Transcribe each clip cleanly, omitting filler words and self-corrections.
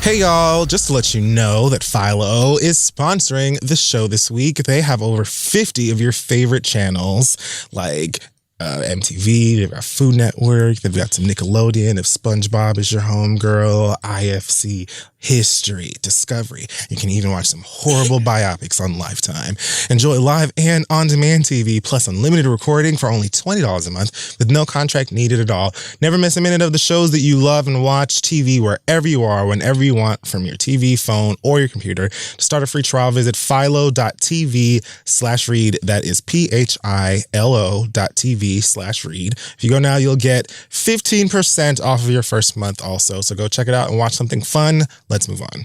Hey y'all, just to let you know that Philo is sponsoring the show this week. They have over 50 of your favorite channels like MTV, they've got Food Network, they've got some Nickelodeon, if SpongeBob is your homegirl, IFC, History, Discovery. You can even watch some horrible biopics on Lifetime. Enjoy live and on-demand TV, plus unlimited recording for only $20 a month with no contract needed at all. Never miss a minute of the shows that you love and watch TV wherever you are, whenever you want, from your TV, phone, or your computer. To start a free trial, visit philo.tv/read. That is philo.tv/read. If you go now, you'll get 15% off of your first month also. So go check it out and watch something fun. Let's move on.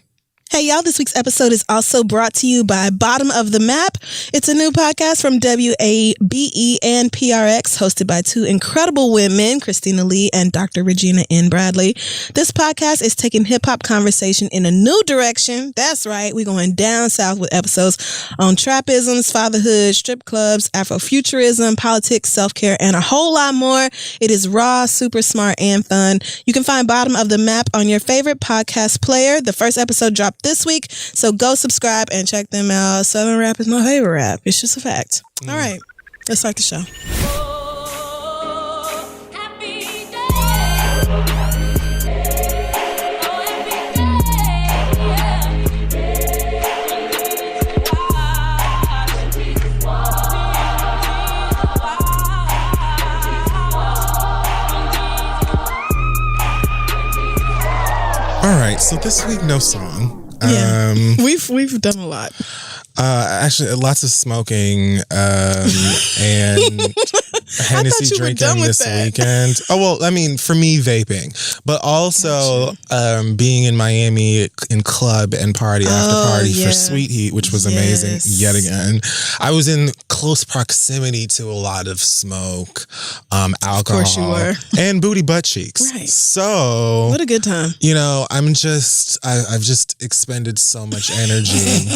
Hey, y'all, this week's episode is also brought to you by Bottom of the Map. It's a new podcast from WABE and PRX, hosted by two incredible women, Christina Lee and Dr. Regina N. Bradley. This podcast is taking hip-hop conversation in a new direction. That's right, we're going down south with episodes on trapisms, fatherhood, strip clubs, Afrofuturism, politics, self-care, and a whole lot more. It is raw, super smart, and fun. You can find Bottom of the Map on your favorite podcast player. The first episode dropped this week, so go subscribe and check them out. Southern rap is my favorite rap. It's just a fact. All right, let's start the show. All right, so this week, no song. Yeah, we've done a lot. Actually, lots of smoking and Hennessy drinking this weekend. Oh, well, I mean, for me, vaping. But also being in Miami in club and party after party for Sweet Heat, which was amazing yet again. I was in close proximity to a lot of smoke, alcohol. Of course you were. And booty butt cheeks. Right. So... what a good time. You know, I've just expended so much energy.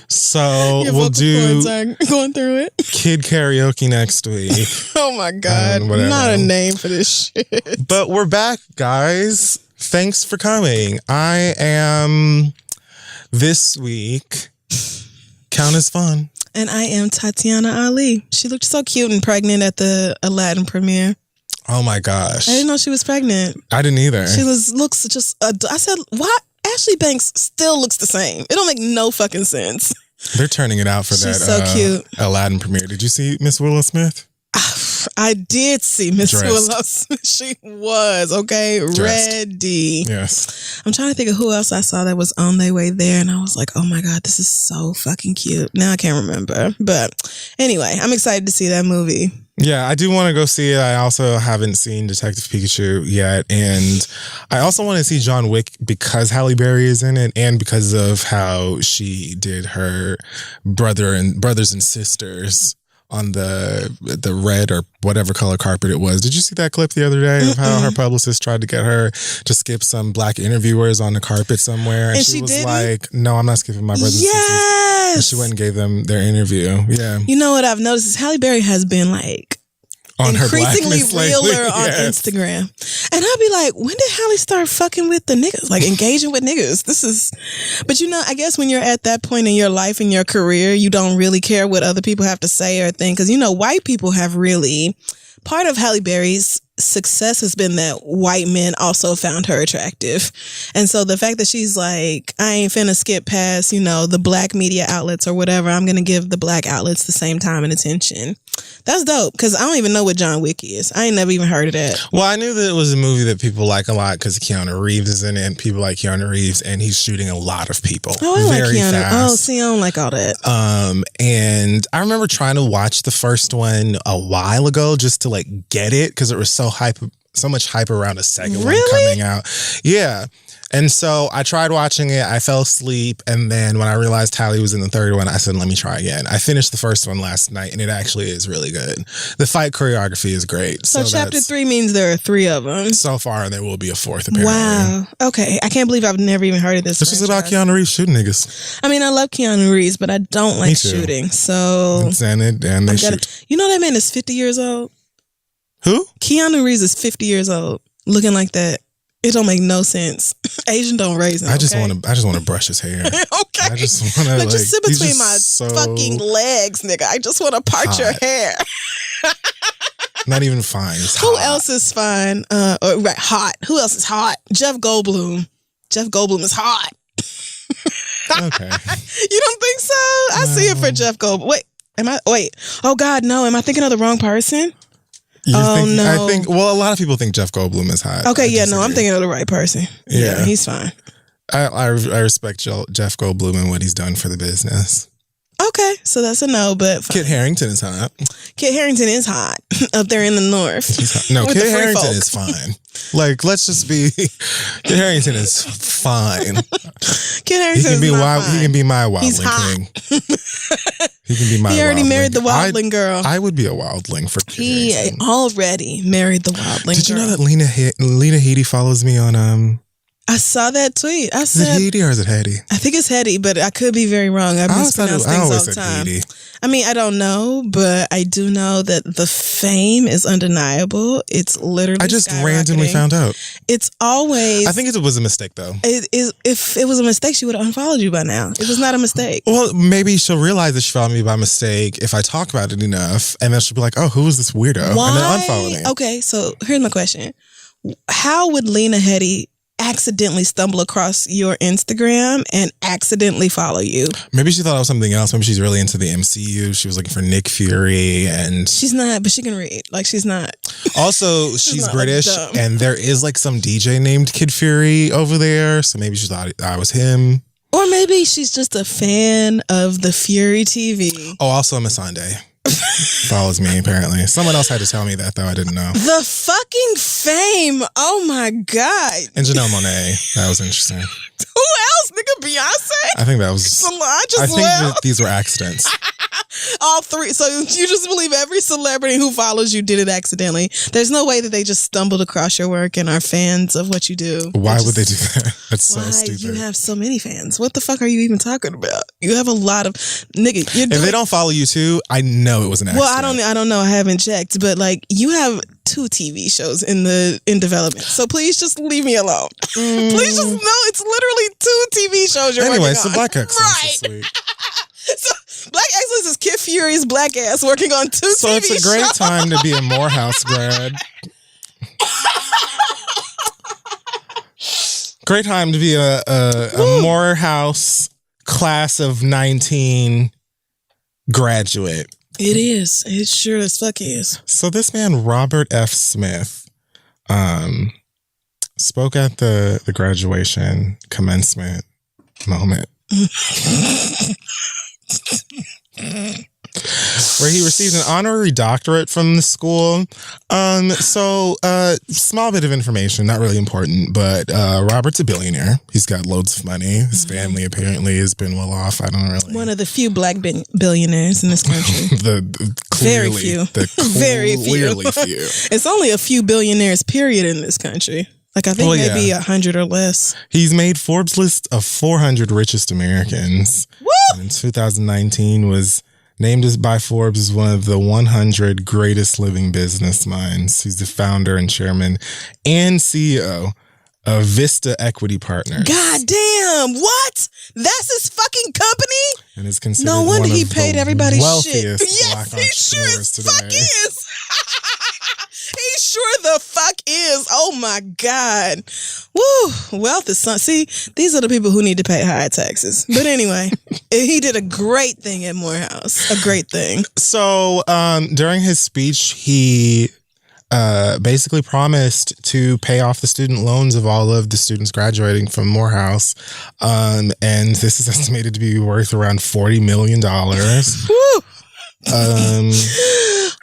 So we'll do going through it. Kid karaoke next week. Oh my God. Not a name for this shit. But we're back, guys. Thanks for coming. I am this week Count as Fun. And I am Tatiana Ali. She looked so cute and pregnant at the Aladdin premiere. Oh my gosh. I didn't know she was pregnant. I didn't either. She looks just I said, what? Ashley Banks still looks the same. It don't make no fucking sense. They're turning it out for She's so cute. Aladdin premiere. Did you see Miss Willow Smith? I did see Miss Willow Smith. She was, okay, dressed. Ready. Yes. I'm trying to think of who else I saw that was on their way there, and I was like, oh my God, this is so fucking cute. Now I can't remember. But anyway, I'm excited to see that movie. Yeah, I do want to go see it. I also haven't seen Detective Pikachu yet. And I also want to see John Wick because Halle Berry is in it and because of how she did her brothers and sisters on the red or whatever color carpet it was. Did you see that clip the other day of how her publicist tried to get her to skip some black interviewers on the carpet somewhere? And she was didn't? Like, no, I'm not skipping my brothers and sisters. And she went and gave them their interview. Yeah. You know what I've noticed is Halle Berry has been like on increasingly realer on Instagram. And I'll be like, when did Halle start fucking with the niggas? Like engaging with niggas. But you know, I guess when you're at that point in your life and your career, you don't really care what other people have to say or think. Cause you know, white people have really, part of Halle Berry's success has been that white men also found her attractive. And so the fact that she's like, I ain't finna skip past, you know, the black media outlets or whatever. I'm going to give the black outlets the same time and attention. That's dope. Cause I don't even know what John Wick is. I ain't never even heard of that. Well, I knew that it was a movie that people like a lot because Keanu Reeves is in it and people like Keanu Reeves and he's shooting a lot of people. Oh, I like Keanu. Fast. Oh, see, I don't like all that. And I remember trying to watch the first one a while ago just to like get it because it was so much hype around a second one coming out. Yeah. And so I tried watching it. I fell asleep. And then when I realized Halle was in the third one, I said, let me try again. I finished the first one last night and it actually is really good. The fight choreography is great. So chapter 3 means there are 3 of them. So far, and there will be a 4th apparently. Wow. Okay. I can't believe I've never even heard of this. This is about Keanu Reeves shooting niggas. I mean, I love Keanu Reeves, but I don't like shooting. So. And they shoot. You know that man is 50 years old? Who? Keanu Reeves is 50 years old. Looking like that. It don't make no sense. Asian don't raise him. I just want to brush his hair. Okay. I just want to just sit between my fucking legs, nigga. I just want to part your hair. Not even fine. It's Who hot. else is fine? Right, hot. Who else is hot? Jeff Goldblum. Jeff Goldblum is hot. Okay. You don't think so? I see it for Jeff Goldblum. Wait. Oh God, no. Am I thinking of the wrong person? No. I think. Well, a lot of people think Jeff Goldblum is hot. Okay, yeah, no, I'm thinking of the right person. Yeah, he's fine. I respect Jeff Goldblum and what he's done for the business. Okay, so that's a no, but fine. Kit Harington is hot. Kit Harington is hot up there in the north. No, Kit Harington is fine. Like, let's just be. Kit Harington is fine. Kit Harington is not fine. He can be my wildling king. He can be my. He already wildling. married the wildling girl. I would be a wildling for Kit Harington. Already married the wildling girl. Did you know that Lena Headey follows me on I saw that tweet. I said, is it Headey or is it Hetty? I think it's Hetty, but I could be very wrong. I mispronounce things all the time. I mean, I don't know, but I do know that the fame is undeniable. It's literally I just randomly found out. It's always... I think it was a mistake, though. If it was a mistake, she would have unfollowed you by now. It was not a mistake. Well, maybe she'll realize that she followed me by mistake if I talk about it enough, and then she'll be like, oh, who is this weirdo? Why? And then unfollow me. Okay, so here's my question. How would Lena Headey accidentally stumble across your Instagram and accidentally follow you? Maybe she thought it was something else. Maybe she's really into the MCU. She was looking for Nick Fury, and she's not, but she can read. Like, she's not. Also, she's British, and there is like some DJ named Kid Fury over there, so maybe she thought I was him. Or maybe she's just a fan of the Fury TV. Oh, also Miss Sunday follows me, apparently. Someone else had to tell me that, though. I didn't know. The fucking fame. Oh, my God. And Janelle Monáe. That was interesting. Who else? Nigga, Beyonce? I think that was... I think that these were accidents. All three. So you just believe every celebrity who follows you did it accidentally. There's no way that they just stumbled across your work and are fans of what you do. Why would they do that? That's so stupid. You have so many fans. What the fuck are you even talking about? You have a lot of... Nigga, if they don't follow you too, I know it was an accident. Well, I don't know. I haven't checked. But like, you have 2 TV shows in development. So please just leave me alone. Please just know it's literally 2 TV shows you're working on. Anyway, so Black Excellence this week. So Black Excellence is Kid Fury's black ass working on 2 TV shows. So it's a great time to be a Morehouse grad. Great time to be a Morehouse class of 19 graduate. It is. It sure as fuck is. So this man, Robert F. Smith, spoke at the graduation commencement moment. Where he received an honorary doctorate from the school. So small bit of information, not really important, but Robert's a billionaire. He's got loads of money. His family apparently has been well off. I don't really. One of the few black billionaires in this country. Very few. Very few. It's only a few billionaires, period, in this country. Like, I think maybe 100 or less. He's made Forbes' list of 400 richest Americans. Woo! And in 2019 was named by Forbes as one of the 100 greatest living business minds. He's the founder and chairman and CEO of Vista Equity Partners. God damn! What? That's his fucking company? And is considered no wonder one he of paid the everybody's wealthiest shit. Yes, Black he sure as today. fuck is. He sure the fuck is. Oh my God. Woo. Wealth is something. See, these are the people who need to pay higher taxes. But anyway, he did a great thing at Morehouse. A great thing. So during his speech, he basically promised to pay off the student loans of all of the students graduating from Morehouse. And this is estimated to be worth around $40 million. Woo.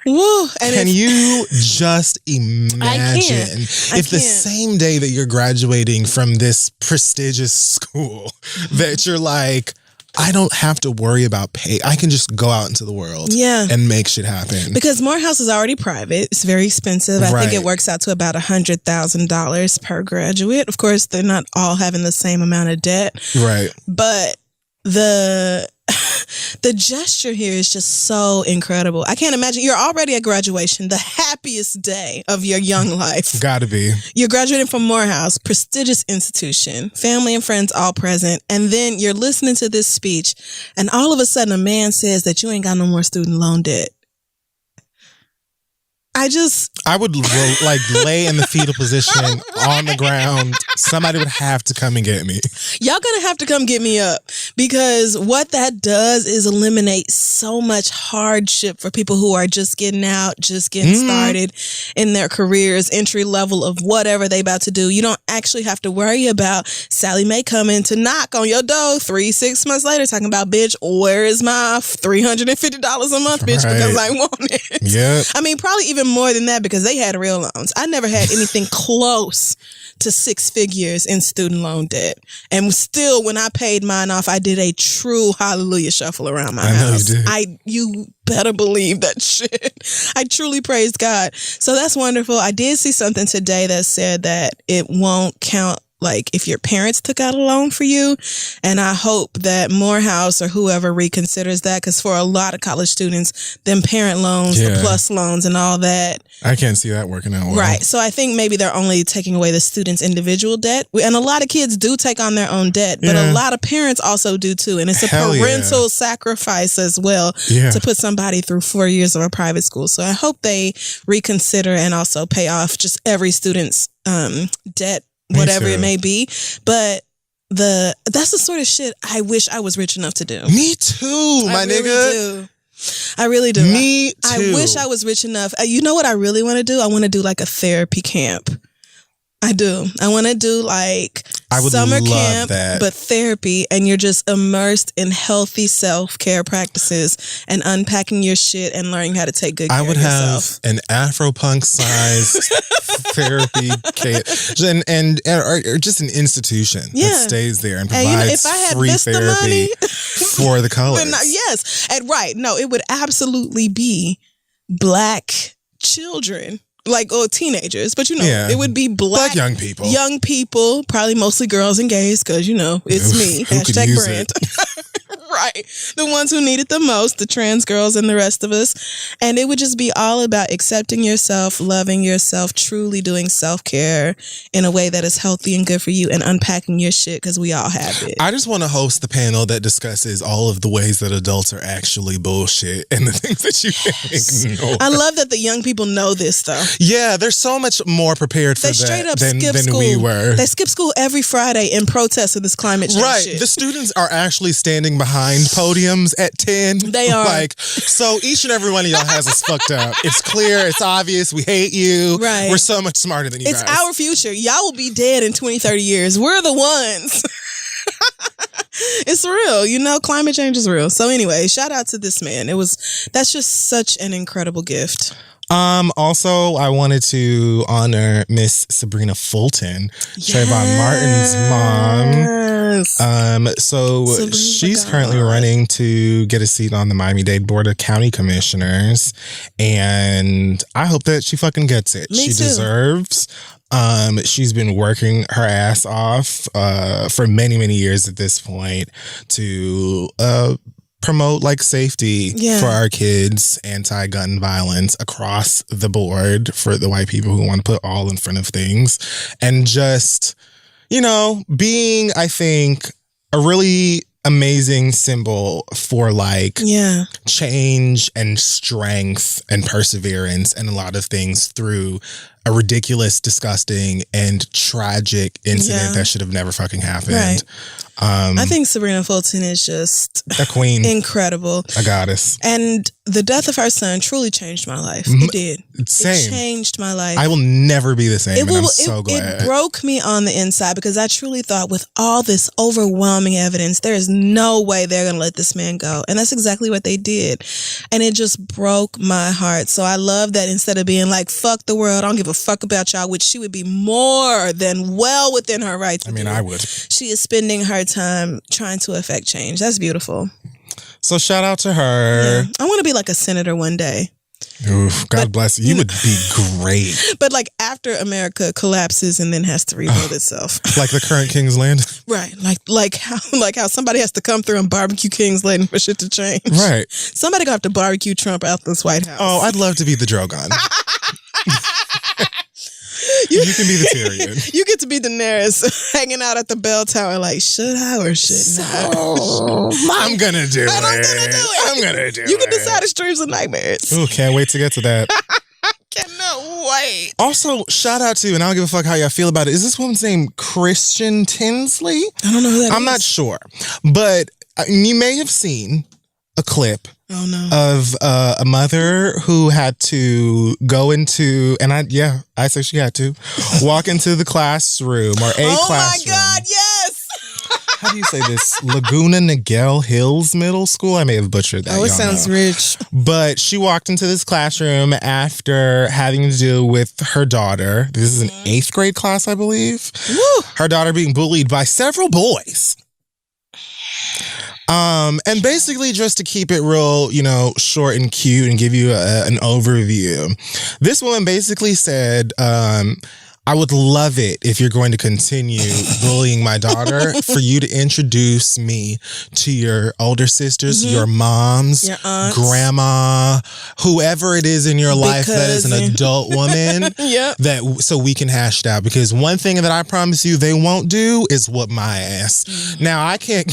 Woo. And can you just imagine if the same day that you're graduating from this prestigious school that you're like, I don't have to worry about pay. I can just go out into the world and make shit happen. Because Morehouse is already private. It's very expensive. I think it works out to about $100,000 per graduate. Of course, they're not all having the same amount of debt. Right. But the gesture here is just so incredible. I can't imagine. You're already at graduation, the happiest day of your young life. Gotta be. You're graduating from Morehouse, prestigious institution, family and friends all present, and then you're listening to this speech, and all of a sudden a man says that you ain't got no more student loan debt. I would lay in the fetal position on the ground. Somebody would have to come and get me. Y'all gonna have to come get me up, because what that does is eliminate so much hardship for people who are just getting out, just getting started in their careers, entry level of whatever they about to do. You don't actually have to worry about Sally Mae coming to knock on your door 3-6 months later talking about, bitch, where is my $350 a month, bitch, because I want it. Yeah. I mean, probably even more than that, because they had real loans. I never had anything close to 6 figures in student loan debt. And still, when I paid mine off, I did a true hallelujah shuffle around my house. I know you did. You better believe that shit. I truly praised God. So that's wonderful. I did see something today that said that it won't count like if your parents took out a loan for you. And I hope that Morehouse or whoever reconsiders that, because for a lot of college students, them parent loans, the plus loans and all that. I can't see that working out well. Right. So I think maybe they're only taking away the student's individual debt. And a lot of kids do take on their own debt, but a lot of parents also do too. And it's a parental sacrifice as well to put somebody through 4 years of a private school. So I hope they reconsider and also pay off just every student's debt, whatever it may be. But that's the sort of shit I wish I was rich enough to do. Me too, my nigga. I really do. Me too. I wish I was rich enough. You know what I really want to do? I want to do like a therapy camp. I do. I want to do like summer camp, but therapy, and you're just immersed in healthy self-care practices and unpacking your shit and learning how to take good care of yourself. I would have an Afro-punk sized therapy camp, or just an institution that stays there and provides if I had free Vista therapy money, for the colors. Yes. And no, it would absolutely be Black children. Or teenagers, but it would be black young people. Young people, probably mostly girls and gays, because it's me. Hashtag brand. Right. The ones who need it the most, the trans girls and the rest of us. And it would just be all about accepting yourself, loving yourself, truly doing self-care in a way that is healthy and good for you, and unpacking your shit, because we all have it. I just want to host the panel that discusses all of the ways that adults are actually bullshit and the things that you ignore. I love that the young people know this, though. Yeah, they're so much more prepared for that than we were. They skip school every Friday in protest of this climate change shit. The students are actually standing behind podiums at 10. They are. So each and every one of y'all has us fucked up. It's clear. It's obvious. We hate you. Right. We're so much smarter than you guys. It's our future. Y'all will be dead in 20, 30 years. We're the ones. It's real. Climate change is real. So anyway, shout out to this man. That's just such an incredible gift. Also, I wanted to honor Miss Sabrina Fulton, Trayvon Martin's mom. So she's currently running to get a seat on the Miami-Dade Board of County Commissioners, and I hope that she fucking gets it. Me she too. Deserves. She's been working her ass off for many, many years at this point to promote safety for our kids, anti-gun violence across the board for the white people who want to put all in front of things, and just, being, I think, a really amazing symbol for change and strength and perseverance and a lot of things through a ridiculous, disgusting, and tragic incident that should have never fucking happened. Right. I think Sabrina Fulton is just a queen, incredible, a goddess, and the death of her son truly changed my life. It did. Same. It changed my life. I will never be the same, and I'm so glad. It broke me on the inside, because I truly thought, with all this overwhelming evidence, there is no way they're going to let this man go. And that's exactly what they did. And it just broke my heart. So I love that instead of being like, fuck the world, I don't give a fuck about y'all, which she would be more than well within her right to do. I would. She is spending her time trying to affect change. That's beautiful. So shout out to her. Yeah. I want to be like a senator one day. Oof, God bless you. You would be great. But after America collapses and then has to rebuild itself. Like the current King's Land? Right. Like how somebody has to come through and barbecue King's Landing for shit to change. Right. Somebody gonna have to barbecue Trump out this White House. Oh, I'd love to be the Drogon. You can be the Tyrion. You get to be Daenerys hanging out at the bell tower like, should I or should not? I'm gonna do it. I'm gonna do it. You can decide it's dreams and nightmares. Ooh, can't wait to get to that. Cannot wait. Also, shout out to, and I don't give a fuck how y'all feel about it, is this woman's name Christian Tinsley? I don't know who that is. I'm not sure. But you may have seen a clip of a mother who had to go into, and I say she had to, walk into the classroom or a classroom. Oh my God, yes! How do you say this? Laguna Niguel Hills Middle School? I may have butchered that. Oh, it sounds rich. But she walked into this classroom after having to deal with her daughter. This is an 8th grade class, I believe. Woo. Her daughter being bullied by several boys. And basically, just to keep it real, short and cute and give you an overview, this woman basically said, I would love it if you're going to continue bullying my daughter for you to introduce me to your older sisters, your moms, your aunts, grandma, whoever it is in your life that is an adult woman, so we can hash it out. Because one thing that I promise you they won't do is whoop my ass. Now I can't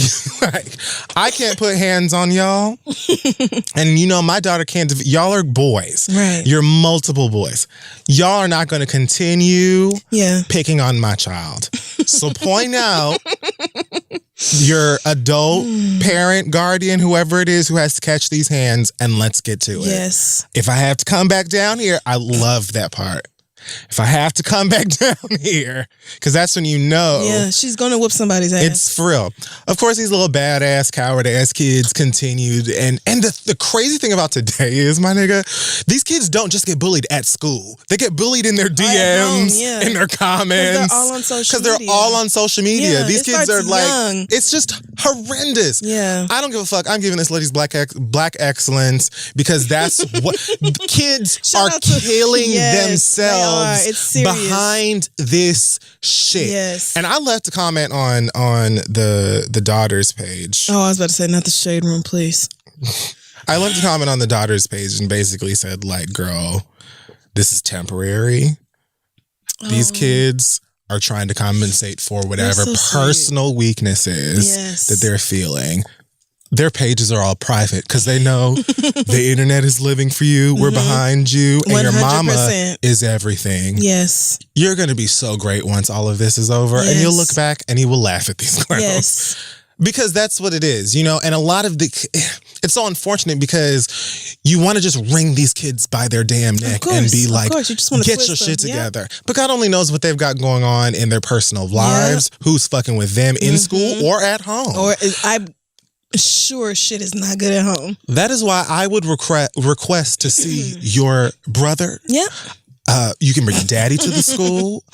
put hands on y'all, and my daughter can't. Y'all are boys, right? You're multiple boys. Y'all are not going to continue picking on my child. So point out your adult parent, guardian, whoever it is who has to catch these hands, and let's get to it. Yes. If I have to come back down here, I love that part. If I have to come back down here, because that's when Yeah, she's going to whoop somebody's ass. It's for real. Of course, these little badass, coward-ass kids continued. And the crazy thing about today is, my nigga, these kids don't just get bullied at school. They get bullied in their DMs, in their comments. Because they're all on social media. Because they're all on social media. Yeah, these kids are like, young. It's just horrendous. Yeah. I don't give a fuck. I'm giving this lady's black excellence because that's what kids are killing themselves. It's serious. Behind this shit. Yes. And I left a comment on the daughter's page. Oh, I was about to say, not the shade room, please. I left a comment on the daughter's page and basically said, like, girl, this is temporary. These kids are trying to compensate for whatever personal weaknesses that they're feeling. Their pages are all private because they know the internet is living for you. We're behind you. And 100%. Your mama is everything. Yes. You're going to be so great once all of this is over. And you'll look back and you will laugh at these clowns. Yes. Because that's what it is, and a lot of it's so unfortunate because you want to just wring these kids by their damn neck and be like, you just want to get your shit together. But God only knows what they've got going on in their personal lives, who's fucking with them in school or at home. Or I'm sure shit is not good at home. That is why I would request to see your brother. Yeah. You can bring daddy to the school,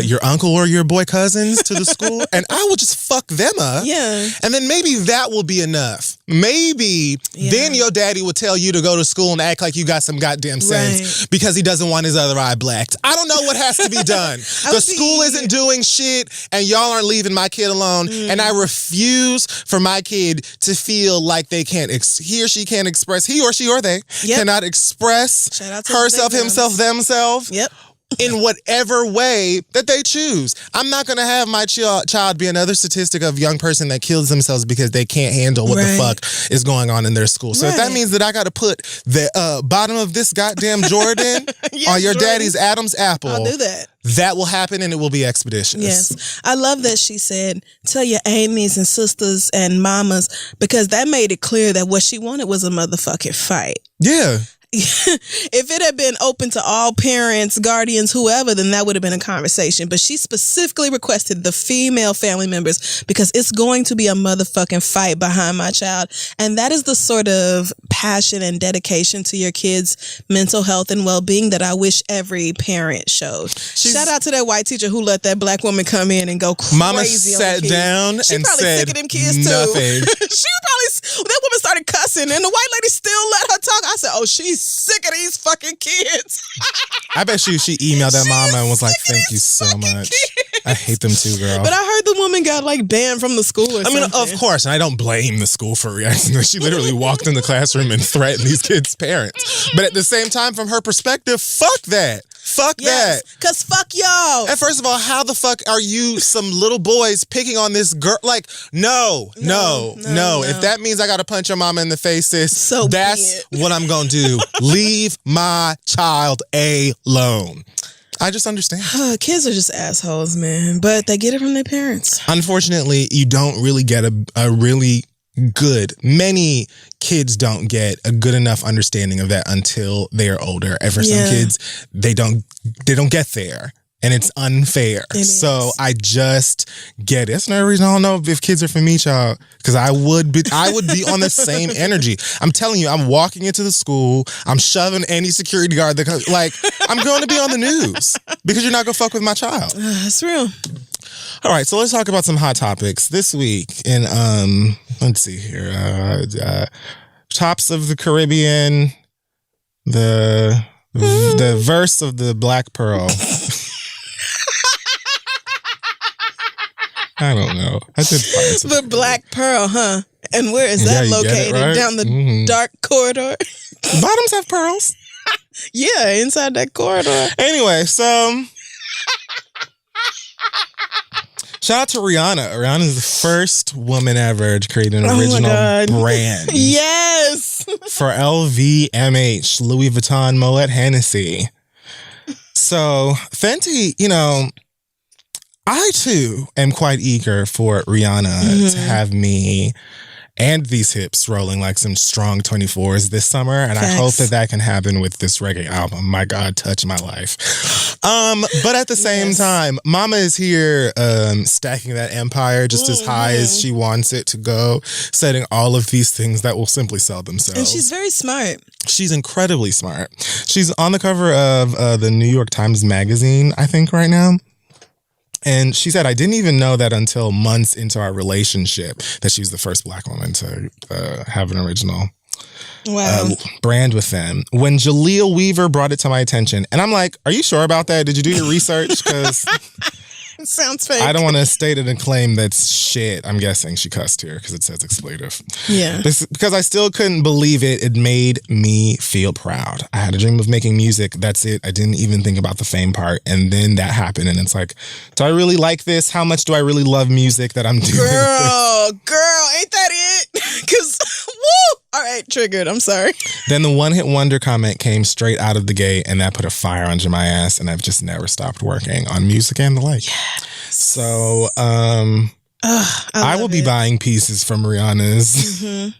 your uncle or your boy cousins to the school, and I will just fuck them up. Yeah. And then maybe that will be enough. Maybe then your daddy will tell you to go to school and act like you got some goddamn sense because he doesn't want his other eye blacked. I don't know what has to be done. The school isn't doing shit and y'all aren't leaving my kid alone. And I refuse for my kid to feel like they can't, he or she can't express, he or she or they cannot express herself, himself, themselves. Yep. In whatever way that they choose. I'm not going to have my child be another statistic of young person that kills themselves because they can't handle what the fuck is going on in their school. So if that means that I got to put the bottom of this goddamn Jordan on your daddy's Adam's apple, I'll do that. That will happen and it will be expeditious. Yes. I love that she said, tell your aunties and sisters and mamas, because that made it clear that what she wanted was a motherfucking fight. Yeah. If it had been open to all parents, guardians, whoever, then that would have been a conversation. But she specifically requested the female family members because it's going to be a motherfucking fight behind my child. And that is the sort of passion and dedication to your kids' mental health and well-being that I wish every parent showed. Shout out to that white teacher who let that black woman come in and go crazy. Mama sat down and said sick of them kids nothing. That woman started cussing and the white lady still let her talk. I said, oh, she's sick of these fucking kids. I bet she emailed that mama and was like, thank you so much. I hate them too, girl. But I heard the woman got like banned from the school or something. Of course, and I don't blame the school for reacting. She literally walked in the classroom and threatened these kids' parents. But at the same time, from her perspective, fuck that. Fuck that. Because fuck y'all. And first of all, how the fuck are you some little boys picking on this girl? Like, no. If that means I got to punch your mama in the face, sis, that's what I'm going to do. Leave my child alone. I just understand. Kids are just assholes, man. But they get it from their parents. Unfortunately, you don't really get a really good. Many kids don't get a good enough understanding of that until they are older. And for some kids, they don't get there. And it's unfair. So I just get it. That's another reason I don't know if kids are for me, child. Because I would be on the same energy. I'm telling you, I'm walking into the school. I'm shoving any security guard that comes. Like, I'm going to be on the news because you're not going to fuck with my child. That's real. All right, so let's talk about some hot topics this week. In let's see here, Tops of the Caribbean, the verse of the Black Pearl. I don't know. I did the Black Pearl, huh? And where is that located? Right? Down the dark corridor? Bottoms have pearls. Yeah, inside that corridor. Anyway, so shout out to Rihanna. Rihanna is the first woman ever to create an original brand. Yes. For LVMH, Louis Vuitton, Moet Hennessy. So Fenty, I too am quite eager for Rihanna to have me and these hips rolling like some strong 24s this summer. And I hope that can happen with this reggae album. My God, touch my life. But at the same time, Mama is here stacking that empire just as high as she wants it to go, setting all of these things that will simply sell themselves. And she's very smart. She's incredibly smart. She's on the cover of the New York Times Magazine, I think, right now. And she said, I didn't even know that until months into our relationship that she was the first Black woman to have an original brand with them. When Jaleel Weaver brought it to my attention, and I'm like, are you sure about that? Did you do your research? Because it sounds fake. I don't want to state it and claim that's shit. I'm guessing she cussed here because it says expletive. Yeah. Because I still couldn't believe it. It made me feel proud. I had a dream of making music. That's it. I didn't even think about the fame part. And then that happened. And it's like, do I really like this? How much do I really love music that I'm doing? Girl, ain't that it? Because, woo! All right, triggered. I'm sorry. Then the one-hit wonder comment came straight out of the gate, and that put a fire under my ass, and I've just never stopped working on music and the like. Yes. So, I will be buying pieces from Rihanna's. Mm-hmm.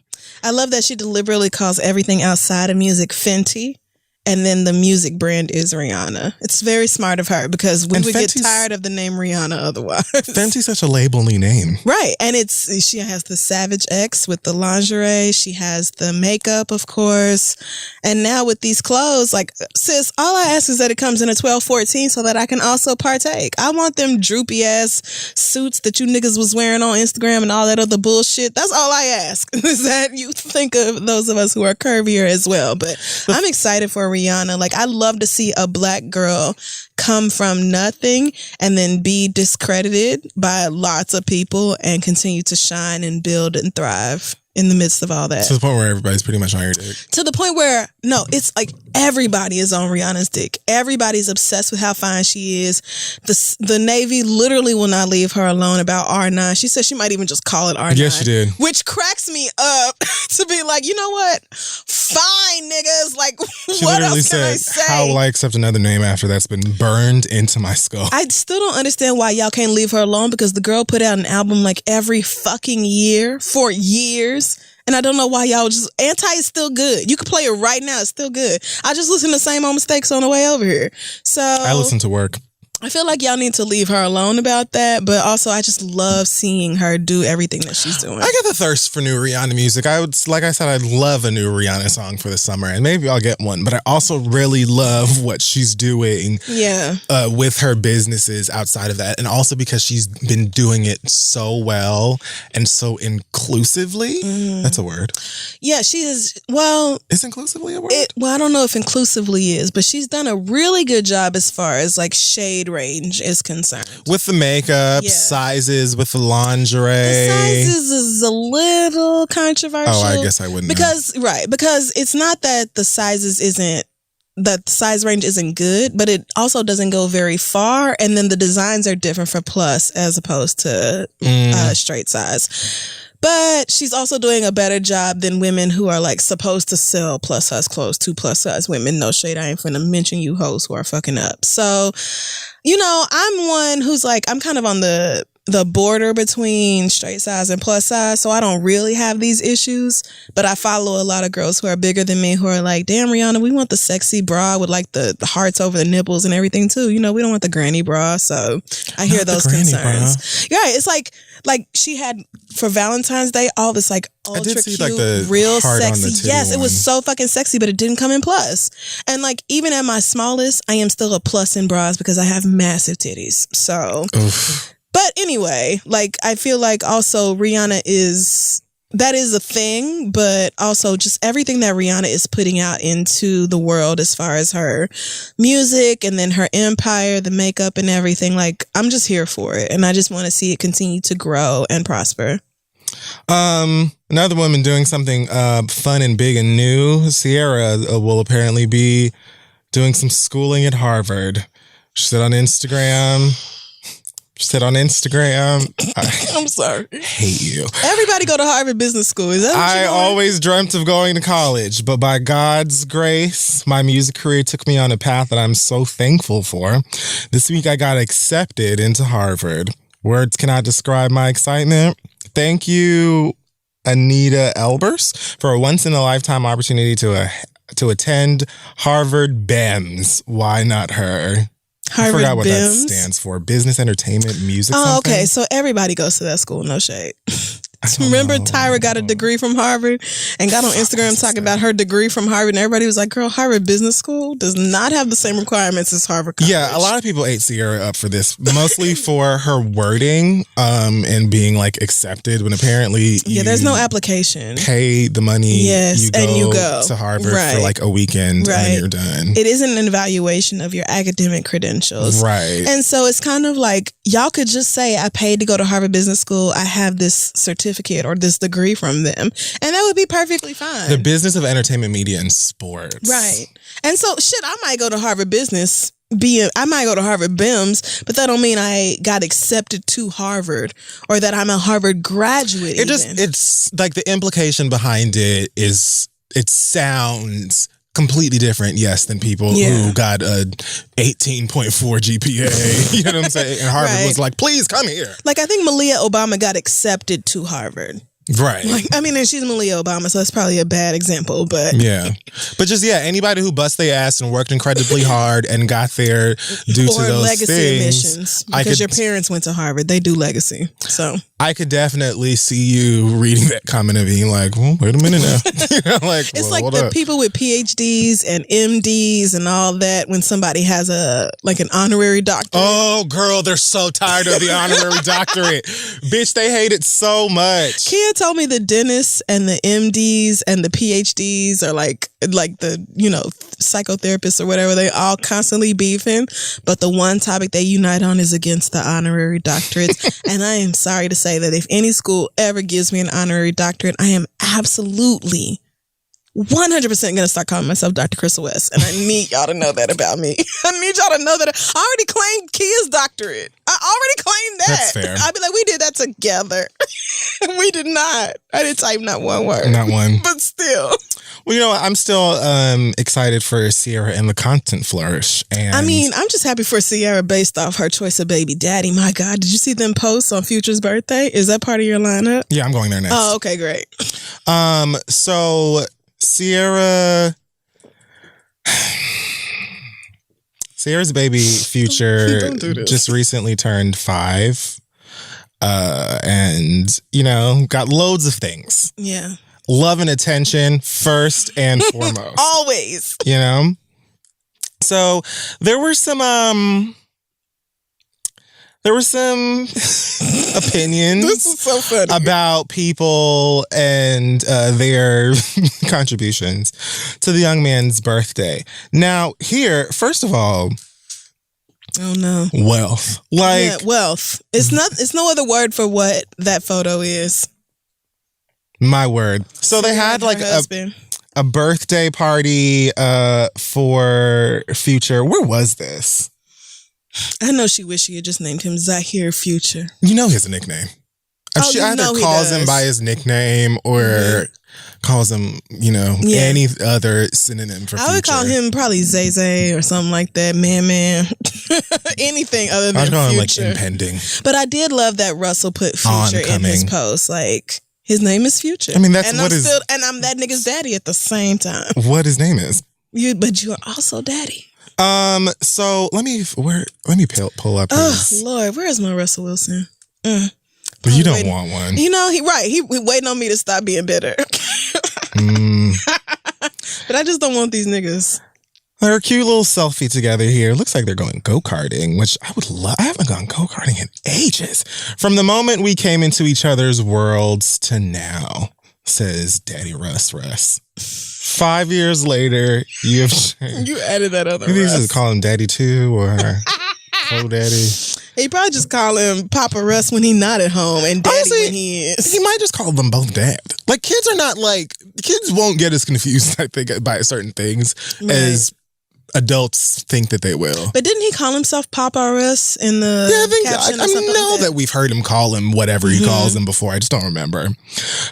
I love that she deliberately calls everything outside of music Fenty. And then the music brand is Rihanna. It's very smart of her because we would get tired of the name Rihanna otherwise. Fenty's such a label-y name. Right. And she has the Savage X with the lingerie. She has the makeup, of course. And now with these clothes, like, sis, all I ask is that it comes in a 12-14 so that I can also partake. I want them droopy-ass suits that you niggas was wearing on Instagram and all that other bullshit. That's all I ask, is that you think of those of us who are curvier as well. But I'm excited for Rihanna. Like, I love to see a Black girl come from nothing and then be discredited by lots of people and continue to shine and build and thrive in the midst of all that. To the point where everybody's pretty much on your dick. To the point where, no, it's like everybody is on Rihanna's dick. Everybody's obsessed with how fine she is. The Navy literally will not leave her alone about R9. She said she might even just call it R9. Yes, she did. Which cracks me up to be like, you know what? Fine, niggas. Like, she what literally else can I said, say? how will I accept another name after that's been burned into my skull? I still don't understand why y'all can't leave her alone, because the girl put out an album like every fucking year for years. And I don't know why y'all just... Anti is still good. You can play it right now. It's still good. I just listen to Same Old Mistakes on the way over here. So I listen to work. I feel like y'all need to leave her alone about that. But also, I just love seeing her do everything that she's doing. I get the thirst for new Rihanna music. Like I said, I'd love a new Rihanna song for the summer. And maybe I'll get one. But I also really love what she's doing with her businesses outside of that. And also because she's been doing it so well and so inclusively. Mm. That's a word. Yeah, she is. Well, is inclusively a word? Well, I don't know if inclusively is, but she's done a really good job as far as like shade range is concerned. With the makeup, sizes, with the lingerie. The sizes is a little controversial. Oh, I guess I wouldn't know. Because it's not that the size range isn't good, but it also doesn't go very far. And then the designs are different for plus as opposed to straight size. But she's also doing a better job than women who are like supposed to sell plus size clothes to plus size women. No shade, I ain't finna mention you hoes who are fucking up. So, I'm one who's like, I'm kind of on the border between straight size and plus size, so I don't really have these issues. But I follow a lot of girls who are bigger than me who are like, damn, Rihanna, we want the sexy bra with like the hearts over the nipples and everything too. We don't want the granny bra. So I hear those concerns. Yeah, it's like she had for Valentine's Day all this like ultra cute, like the real heart sexy. On the Yes, it was one. so fucking sexy, but it didn't come in plus. And like even at my smallest, I am still a plus in bras because I have massive titties. So. Oof. But anyway, like I feel like also Rihanna that is a thing, but also just everything that Rihanna is putting out into the world as far as her music and then her empire, the makeup and everything, like I'm just here for it. And I just want to see it continue to grow and prosper. Another woman doing something fun and big and new, Ciara will apparently be doing some schooling at Harvard. She said on Instagram... I'm sorry. I hate you. Everybody go to Harvard Business School. Is that what I you're doing? always dreamt of going to college, but by God's grace, my music career took me on a path that I'm so thankful for. This week, I got accepted into Harvard. Words cannot describe my excitement. Thank you, Anita Elbers, for a once-in-a-lifetime opportunity to attend Harvard BEMS. Why not her? Harvard I forgot what BIMS? that stands for. Business, Entertainment, Music, Oh, something? okay. So everybody goes to that school. No shade. Remember Tyra got a degree from Harvard and got on Instagram talking about her degree from Harvard, and everybody was like, girl, Harvard Business School does not have the same requirements as Harvard College. Yeah, a lot of people ate Ciara up for this, mostly for her wording and being like accepted when apparently there's no application. Pay the money, yes, you go to Harvard for like a weekend and you're done. It isn't an evaluation of your academic credentials. Right. And so it's kind of like, y'all could just say, I paid to go to Harvard Business School. I have this certificate or this degree from them. And that would be perfectly fine. The business of entertainment, media, and sports. Right. And so, I might go to Harvard Business, I might go to Harvard BIMS, but that don't mean I got accepted to Harvard or that I'm a Harvard graduate. It's like the implication behind it sounds completely different, yes, than people who got a 18.4 GPA. You know what I'm saying? And Harvard was like, please come here. Like, I think Malia Obama got accepted to Harvard. Right. Like, I mean, and she's Malia Obama, so that's probably a bad example, but... Yeah. But just, anybody who bust their ass and worked incredibly hard and got there due to those legacy things. Admissions. Because your parents went to Harvard. They do legacy, so... I could definitely see you reading that comment and being like, well, wait a minute now. It's like the people with PhDs and MDs and all that when somebody has an honorary doctorate. Oh, girl, they're so tired of the honorary doctorate. Bitch, they hate it so much. Kia told me the dentists and the MDs and the PhDs are like the, psychotherapists or whatever, they all constantly beefing. But the one topic they unite on is against the honorary doctorates. And I am sorry to say that if any school ever gives me an honorary doctorate, I am absolutely 100% going to start calling myself Dr. Crystal West. And I need y'all to know that about me. I need y'all to know that I already claimed Kia's doctorate. I already claimed that. That's fair. I'd be like, we did that together. We did not. I didn't type not one word. Not one. But still. Well, I'm still excited for Ciara and the content flourish. And I mean, I'm just happy for Ciara based off her choice of baby daddy. My God, did you see them posts on Future's birthday? Is that part of your lineup? Yeah, I'm going there next. Oh, okay, great. So Ciara's baby Future just recently turned 5. And, got loads of things. Yeah. Love and attention first and foremost. Always. So there were some opinions This is so funny. about people and their contributions to the young man's birthday. Now, here, first of all, Oh no. Wealth. Wealth. It's no other word for what that photo is. My word. So they had like a birthday party for Future. Where was this? I know she wished she had just named him Zahir Future. You know his nickname. She either calls him by his nickname or calls him, any other synonym for Future. I would call him probably Zay Zay or something like that. Man. Anything other than Future. I'd call him like impending. But I did love that Russell put Future in his post. Like, his name is Future. I mean, that's and what is... And I'm that nigga's daddy at the same time. What his name is. But you are also daddy. So let me pull up his... Oh, Lord, where is my Russell Wilson? But you don't want one. He waiting on me to stop being bitter. But I just don't want these niggas. They're a cute little selfie together here. Looks like they're going go-karting, which I would love. I haven't gone go-karting in ages. From the moment we came into each other's worlds to now, says Daddy Russ. 5 years later, you have changed. You added that other Maybe Russ. You just call him Daddy 2 or Co-Daddy. He probably just call him Papa Russ when he not at home and Daddy when he is. He might just call them both Dad. Like, kids won't get as confused, I think, by certain things as adults think that they will. But didn't he call himself Papa Russ in the caption or something? I know that we've heard him call him whatever he calls him before. I just don't remember.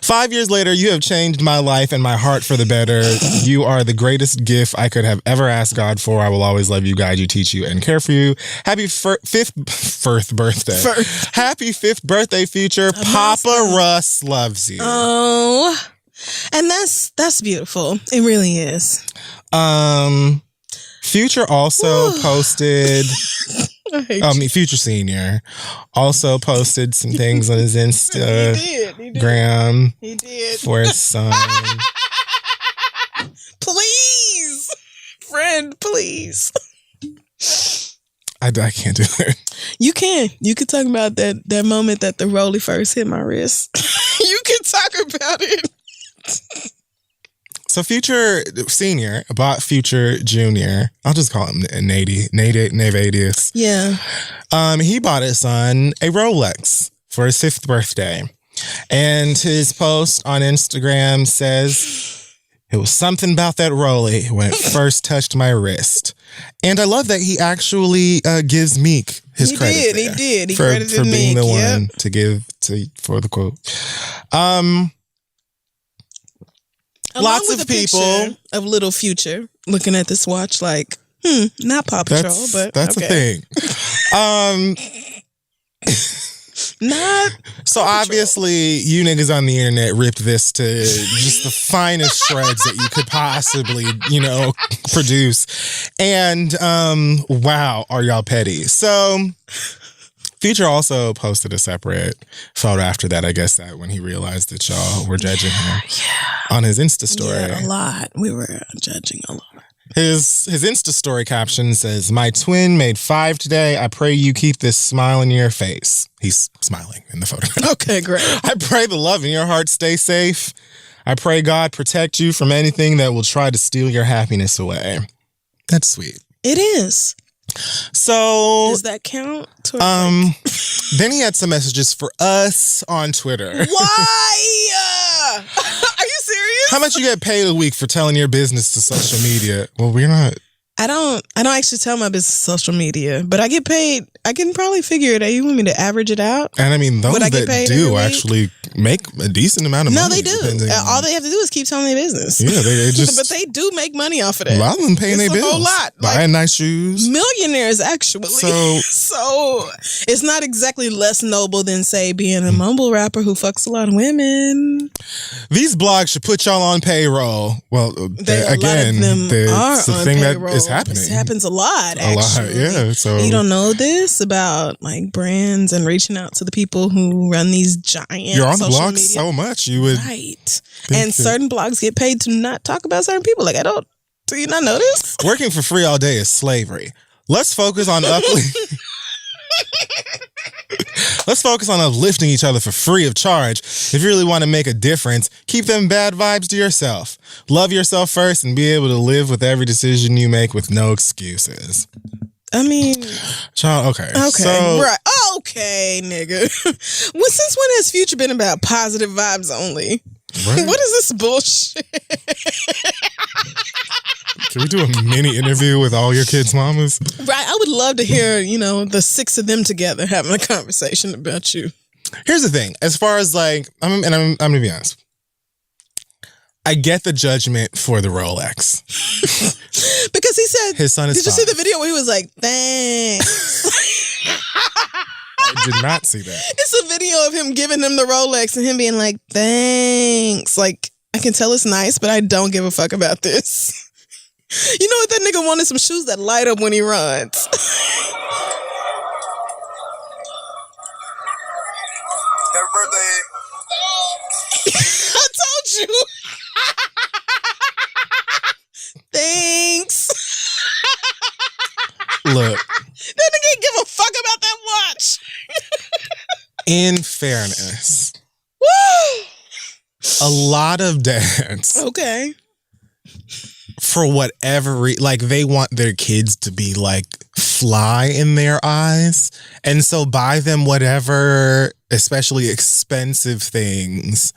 5 years later, you have changed my life and my heart for the better. You are the greatest gift I could have ever asked God for. I will always love you, guide you, teach you, and care for you. Happy fifth birthday. Happy 5th birthday, Future. Papa Russ loves you. Oh, and that's beautiful. It really is. Future also posted, Future Senior also posted some things on his Instagram. He did. For his son. Please, friend, please. I can't do it. You can. You could talk about that moment that the rollie first hit my wrist. You can talk about it. So Future Senior bought Future Junior. I'll just call him Navadius. Yeah. He bought his son a Rolex for his 5th birthday. And his post on Instagram says, it was something about that Rollie when it first touched my wrist. And I love that he actually gives Meek his credit. He did. He for credited Meek. Being the one to give for the quote. Lots of people of little Future looking at this watch like, not Paw Patrol, but that's okay. a thing. Not so obviously you niggas on the internet ripped this to just the finest shreds that you could possibly, produce. And wow, are y'all petty. So Future also posted a separate photo after that, I guess, that when he realized that y'all were judging him on his Insta story. Yeah, a lot. We were judging a lot. His Insta story caption says, "My twin made 5 today. I pray you keep this smile in your face." He's smiling in the photo. Okay, great. "I pray the love in your heart stay safe. I pray God protect you from anything that will try to steal your happiness away." That's sweet. It is. So does that count? Then he had some messages for us on Twitter. Why? Are you serious? How much you get paid a week for telling your business to social media? Well, we're not. I don't actually tell my business social media, but I get paid. I can probably figure it out. You want me to average it out? And I mean, those that do actually make a decent amount of money. No, they do. All they have to do is keep telling their business. Yeah, they just. But they do make money off of that. A lot of them paying their bills. A whole lot. Buying nice shoes. Millionaires, actually. So it's not exactly less noble than, say, being a mumble rapper who fucks a lot of women. These blogs should put y'all on payroll. Well, again, it's the thing that is happening. This happens a lot, actually. A lot, yeah. So you don't know this about like brands and reaching out to the people who run these giant You're on the blogs media. So much, you would right. And certain blogs get paid to not talk about certain people. Like, do you not know this? Working for free all day is slavery. Let's focus on Let's focus on uplifting each other for free of charge. If you really want to make a difference, keep them bad vibes to yourself. Love yourself first and be able to live with every decision you make with no excuses. I mean, child. Okay. So, right. Okay, nigga. Well, since when has Future been about positive vibes only? Right. What is this bullshit? Can we do a mini interview with all your kids' mamas? Right. I would love to hear, the 6 of them together having a conversation about you. Here's the thing. As far as like, I'm going to be honest. I get the judgment for the Rolex. Because he said, his son is Did you see the video where he was like, thanks? I did not see that. It's a video of him giving him the Rolex and him being like, thanks. Like, I can tell it's nice, but I don't give a fuck about this. You know what? That nigga wanted some shoes that light up when he runs. Happy birthday. I told you. Thanks. Look. That nigga ain't give a fuck about that watch. In fairness, woo! A lot of dads, okay, for whatever like they want their kids to be like fly in their eyes, and so buy them whatever, especially expensive things,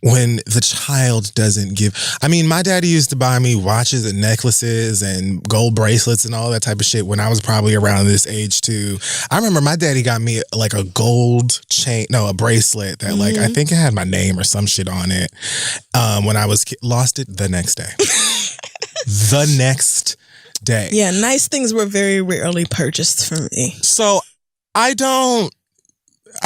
when the child doesn't give. I mean, my daddy used to buy me watches and necklaces and gold bracelets and all that type of shit when I was probably around this age too. I remember my daddy got me like a gold chain, a bracelet that like, I think it had my name or some shit on it. When I was lost it the next day. The next day. Yeah, nice things were very rarely purchased for me. So I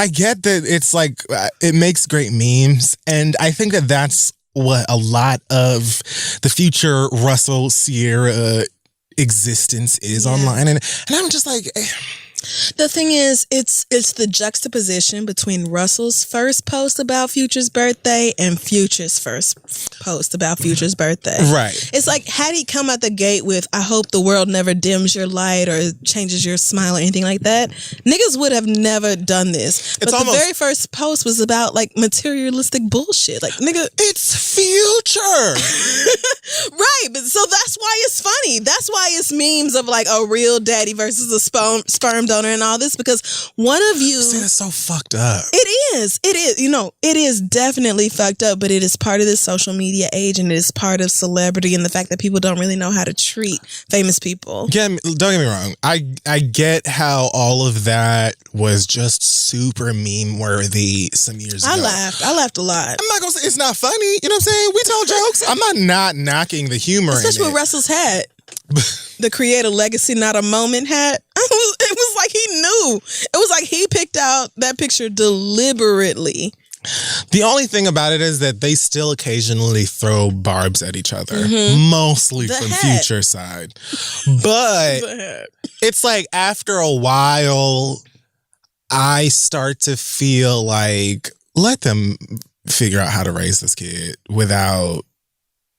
get that it's like, it makes great memes. And I think that that's what a lot of the Future Russell Ciara existence is online. And I'm just like... The thing is, it's the juxtaposition between Russell's first post about Future's birthday and Future's first post about Future's birthday. Right. It's like, had he come out the gate with, I hope the world never dims your light or changes your smile or anything like that, niggas would have never done this. But the very first post was about like materialistic bullshit. Like, nigga, it's Future. Right. But so that's why it's funny. That's why it's memes of like a real daddy versus a sperm donor and all this, because one of you... See, that's so fucked up. It is. It is definitely fucked up, but it is part of this social media age, and it is part of celebrity and the fact that people don't really know how to treat famous people. Don't get me wrong. I get how all of that was just super meme worthy some years ago. I laughed a lot. I'm not going to say it's not funny. You know what I'm saying? We tell jokes. I'm not knocking the humor Especially in it. with Russell's hat. The create a legacy, not a moment hat. It was like he knew. It was like he picked out that picture deliberately. The only thing about it is that they still occasionally throw barbs at each other, mostly from Future's side. But it's like after a while, I start to feel like, let them figure out how to raise this kid without...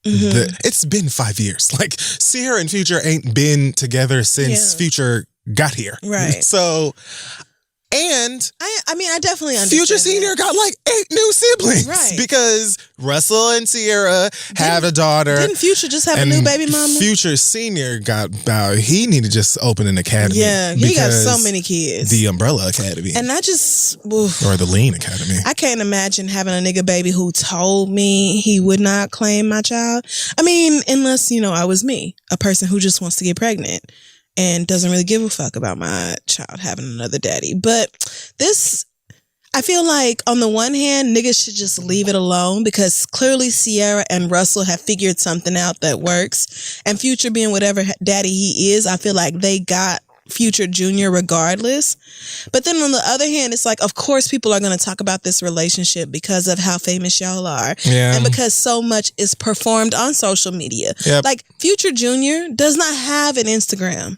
It's been 5 years. Like, Ciara and Future ain't been together since Future got here. Right. So, and... I definitely understand. Future Senior got like 8 new siblings. Right. Because Russell and Ciara have a daughter. Didn't Future just have a new baby mama? Future Senior he needed to just open an academy. Yeah, he got so many kids. The Umbrella Academy. And I just... Or the Lean Academy. I can't imagine having a nigga baby who told me he would not claim my child. I mean, unless, I was me, a person who just wants to get pregnant and doesn't really give a fuck about my child having another daddy. But this, I feel like on the one hand, niggas should just leave it alone, because clearly Ciara and Russell have figured something out that works. And Future being whatever daddy he is, I feel like they got Future Jr. regardless. But then on the other hand, it's like, of course people are going to talk about this relationship because of how famous y'all are. Yeah. And because so much is performed on social media. Yep. Like, Future Jr. does not have an Instagram.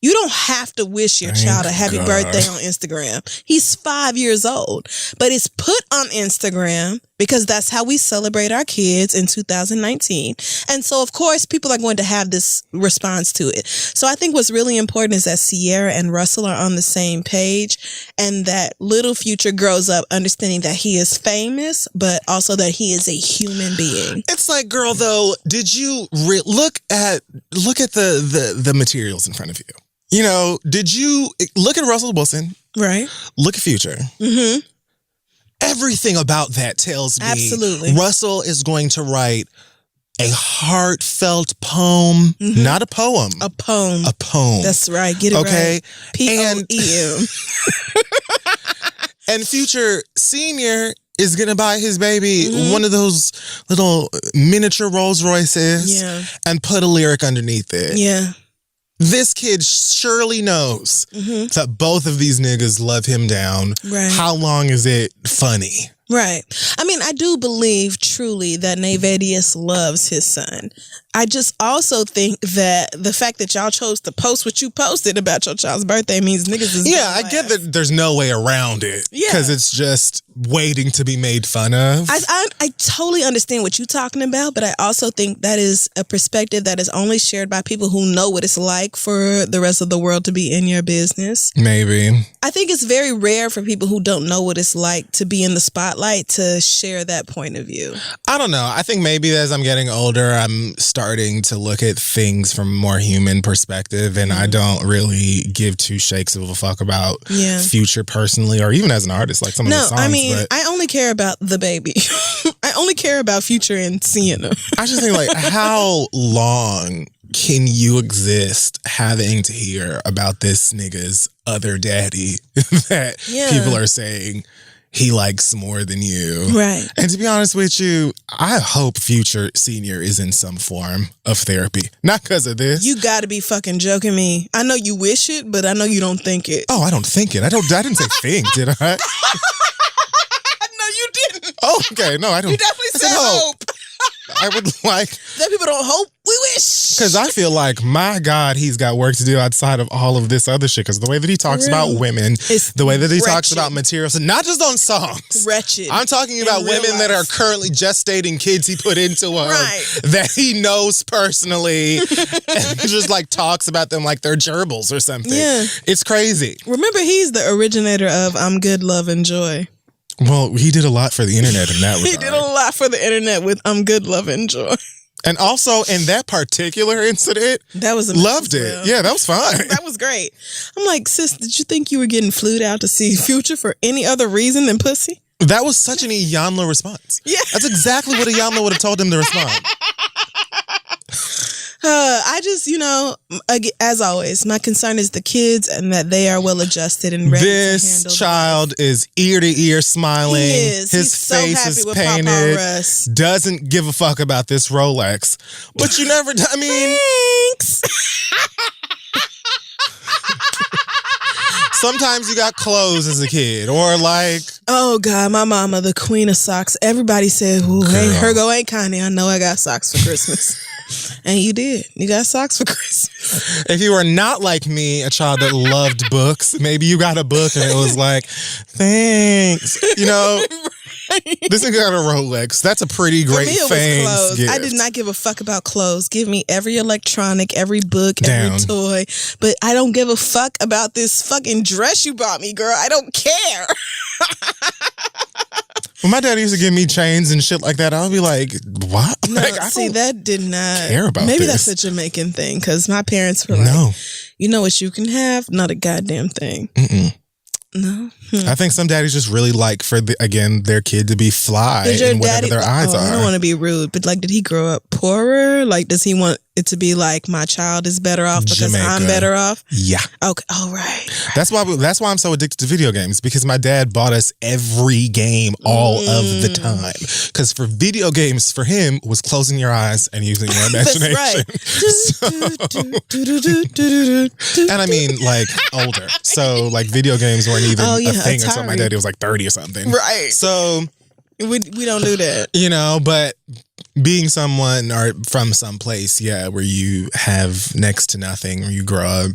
You don't have to wish your child a happy birthday on Instagram. He's 5 years old. But it's put on Instagram because that's how we celebrate our kids in 2019. And so, of course, people are going to have this response to it. So I think what's really important is that Ciara and Russell are on the same page, and that little Future grows up understanding that he is famous, but also that he is a human being. It's like, girl, though, did you look at the materials in front of you? You know, did you look at Russell Wilson? Right. Look at Future. Mm-hmm. Everything about that tells me Absolutely. Russell is going to write a heartfelt poem, not a poem. A poem. A poem. That's right. Get it right. P-O-E-M. And Future Senior is going to buy his baby one of those little miniature Rolls Royces and put a lyric underneath it. Yeah. This kid surely knows that both of these niggas love him down. Right. How long is it funny? Right. I mean, I do believe truly that Nayvadius loves his son. I just also think that the fact that y'all chose to post what you posted about your child's birthday means niggas is I get that there's no way around it. Yeah. Because it's just waiting to be made fun of. I totally understand what you're talking about, but I also think that is a perspective that is only shared by people who know what it's like for the rest of the world to be in your business. Maybe. I think it's very rare for people who don't know what it's like to be in the spotlight to share that point of view. I don't know. I think maybe as I'm getting older, I'm starting to look at things from a more human perspective, and I don't really give two shakes of a fuck about Future personally, or even as an artist, like some of the songs. I mean, I only care about the baby. I only care about Future and Sienna. I just think, like, how long can you exist having to hear about this nigga's other daddy that people are saying he likes more than you? Right. And to be honest with you, I hope Future Senior is in some form of therapy. Not because of this. You gotta be fucking joking me. I know you wish it, but I know you don't think it. Oh, I don't think it. I didn't say think, did I? No, you didn't. Oh, okay. No, I don't. You definitely said hope. I would like that people don't hope. We wish. Because I feel like, my God, he's got work to do outside of all of this other shit. Because the way that he talks about women, the way that he talks about materials, and not just on songs. Wretched. I'm talking about women that are currently gestating kids he put into her that he knows personally, and just like talks about them like they're gerbils or something. Yeah. It's crazy. Remember, he's the originator of I'm Good, Love, and Joy. Well, he did a lot for the internet in that regard. He did a lot for the internet with I'm Good, Love, and Joy. And also, in that particular incident, that was loved it. Yeah, that was fine. That was great. I'm like, sis, did you think you were getting flued out to see Future for any other reason than pussy? That was such an Iyanla response. Yeah. That's exactly what Iyanla would have told him to respond. I just, as always, my concern is the kids and that they are well adjusted and ready to handle this child is ear to ear smiling. He is. His face is painted. Doesn't give a fuck about this Rolex. But you never, thanks. Sometimes you got clothes as a kid, or like... Oh, God, my mama, the queen of socks. Everybody said, ooh, hey, Hergo ain't Connie. I know I got socks for Christmas. And you did. You got socks for Christmas. If you were not like me, a child that loved books, maybe you got a book and it was like, thanks. This nigga got a Rolex. That's a pretty great thanks gift. I did not give a fuck about clothes. Give me every electronic, every book, every toy. But I don't give a fuck about this fucking dress you bought me, girl. I don't care. When my dad used to give me chains and shit like that, I would be like, what? No, like, that did not care about maybe this. That's a Jamaican thing, because my parents were like, you know what you can have? Not a goddamn thing. No. I think some daddies just really like for their kid to be fly and whatever their eyes are. I don't want to be rude, but like, did he grow up poorer? Like, does he want it to be like my child is better off because I'm better off? Yeah. Okay. All right. That's why I'm so addicted to video games, because my dad bought us every game all of the time. Because for video games, for him, was closing your eyes and using your imagination. That's right. And I mean, like, older. So like video games weren't even a thing until my daddy was like 30 or something. Right. So we don't do that. But being someone or from some place, where you have next to nothing, or you grow up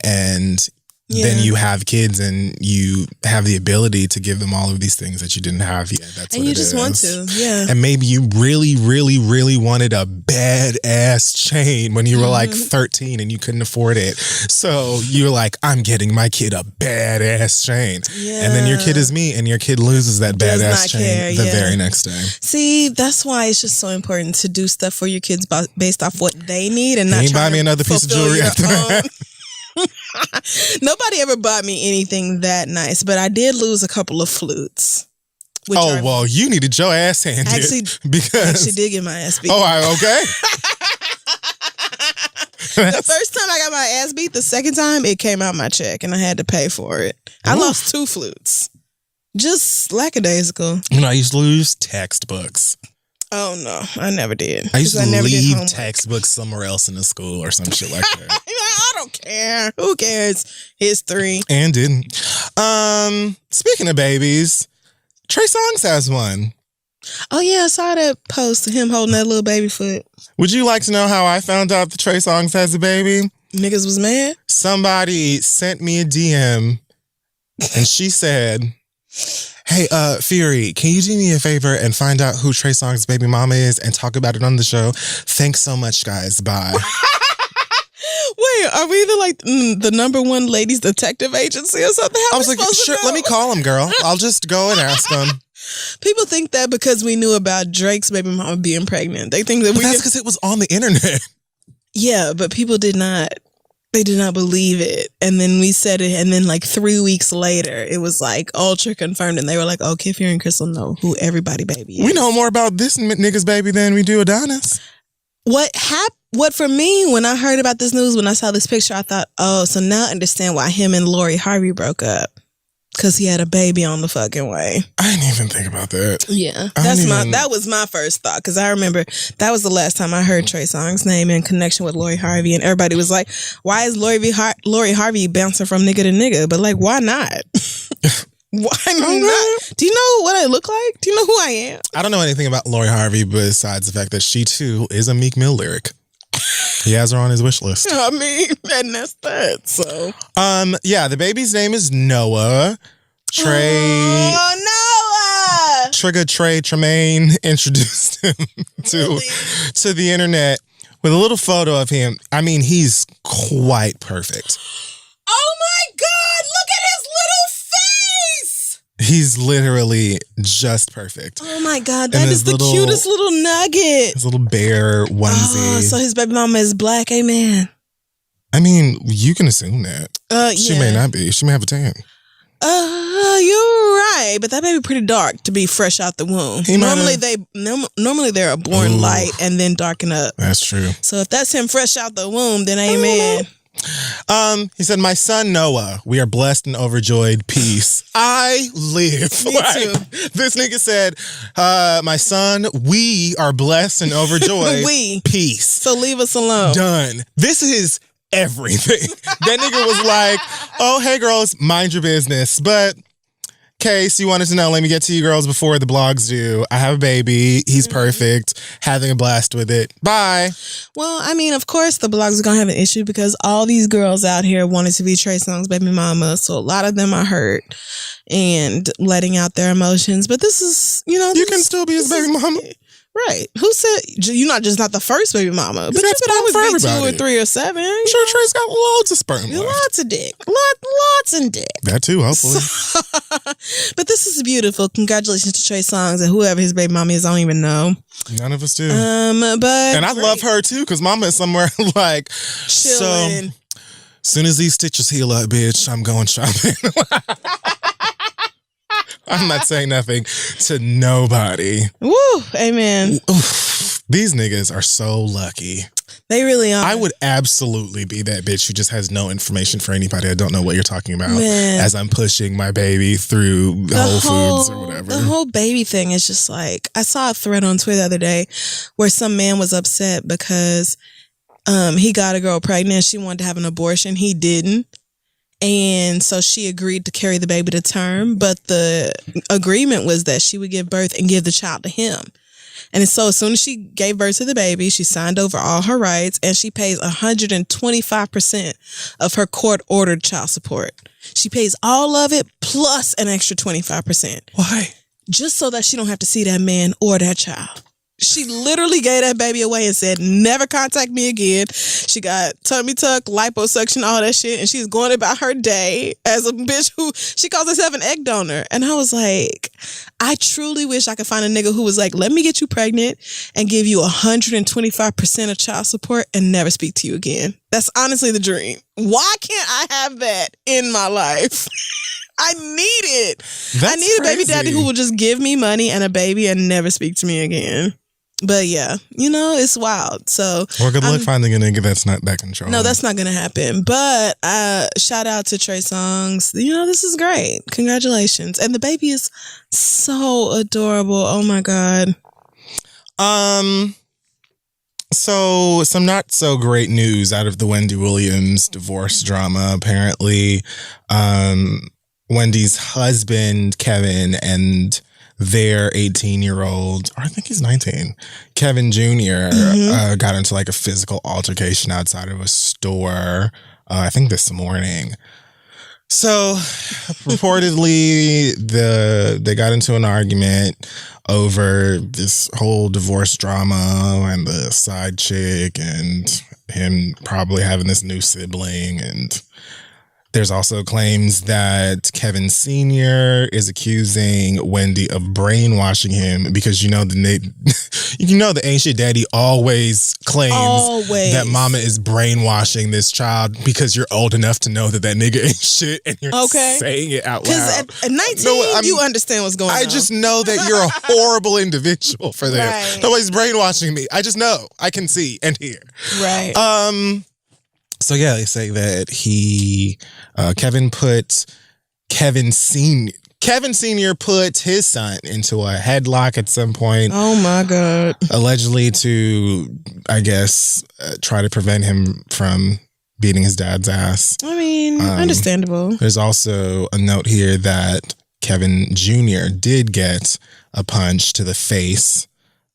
and then you have kids and you have the ability to give them all of these things that you didn't have yet. That's and what you it just is. Want to, And maybe you really, really, really wanted a badass chain when you were like 13 and you couldn't afford it. So you were like, I'm getting my kid a badass chain. Yeah. And then your kid is me and your kid loses that badass chain the very next day. See, that's why it's just so important to do stuff for your kids based off what they need and not buy me another piece of jewelry after that. Nobody ever bought me anything that nice, but I did lose a couple of flutes. Well, you needed your ass handed. Actually did get my ass beat. Oh, okay. The first time I got my ass beat, the second time it came out my check and I had to pay for it. I lost 2 flutes. Just lackadaisical. I used to lose textbooks. Oh no, I never did. I used to leave textbooks somewhere else in the school or some shit like that. I don't care. Who cares? History. And didn't. Speaking of babies, Trey Songz has one. Oh yeah, I saw that post of him holding that little baby foot. Would you like to know how I found out that Trey Songz has a baby? Niggas was mad? Somebody sent me a DM and she said, hey, Fury, can you do me a favor and find out who Trey Songz's baby mama is and talk about it on the show? Thanks so much, guys. Bye. Wait, are we the #1 ladies detective agency or something? I was like, sure, let me call him, girl. I'll just go and ask him. People think that because we knew about Drake's baby mama being pregnant. They think that that's because it was on the internet. Yeah, but people did not. They did not believe it. And then we said it, and then like 3 weeks later, it was like ultra confirmed, and they were like, oh, Kid Fury and Crystal know who everybody baby is. We know more about this nigga's baby than we do Adonis. What for me, when I heard about this news, when I saw this picture, I thought, oh, so now I understand why him and Lori Harvey broke up. Because he had a baby on the fucking way. I didn't even think about that. Yeah. That was my first thought. Because I remember that was the last time I heard Trey Songz's name in connection with Lori Harvey. And everybody was like, why is Lori Harvey bouncing from nigga to nigga? But like, why not? Why not? Do you know what I look like? Do you know who I am? I don't know anything about Lori Harvey besides the fact that she too is a Meek Mill lyric. He has her on his wish list. I mean, and that's that. So, yeah, the baby's name is Noah. Trey. Oh, Noah! Trigger Trey Tremaine introduced him to the internet with a little photo of him. I mean, he's quite perfect. Oh my God! Look at his little face! He's literally just perfect. Oh my God, that is the cutest little nugget. His little bear onesie. Oh, so his baby mama is black, amen. I mean, you can assume that. She may not be. She may have a tan. You're right, but that baby pretty dark to be fresh out the womb. Normally they're born light and then darken up. That's true. So if that's him fresh out the womb, then amen. He said, my son Noah, we are blessed and overjoyed. Peace. I live. Me too. This nigga said, my son, we are blessed and overjoyed. Peace. So leave us alone. Done. This is everything. That nigga was like, oh, hey girls, mind your business. But case you wanted to know, let me get to you girls before the blogs do. I have a baby. He's perfect. Having a blast with it. Bye. Well, I mean, of course the blogs are going to have an issue because all these girls out here wanted to be Trey Songz's baby mama. So a lot of them are hurt and letting out their emotions. But this is, you can still be his baby mama. Right. Who said you're not the first baby mama? But you could always be 2 or 3 or 7. I'm sure Trey's got loads of sperm left. Lots of dick. Lots of dick. That too, hopefully. But this is beautiful. Congratulations to Trey Songz and whoever his baby mama is. I don't even know. None of us do. And I love her too, because mama is somewhere like chilling. So, soon as these stitches heal up, bitch, I'm going shopping. I'm not saying nothing to nobody. Woo, amen. Oof, these niggas are so lucky. They really are. I would absolutely be that bitch who just has no information for anybody. I don't know what you're talking about. Man. As I'm pushing my baby through Whole Foods or whatever. The whole baby thing is just like, I saw a thread on Twitter the other day where some man was upset because he got a girl pregnant. She wanted to have an abortion. He didn't. And so she agreed to carry the baby to term, but the agreement was that she would give birth and give the child to him. And so as soon as she gave birth to the baby, she signed over all her rights and she pays 125% of her court-ordered child support. She pays all of it plus an extra 25%. Why? Just so that she don't have to see that man or that child. She literally gave that baby away and said, never contact me again. She got tummy tuck, liposuction, all that shit. And she's going about her day as a bitch who, she calls herself an egg donor. And I was like, I truly wish I could find a nigga who was like, let me get you pregnant and give you 125% of child support and never speak to you again. That's honestly the dream. Why can't I have that in my life? I need it. I need a baby daddy who will just give me money and a baby and never speak to me again. But yeah, it's wild. So, or good luck finding a nigga that's not that controlling. No, that's not going to happen. But shout out to Trey Songz. This is great. Congratulations. And the baby is so adorable. Oh my God. So some not so great news out of the Wendy Williams divorce drama. Apparently, Wendy's husband, Kevin, and their 18-year-old, or I think he's 19, Kevin Jr., got into like a physical altercation outside of a store, I think this morning. So reportedly, they got into an argument over this whole divorce drama and the side chick and him probably having this new sibling. And there's also claims that Kevin Sr. is accusing Wendy of brainwashing him because the ancient daddy always claims that mama is brainwashing this child because you're old enough to know that nigga ain't shit and you're saying it out loud. Because at 19, you understand what's going on. I just know that you're a horrible individual for this. Right. Nobody's brainwashing me. I just know. I can see and hear. Right. So yeah, they say that Kevin Sr. put his son into a headlock at some point. Oh my God. Allegedly to, I guess, try to prevent him from beating his dad's ass. I mean, understandable. There's also a note here that Kevin Jr. did get a punch to the face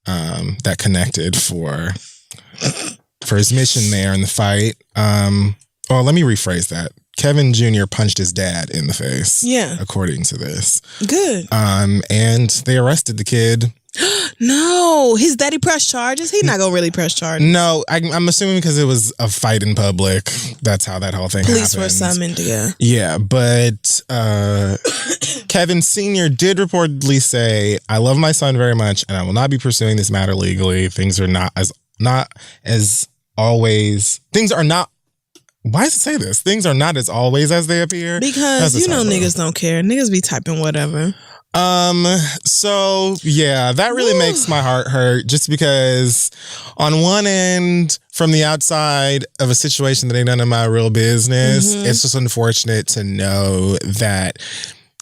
that connected for his mission there in the fight. Let me rephrase that. Kevin Jr. punched his dad in the face. Yeah. According to this. Good. And they arrested the kid. No, his daddy pressed charges? He's not going to really press charges. No, I'm assuming because it was a fight in public. That's how that whole thing happened. Police were summoned, yeah. Yeah, but Kevin Sr. did reportedly say, I love my son very much and I will not be pursuing this matter legally. Things are not as always. Things are not. Why does it say this? Things are not as always as they appear. Because niggas don't care. Niggas be typing whatever. So yeah, that really makes my heart hurt just because on one end, from the outside of a situation that ain't none of my real business, it's just unfortunate to know that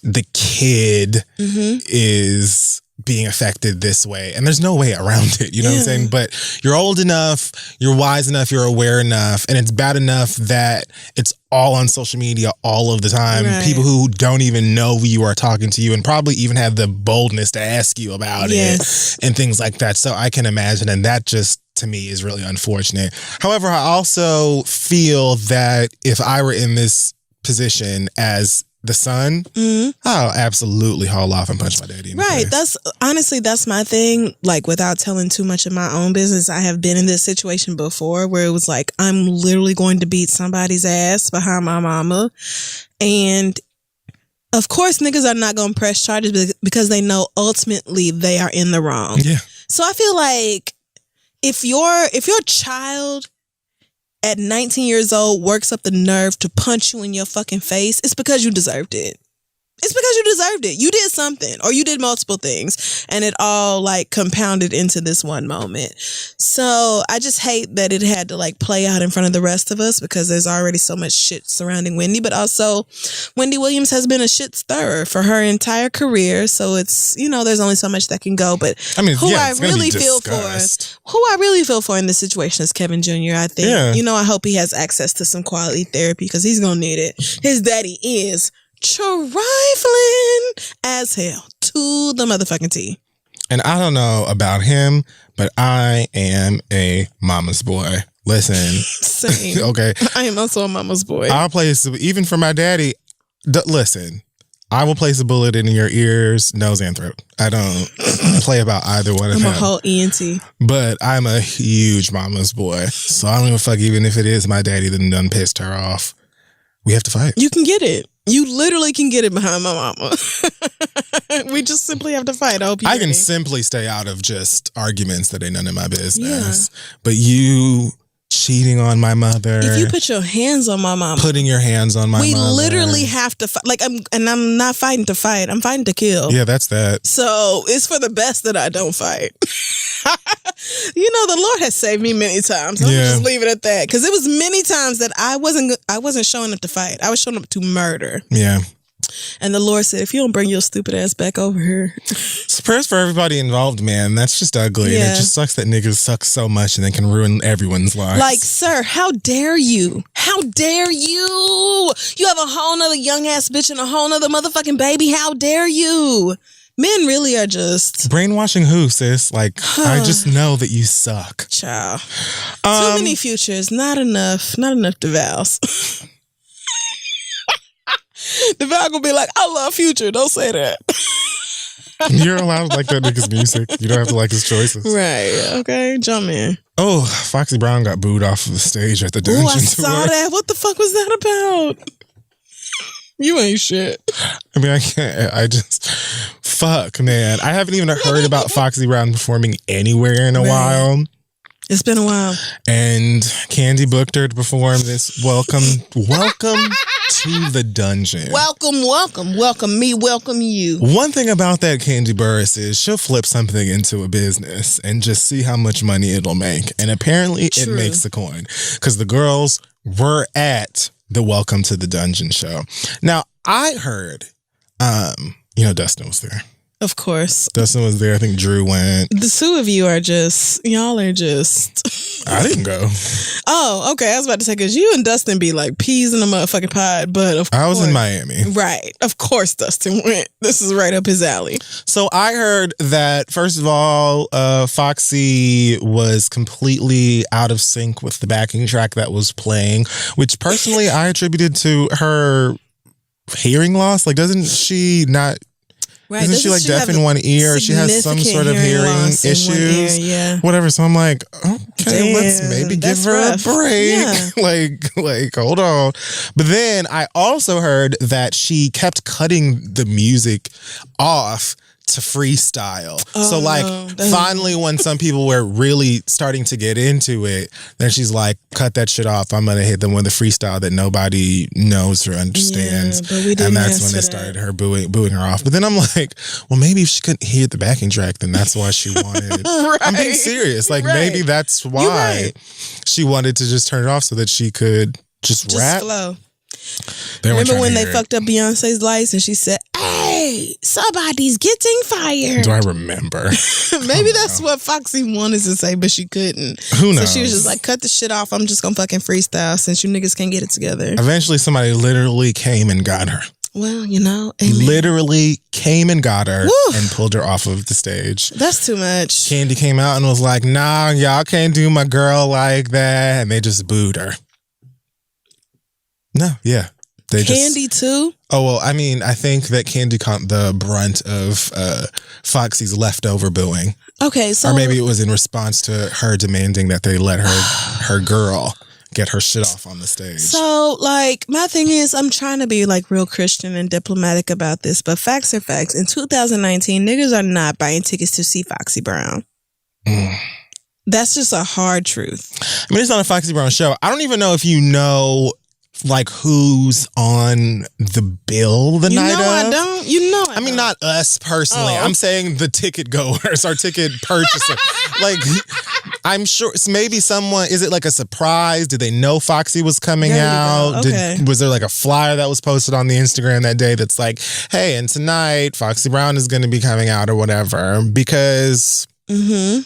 the kid is being affected this way. And there's no way around it. You know what I'm saying? But you're old enough, you're wise enough, you're aware enough, and it's bad enough that it's all on social media all of the time. Right. People who don't even know you are talking to you and probably even have the boldness to ask you about it and things like that. So I can imagine, and that just to me is really unfortunate. However, I also feel that if I were in this position as the son, I'll absolutely haul off and punch my daddy in the face. That's my thing. Like, without telling too much of my own business, I have been in this situation before where it was like, I'm literally going to beat somebody's ass behind my mama. And of course, niggas are not going to press charges because they know ultimately they are in the wrong. Yeah. So I feel like if your child at 19 years old works up the nerve to punch you in your fucking face, it's because you deserved it. It's because you deserved it. You did something, or you did multiple things, and it all like compounded into this one moment. So I just hate that it had to like play out in front of the rest of us because there's already so much shit surrounding Wendy, but also Wendy Williams has been a shit stirrer for her entire career. So it's, there's only so much that can go, but who I really feel for in this situation is Kevin Jr. I think, I hope he has access to some quality therapy because he's going to need it. His daddy is trifling as hell to the motherfucking T. And I don't know about him, but I am a mama's boy. Listen. Same. Okay. I am also a mama's boy. I'll play, even for my daddy, listen, I will place a bullet in your ears, nose, and throat. I don't play about either one of them. I'm a whole ENT. But I'm a huge mama's boy. So I don't give a fuck even if it is my daddy that done pissed her off. We have to fight. You can get it. You literally can get it behind my mama. We just simply have to fight. I can simply stay out of just arguments that ain't none of my business. Yeah. But you cheating on my mother. If you put your hands on my mama. Putting your hands on my mother. We literally have to fight. Like, I'm not fighting to fight. I'm fighting to kill. Yeah, that's that. So it's for the best that I don't fight. You know, the Lord has saved me many times. I'm just leave it at that. Because it was many times that I wasn't showing up to fight. I was showing up to murder. Yeah. And the Lord said, if you don't bring your stupid ass back over here. So prayers for everybody involved, man. That's just ugly. Yeah. And it just sucks that niggas suck so much and they can ruin everyone's lives. Like, sir, how dare you? How dare you? You have a whole nother young ass bitch and a whole nother motherfucking baby. How dare you? Men really are just... Brainwashing who, sis? Like, I just know that you suck. Child. Too many futures. Not enough. Not enough Devales. Devale gonna be like, I love Future. Don't say that. You're allowed to like that nigga's music. You don't have to like his choices. Right. Okay. Jump in. Oh, Foxy Brown got booed off of the stage at the Dungeon I saw that. What the fuck was that about? You ain't shit. I mean, I can't. I just... Fuck, man. I haven't even heard about Foxy Brown performing anywhere in a while. It's been a while. And Candy booked her to perform this welcome to the dungeon. Welcome me, welcome you. One thing about that Candy Burris is she'll flip something into a business and just see how much money it'll make. And apparently it makes a coin. Because the girls were at the Welcome to the Dungeon show. Now, I heard, Dustin was there. Of course. Dustin was there. I think Drew went. The two of you are y'all are just... I didn't go. Oh, okay. I was about to say, because you and Dustin be like peas in a motherfucking pod, but of course. I was in Miami. Right. Of course Dustin went. This is right up his alley. So I heard that, first of all, Foxy was completely out of sync with the backing track that was playing, which personally I attributed to her hearing loss. Like, doesn't she not... Right. Isn't she like deaf in one ear? She has some sort of hearing issues. Yeah. Whatever. So I'm like, okay, let's maybe give her a break. Yeah. like, hold on. But then I also heard that she kept cutting the music off to freestyle. Finally, when some people were really starting to get into it, then she's like, cut that shit off. I'm going to hit them with a freestyle that nobody knows or understands. Yeah, and that's when they started her booing her off. But then I'm like, well, maybe if she couldn't hear the backing track, then that's why she wanted. Right. I'm being serious. Like, maybe that's why she wanted to just turn it off so that she could just rap. Flow. Remember when they fucked up Beyonce's lights and she said, hey, somebody's getting fired. Do I remember? Maybe that's what Foxy wanted to say, but she couldn't. Who knows? So she was just like, cut the shit off. I'm just gonna fucking freestyle since you niggas can't get it together. Eventually somebody literally came and got her. Well, amen. Literally came and got her and pulled her off of the stage. That's too much. Candy came out and was like, nah, y'all can't do my girl like that. And they just booed her. No, yeah. Candy too? Oh, well, I mean, I think that Candy caught the brunt of Foxy's leftover booing. Okay, so... Or maybe it was in response to her demanding that they let her girl get her shit off on the stage. So, like, my thing is, I'm trying to be, like, real Christian and diplomatic about this, but facts are facts. In 2019, niggas are not buying tickets to see Foxy Brown. That's just a hard truth. I mean, it's on a Foxy Brown show. I don't even know if you know... like who's on the bill the night of? I don't. I mean, not us personally. I'm saying the ticket goers, our ticket purchaser. Like, I'm sure maybe someone, is it like a surprise? Did they know Foxy was coming out? Okay. Was there like a flyer that was posted on the Instagram that day that's like, hey, and tonight Foxy Brown is going to be coming out or whatever? Because Mm-hmm.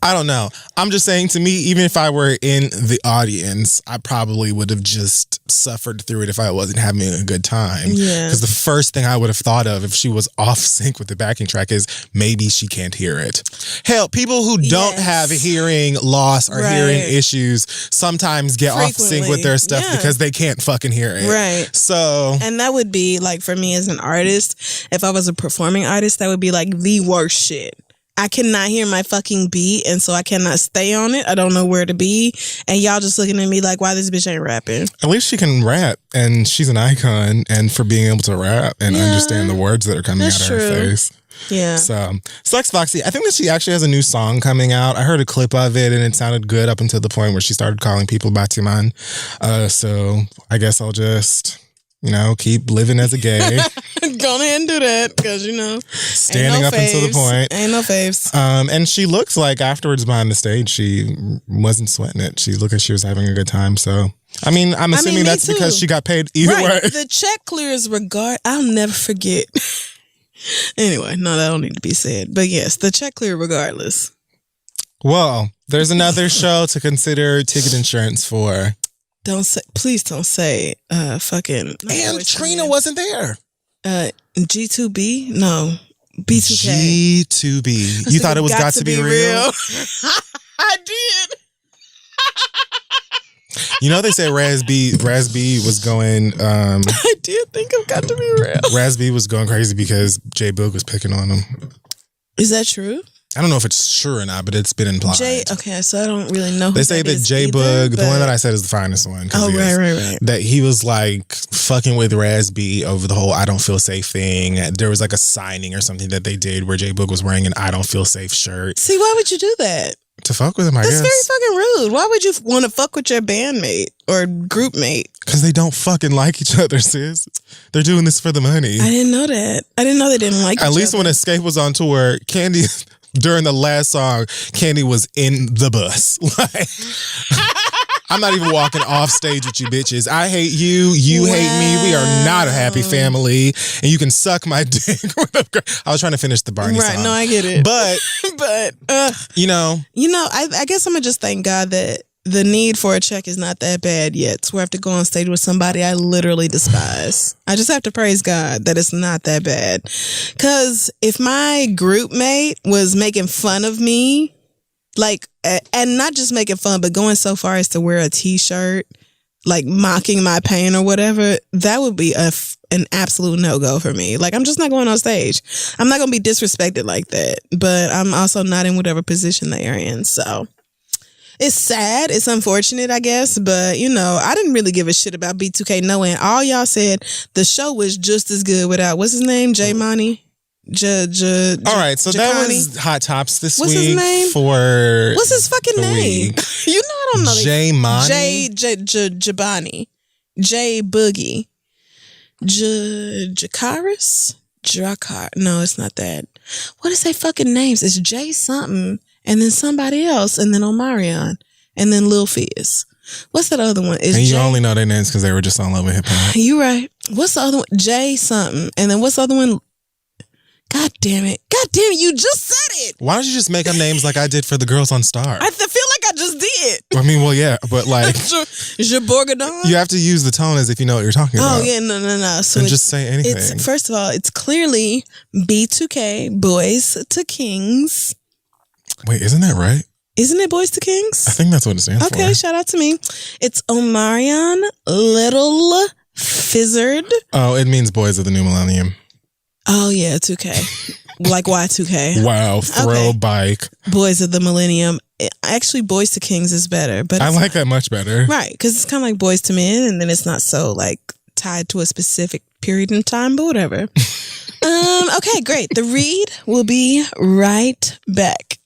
I don't know. I'm just saying, to me, even if I were in the audience, I probably would have just suffered through it if I wasn't having a good time. Yeah. Because the first thing I would have thought of if she was off sync with the backing track is maybe she can't hear it. Hell, people who don't have hearing loss or hearing issues sometimes get off sync with their stuff because they can't fucking hear it. Right. So. And that would be, like, for me as an artist, if I was a performing artist, that would be like the worst shit. I cannot hear my fucking beat, and so I cannot stay on it. I don't know where to be. And y'all just looking at me like, why this bitch ain't rapping? At least she can rap, and she's an icon, and for being able to rap and understand the words that are coming out of her face. Yeah. So, sucks Foxy. I think that she actually has a new song coming out. I heard a clip of it, and it sounded good up until the point where she started calling people Batiman. So, I guess I'll just... keep living as a gay. Go ahead and do that, because, standing up until the point. Ain't no faves. And she looks like afterwards behind the stage, she wasn't sweating it. She looked like she was having a good time. So, I'm assuming that's because she got paid either way. The check clears I'll never forget. Anyway, no, that don't need to be said. But yes, the check clear regardless. Well, there's another show to consider ticket insurance for. Please don't say fucking. And Trina wasn't there. G2B? No. B2K. G2B. You thought it was got to be real? I did. They say Raz B was going... I did think of Got to Be Real. Raz B was going crazy because J Boog was picking on him. Is that true? I don't know if it's true or not, but it's been implied. Okay, so I don't really know who they say that J Boog, the one that I said is the finest one. Right. That he was like fucking with Raz B over the whole I don't feel safe thing. There was like a signing or something that they did where J Boog was wearing an I don't feel safe shirt. See, why would you do that? To fuck with him, I guess. That's very fucking rude. Why would you want to fuck with your bandmate or group mate? Because they don't fucking like each other, sis. They're doing this for the money. I didn't know that. I didn't know they didn't like each other. At least when Escape was on tour, Candy... During the last song, Candy was in the bus. I'm not even walking off stage with you bitches. I hate you. You hate me. We are not a happy family. And you can suck my dick. I was trying to finish the Barney song. Right, no, I get it. But, I guess I'm going to just thank God that the need for a check is not that bad yet. So I have to go on stage with somebody I literally despise. I just have to praise God that it's not that bad. Because if my group mate was making fun of me, like, and not just making fun, but going so far as to wear a t-shirt, like mocking my pain or whatever, that would be an absolute no-go for me. Like, I'm just not going on stage. I'm not going to be disrespected like that. But I'm also not in whatever position they are in, so... It's sad. It's unfortunate, I guess. But, I didn't really give a shit about B2K knowing. All y'all said the show was just as good without, what's his name? J Money? All right, so that was Hot Tops this week. What's his name? What's his fucking name? I don't know. J Money? Jabani. J Boogie. Jakaris? Drakar. No, it's not that. What is their fucking names? It's J something. And then somebody else, and then Omarion, and then Lil Fizz. What's that other one? And you only know their names because they were just on Love and Hip Hop. You right. What's the other one? J something. And then what's the other one? God damn it, you just said it. Why don't you just make up names like I did for the girls on Star? I feel like I just did. I mean, well, yeah, but like... Jaborgadon? You have to use the tone as if you know what you're talking about. Oh, yeah, no. So just say anything. First of all, it's clearly B2K, Boys to Kings. Wait, isn't that right? Isn't it Boys to Kings? I think that's what it stands for. Okay, shout out to me. It's Omarion, Little Fizzard. Oh, it means Boys of the New Millennium. Oh, yeah, 2K. Like Y2K. Wow, throw bike. Boys of the Millennium. Actually, Boys to Kings is better. But I like that much better. Right, because it's kind of like Boys to Men, and then it's not so like tied to a specific period in time, but whatever. Okay, great. The read will be right back.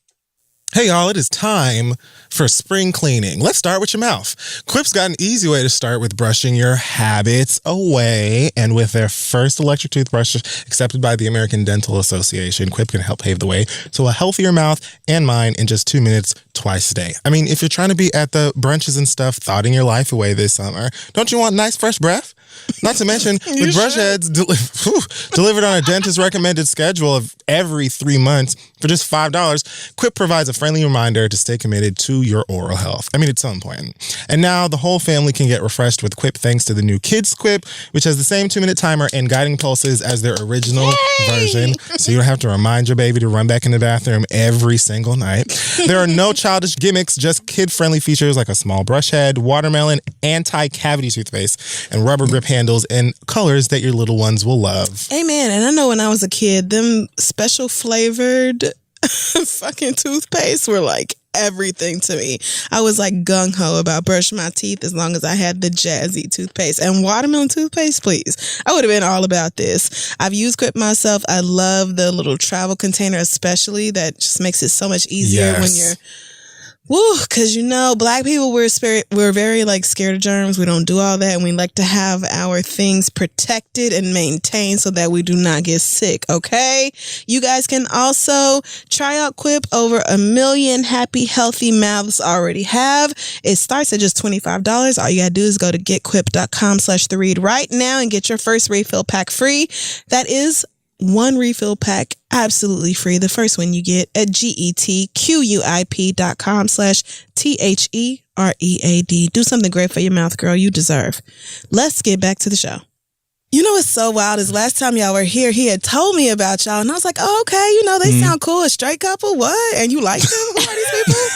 Hey y'all, it is time for spring cleaning. Let's start with your mouth. Quip's got an easy way to start with brushing your habits away. And with their first electric toothbrush accepted by the American Dental Association, Quip can help pave the way to a healthier mouth and mind in just 2 minutes twice a day. I mean, if you're trying to be at the brunches and stuff, thoughting your life away this summer, don't you want nice fresh breath? Not to mention, with brush heads delivered on a dentist recommended schedule of every 3 months for just $5, Quip provides a friendly reminder to stay committed to your oral health. I mean, it's so important. And now the whole family can get refreshed with Quip thanks to the new Kids Quip, which has the same 2-minute timer and guiding pulses as their original version. So you don't have to remind your baby to run back in the bathroom every single night. There are no childish gimmicks, just kid-friendly features like a small brush head, watermelon, anti-cavity toothpaste, and rubber grip handles in colors that your little ones will love. Amen. And I know when I was a kid, them special flavored fucking toothpaste were like everything to me. I was like gung-ho about brushing my teeth as long as I had the jazzy toothpaste. And watermelon toothpaste, please. I would have been all about this. I've used Quip myself. I love the little travel container especially. That just makes it so much easier when you're... Woo, because Black people, we're very like scared of germs. We don't do all that, and we like to have our things protected and maintained so that we do not get sick. Okay, you guys can also try out Quip. Over 1 million happy, healthy mouths already have. It starts at just $25. All you gotta do is go to getquip.com/theread right now and get your first refill pack free. That is 1 refill pack absolutely free. The first one you get at getquip.com/THEREAD. Do something great for your mouth, girl. You deserve. Let's get back to the show. You know what's so wild is last time y'all were here, he had told me about y'all, and I was like, oh, okay, they sound cool. A straight couple? What? And you like them? Who are these people?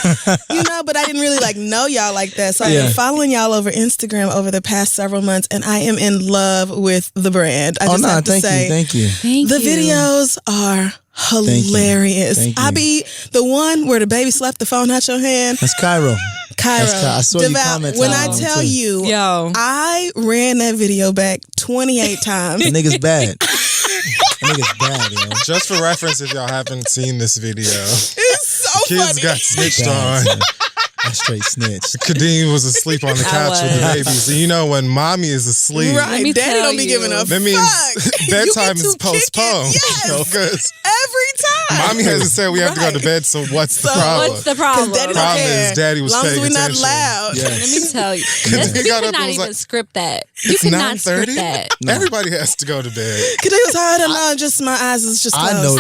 But I didn't really know y'all like that. So I've been following y'all over Instagram over the past several months, and I am in love with the brand. I just have to say, thank you. The videos are hilarious. Thank you. I be the one where the baby slapped the phone out your hand. That's Cairo. I saw you comment. When I tell you, I ran that video back 28 times. The nigga's bad. The nigga's bad, yo. Just for reference, if y'all haven't seen this video, it's so kids funny. got snitched on. I straight snitch. Khadee was asleep on the couch with the baby. So when mommy is asleep, right? Daddy don't be giving a that means bedtime is postponed. Yes. Every time. Mommy hasn't said we have to go to bed. So what's the problem? What's the problem? Daddy problem is Daddy was paying attention. As long as we're not loud. Yes. Let me tell you, you cannot even script that. You cannot script that. No. Everybody has to go to bed. Khadee was hard and just my eyes was just closed. I know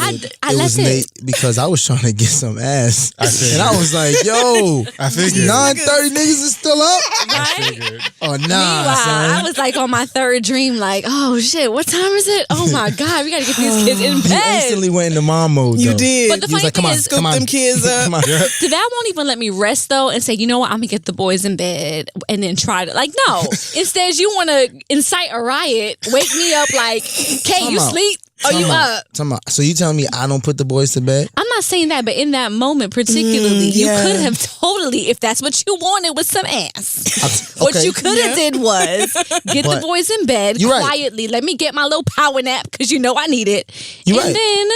it was late because I was trying to get some ass, and I was like, "Yo, I figured 9:30 niggas is still up." Right? Oh nah. Meanwhile, son. I was like on my third dream, like, oh shit, what time is it? Oh my god, we gotta get these kids in You bed. instantly went into mom mode. You though. did. But the funny thing is, scoop them kids up. Devale won't even let me rest though and say, you know what, I'm gonna get the boys in bed and then try to no. Instead, you want to incite a riot, wake me up like, Kay, you sleep? Are you up? So you telling me I don't put the boys to bed? I'm not saying that, but in that moment particularly, you could have totally, if that's what you wanted, with some ass. What you could have did was get the boys in bed quietly. Let me get my little power nap because I need it. Then,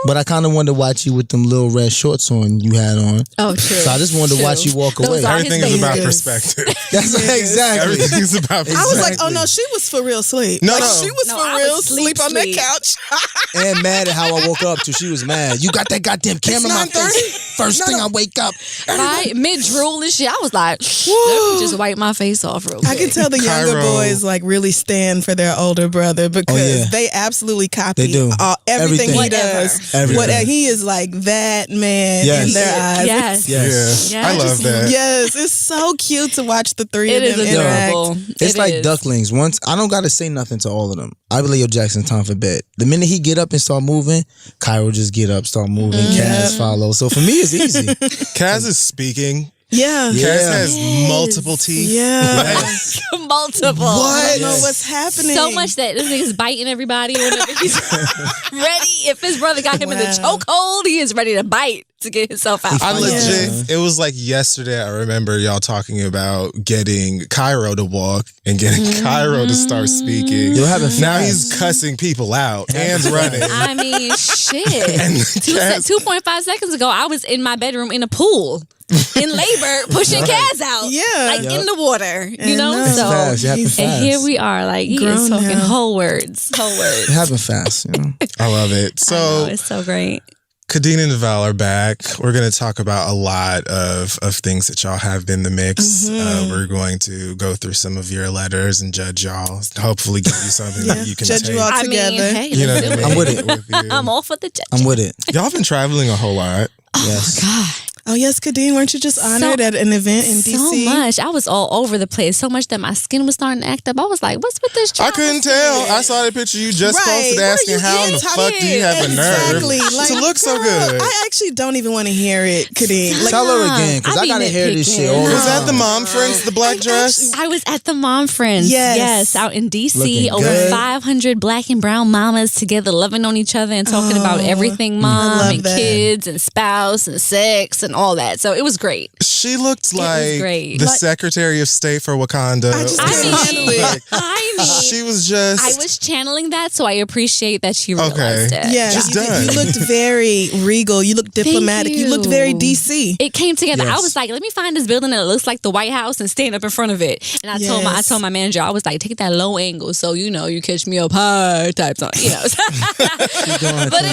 But I kind of wanted to watch you with them little red shorts on you had on. Oh, true. So I just wanted to watch you walk away. Everything is about perspective. That's exactly. Everything's about perspective. I was like, oh no, she was for real sleep. No, she was for real sleep on that couch. And mad at how I woke up too. She was mad. You got that goddamn camera in my face. First thing I wake up. Right? Mid drool and shit. I was like, let me just wipe my face off real quick. I can tell the younger boys really stand for their older brother because they absolutely copy everything he does. He is like that man in their eyes. Yes. I love that. Yes, it's so cute to watch the three of them adorable. interact. It's like ducklings. Once I don't gotta say nothing to all of them. I be like, yo, Jackson, time for bed. The minute he get up and start moving, Cairo just get up, start moving. Kaz follow. So for me, it's easy. Kaz is speaking. Yeah. Kaz has multiple teeth. Yeah. Multiple. I don't know what's happening. So much that this nigga's biting everybody whenever he's ready. If his brother got him in the chokehold, he is ready to bite to get himself out. I legit, it was like yesterday, I remember y'all talking about getting Cairo to walk and getting Cairo to start speaking. Now he's cussing people out. Hands running. I mean, shit. 2.5 seconds ago, I was in my bedroom in a pool. In labor, pushing Kaz out. Yeah. In the water. You know? So fast. And here we are, he is talking whole words. It happened fast, I love it. So it's so great. Khadee and Devale are back. We're going to talk about a lot of things that y'all have in the mix. We're going to go through some of your letters and judge y'all. Hopefully give you something that you can judge take. you all together. Hey, You know what I mean? I'm with it. I'm all for the judge. I'm with it. Y'all been traveling a whole lot. Yes. God. Oh, yes, Khadee, weren't you just honored at an event in D.C.? So much. I was all over the place. So much that my skin was starting to act up. I was like, what's with this I travel couldn't scene? tell. I saw the picture you just posted asking how in the fuck do you have a nerve to look so good. I actually don't even want to hear it, Khadee. Like, Tell her again, because I gotta hear this shit all the Was that time. the mom friends, the black dress? I was at the Mom Friends. Yes. Out in D.C. Looking Over good. 500 black and brown mamas together loving on each other and talking about everything mom love and that. kids and spouse and sex and all that. So it was great. She looked like great. the Like- Secretary of State for Wakanda. I just I can't handle mean, it. She was just. I was channeling that, so I appreciate that she realized it. Yeah, Just you, done. you looked very regal. You looked diplomatic. You looked very DC. It came together. Yes. I was like, let me find this building that looks like the White House and stand up in front of it. And I told my manager, I was like, take that low angle so you catch me up high type song, But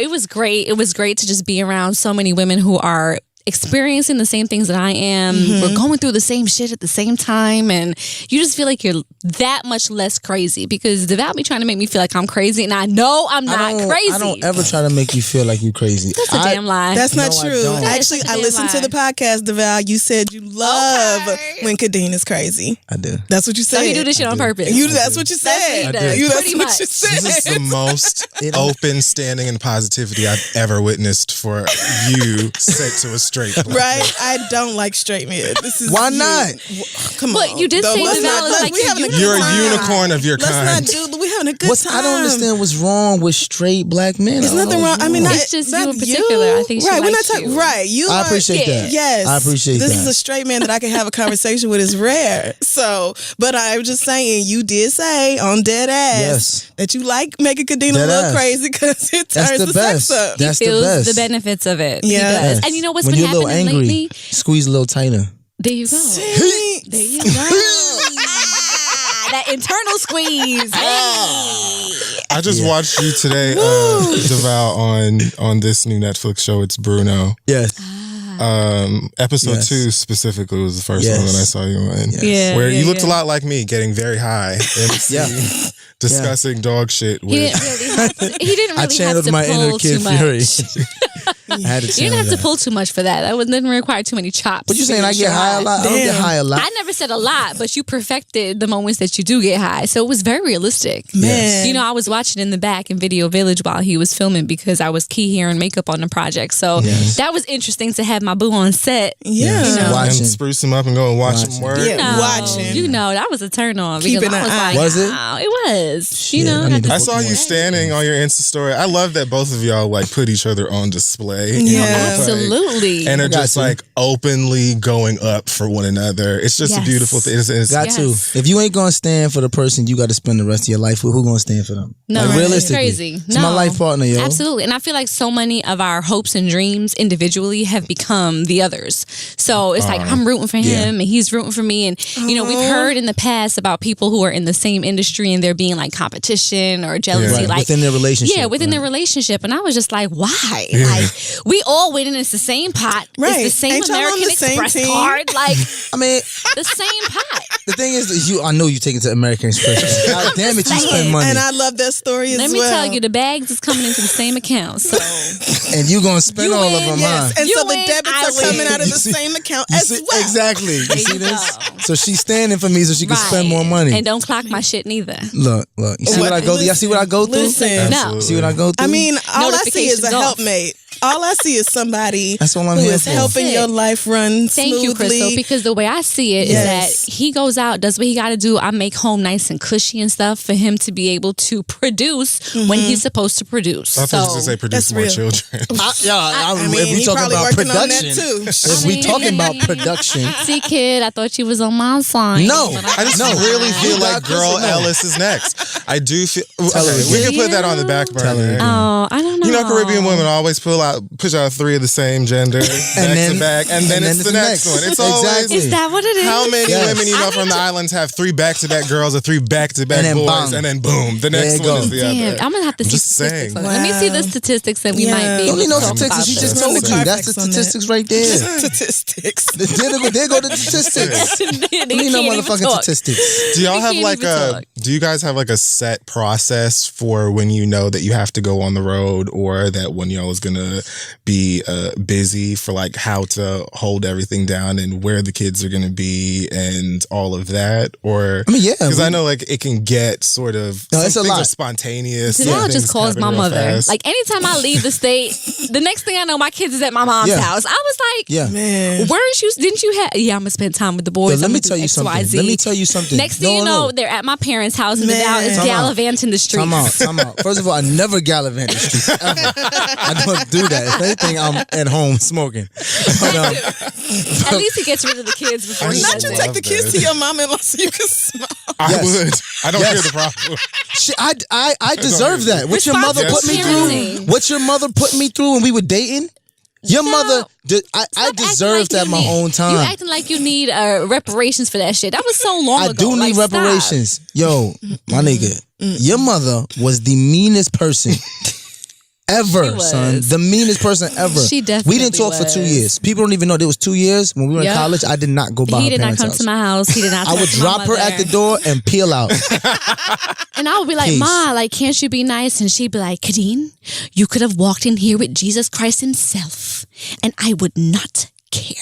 it was great. It was great to just be around so many women who are experiencing the same things that I am. We're going through the same shit at the same time, and you just feel like you're that much less crazy, because Devale be trying to make me feel like I'm crazy, and I know I'm not crazy. I don't ever try to make you feel like you crazy. That's a damn lie. That's not No, I true. don't. Actually, That's a I damn listened to lie. the podcast, Devale. You said you love when Khadeen is crazy. I do. That's what you said. So you do this shit on purpose. That's what you said. what he does. That's Pretty what much. you said. This is the most open standing and positivity I've ever witnessed for you set to a straight black Right? I don't like straight men. This is Why you. not? Come But on. you did Though, say let's Devale not- is let's- like we a having a good You're a time. unicorn of your Let's kind. not do. We having a good time. I don't understand what's wrong with straight black men. There's nothing wrong. I mean, It's just you in particular. I think she right. We're not likes talking. you. Right. You. I are- appreciate that. Yes, I appreciate this that. is a straight man that I can have a conversation with. Is rare. So, but I'm just saying, you did say on dead ass Yes. that you like making Khadeen a Dead little ass. crazy because it That's turns the the best. sex up. That's He the feels best. the benefits of it. Yeah. He does. Yes. And you know what's when been you're a little happening angry, lately? squeeze a little tighter. There you go. See? There you go. That internal squeeze. Hey. I just watched you today, Devale, on this new Netflix show. It's Bruno. Yes. Episode Yes. 2 specifically was the first Yes. one that I saw you in. Yeah, Where yeah, you looked yeah. a lot like me, getting very high. Yeah. Discussing dog shit He with. didn't really have to, he didn't I really have channeled to my inner pull Kid too much. Fury. I had to You didn't channel have to that. pull too much for that. That didn't require too many chops. What you saying? to I get high a lot? I don't get Damn. high a lot. I never said a lot, but you perfected the moments that you do get high. So it was very realistic. Man. You know, I was watching in the back in Video Village while he was filming because I was key hair and makeup on the project. So that was interesting to have my boo on set. Yeah. Yes. And Watching. spruce him up and go and watch him work. Yeah. No, Watching. You know, that was a turn on. Because Keeping I an was eye. like, Was it? wow, it was. You know, I need to I book saw more. you standing on your Insta story. I love that both of y'all like put each other on display. Yeah. Like, absolutely. and are got just you. like openly going up for one another. It's just a Yes. beautiful thing. It's Got Yes. to. If you ain't gonna stand for the person you got to spend the rest of your life with, who gonna stand for them? No, like, it's realistically, crazy. It's my life partner, yo. Absolutely. And I feel like so many of our hopes and dreams individually have become the others. So it's like I'm rooting for him yeah. and he's rooting for me. And, you know, we've heard in the past about people who are in the same industry and there being like competition or jealousy. Right, Like within their relationship. Yeah, within their relationship. And I was just like, why? Like, we all winning. It's the same pot. Right. It's the same Ain't y'all on American the same Express team? card. Like, I mean, the same pot. the thing is, I know you take it to American Express. God damn it, you spend money, And I love that story as well. Let me tell you, the bags is coming into the same account. So and you gonna spend You all win, of them, Yes, huh? and You so the win, debits I are coming win. out of the You see- same account You as see- well. Exactly. You see you this? go. So she's standing for me so she can spend more money. And don't clock my shit neither. Look. You see what I go through? Y'all see what I go through? Listen. No. See what I go through? I mean, all I see is a Notifications off. helpmate. All I see is somebody That's all I'm who here is for. helping your life run Thank smoothly. you, Crystal. Because the way I see it is Yes. that he goes out, does what he got to do. I make home nice and cushy and stuff for him to be able to produce when he's supposed to produce. I thought you were going to say produce That's more real. children. I mean, if we he talking probably about working on that production, too. if we talking about production, See, kid, I thought you was on my side. No. But I just No. really feel You like got Girl Crystal, no. Ellis is next. I do feel. Tell her Okay, we again. can put that on the back burner. Tell her again. Oh, I don't know. You know, Caribbean women always pull out push out 3 of the same gender, back to back, and then it's the next one. It's always Is that what it is? how many women you know from the islands have 3 back-to-back girls or 3 back-to-back boys, bang. and then boom, the next one is the other. I'm gonna have to see just statistics. saying. Let me see the statistics that we might be. Don't need no able to talk statistics. She about just this. told you. That's the statistics right there. Statistics. There go the statistics. They Need no can't even motherfucking talk. statistics. Do y'all have can't like even a? talk. Do you guys have like a set process for when you know that you have to go on the road, or that when y'all is gonna be busy, for like how to hold everything down and where the kids are gonna be and all of that? Or I mean, yeah, because I know like it can get sort of No, it's a some things lot. are spontaneous. Devale some just things calls happen my real mother. fast. Like anytime I leave the state, the next thing I know, my kids is at my mom's Yeah. house. I was like, Yeah. Man. weren't you? Didn't you have? Yeah, I'm gonna spend time with the boys. Let I'm me gonna tell do you X, something. Y, Z. Let me tell you something. Next thing you know, they're at my parents' house and Devale is Time out. gallivanting the streets. Time out. First of all, I never gallivant the streets ever. I don't do that. If anything, I'm at home smoking. But, At least he gets rid of the kids before he Not does you it. take the kids to your mom-in-law so you can smile. I Yes. would. I don't Yes. hear the problem. shit, I deserve that. What your mother put me Responsible through? What your mother put me through when we were dating? Your mother, I Stop deserved acting like that my you need- own time. You acting like you need reparations for that shit. That was so long I ago. do need Like, stop. reparations. Yo, my nigga, your mother was the meanest person ever, She was. son. The meanest person ever. She definitely We didn't talk for 2 was. years. People don't even know there was 2 years when we were in Yep. college. I did not go by He her did not parents' come house. to my house. He did not. I talk would to my drop her at the mother. door and peel out. And I would be like, Peace. Ma, like, can't you be nice? And she'd be like, Khadeen, you could have walked in here with Jesus Christ himself, and I would not care.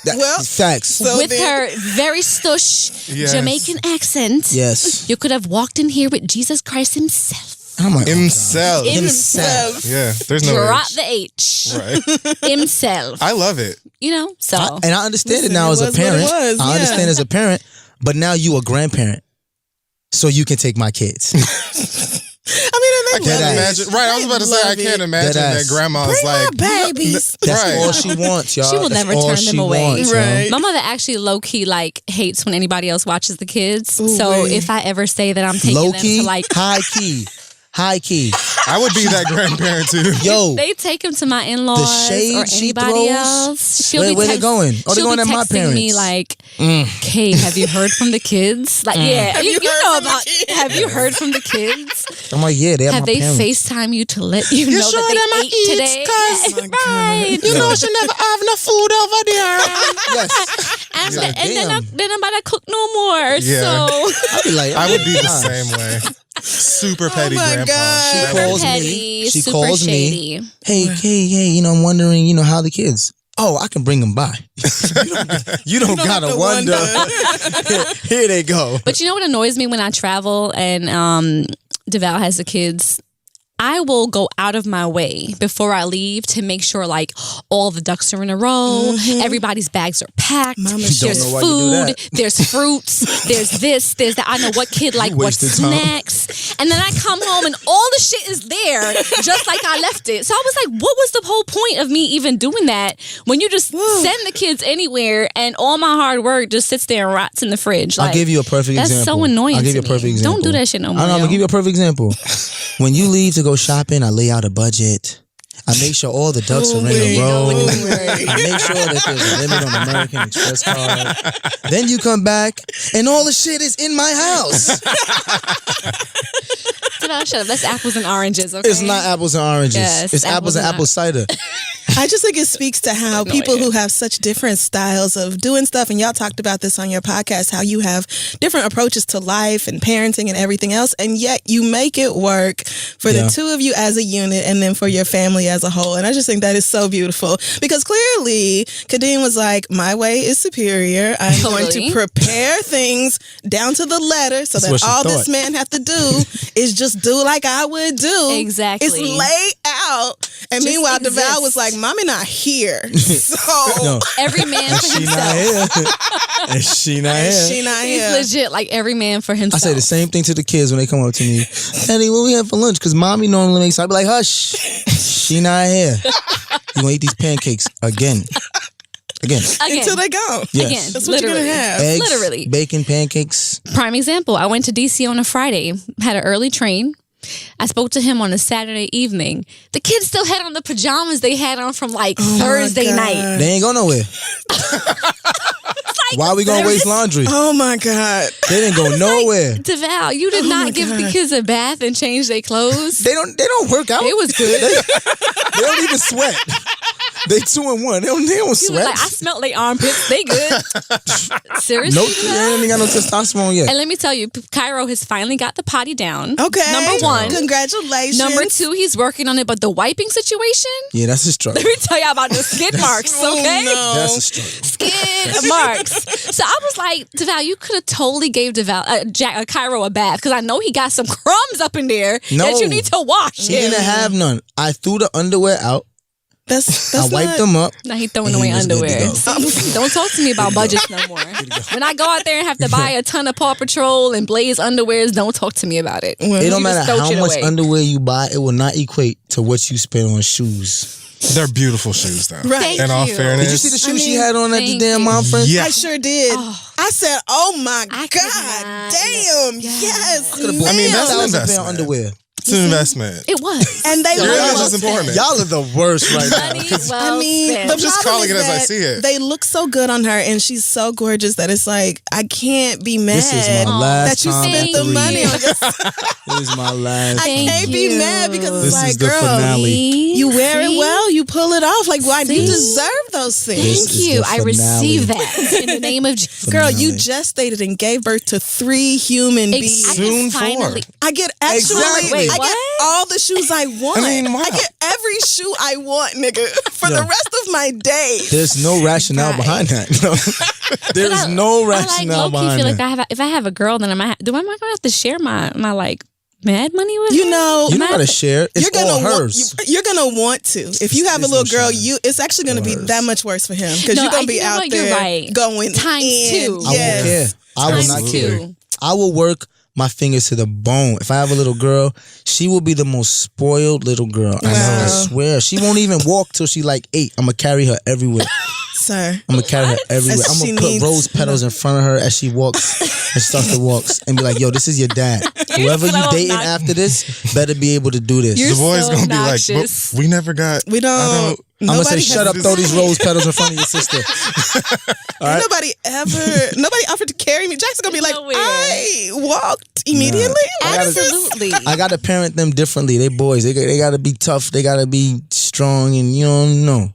Well, Facts. so With then- her very stush Yes. Jamaican accent, Yes. you could have walked in here with Jesus Christ himself. I'm like, Himself. Himself. Yeah, there's no Drop H. the H. Right. Himself. I love it. You know, so. and I understand Listen, it now it as a was what it parent. was, I yeah. understand as a parent, but now you a grandparent, so you can take my kids. I mean, and they Can't love it. imagine. Right, I was about to say I Love can't it. imagine that Deadass. grandma's Bring like my babies. That's Right. all she wants, y'all. She will That's never all turn she them away. wants, yo. Right. My mother actually low key like hates when anybody else watches the kids. Ooh, so wait. if I ever say that I'm taking Low them key, to like, high key, high key. I would be that grandparent too. Yo, they take them to my in-laws shade or she anybody throws? else. She'll Where- be where they going? Oh, they she'll going be at my texting me parents. like, Kay, have you heard from the kids? Like, yeah, Have you you heard know from the about. kids? Have you heard from the kids? I'm like, yeah, they're Have my they parents. FaceTime you to let you know sure that them they a ate eat, today? cuz? Yeah, right. You know she never have no food over there. Yes. And, Like, and then, damn. then I'm about to cook no more. Yeah. So I'd be like, I would be the God. same way. Super petty my grandpa. God. She Super calls petty, me. She super calls shady. me. Hey, I'm wondering, how the kids. Oh, I can bring them by. you don't gotta have to wonder. Here they go. But you know what annoys me when I travel and Devale has the kids? I will go out of my way before I leave to make sure like all the ducks are in a row, everybody's bags are packed, Mama, there's don't know why you do food, that. there's fruits, there's this, there's that. I know what kid like what wasted time. snacks. And then I come home and all the shit is there just like I left it. So I was like, what was the whole point of me even doing that when you just send the kids anywhere and all my hard work just sits there and rots in the fridge? Like, I'll give you a perfect that's example. so annoying I'll give to you a perfect me. example. Don't do that shit no more, I'm yo. gonna give you a perfect example. When you leave to go shopping, I lay out a budget. I make sure all the ducks are in a row. I make sure that there's a limit on the American Express card. Then you come back and all the shit is in my house. Shut up. That's apples and oranges, okay? It's not apples and oranges. Yes, it's apples and apple cider. I just think it speaks to how people who have such different styles of doing stuff, and y'all talked about this on your podcast, how you have different approaches to life and parenting and everything else, and yet you make it work for the two of you as a unit and then for your family as a whole. And I just think that is so beautiful because clearly Khadeen was like, my way is superior. I'm going to prepare things down to the letter so That's what that she all thought. this man have to do is just do like I would do. Exactly. It's laid out. And Just meanwhile, exist. Devale was like, Mommy not here. So No, Every man for she not himself. here. And she not here. she not He's here. legit like every man for I himself. say the same thing to the kids when they come up to me. Eddie, what we have for lunch? Because mommy normally makes. I be like, hush. She not here. You gonna eat these pancakes again? Again. Until they go. Yes. Again. That's what Literally. you're gonna have. Eggs, Literally. bacon, pancakes. Prime example, I went to DC on a Friday, had an early train. I spoke to him on a Saturday evening. The kids still had on the pajamas they had on from Thursday night. They ain't go nowhere. Why are we gonna waste laundry? Oh my God. They didn't go nowhere. Devale, you did not give the kids a bath and change their clothes. They don't work out. It was good. They don't even sweat. They 2-in-1. They don't sweat. I smelled their armpits. They good. Seriously? Nope. They ain't got no testosterone yet. And let me tell you, Cairo has finally got the potty down. Okay. Number 1. Congratulations. Number 2, he's working on it. But the wiping situation? Yeah, that's a struggle. Let me tell you about the skid marks, okay? No. That's a struggle. Skid marks. So I was like, Devale, you could have totally gave Cairo a bath because I know he got some crumbs up in there that you need to wash. He didn't have none. I threw the underwear out. I wiped them up. Now he's throwing away underwear. Don't talk to me about budgets no more. When I go out there and have to buy a ton of Paw Patrol and Blaze underwears, don't talk to me about it. It don't matter how much underwear you buy, it will not equate to what you spend on shoes. They're beautiful shoes, though. Right. In all fairness. Did you see the shoes she had on at the damn Mom Friends? Yeah. I sure did. I said, "Oh my God, damn, yes." I mean, that's an investment. Underwear. It's an investment. It was. And they Your image is important. Y'all are the worst right now. the I'm just calling it as I see it. They look so good on her, and she's so gorgeous that it's like I can't be mad This is my last that you time spent the money on this. This is my last. I can't be mad because This it's like, is the girl, finale. you wear it well, you pull it off. Like, why do you deserve those things? This Thank is you. the I finale. receive that in the name of Jesus. Girl, you gestated and gave birth to 3 human beings. Soon 4. I get actually, Exactly. I get all the shoes I want. I mean, wow. I get every shoe I want, nigga, for the rest of my day. There's no rationale behind that. There is no rationale behind feel that. like if I have a girl, then am I going to have to share my like mad money with her? You know, You gotta share. It's all hers. You're gonna want to. If you have a little girl, it's actually gonna be that much worse for him because you're gonna be out there going times in. 2. I won't care. I will not care. I will work my fingers to the bone. If I have a little girl, she will be the most spoiled little girl. I swear. She won't even walk till she like 8. I'm gonna carry her everywhere. Sir. I'm gonna carry her everywhere. I'm gonna put rose petals in front of her as she walks and starts to walk and be like, yo, this is your dad. Whoever you dating after this better be able to do this. The boy's gonna be like, but we never got. We don't. I'm gonna say, shut up, throw these rose petals in front of your sister. Right? Nobody offered to carry me. Jackson gonna be like, I walked immediately. Absolutely. I gotta parent them differently. They boys. They gotta be tough. They gotta be strong, and you don't know.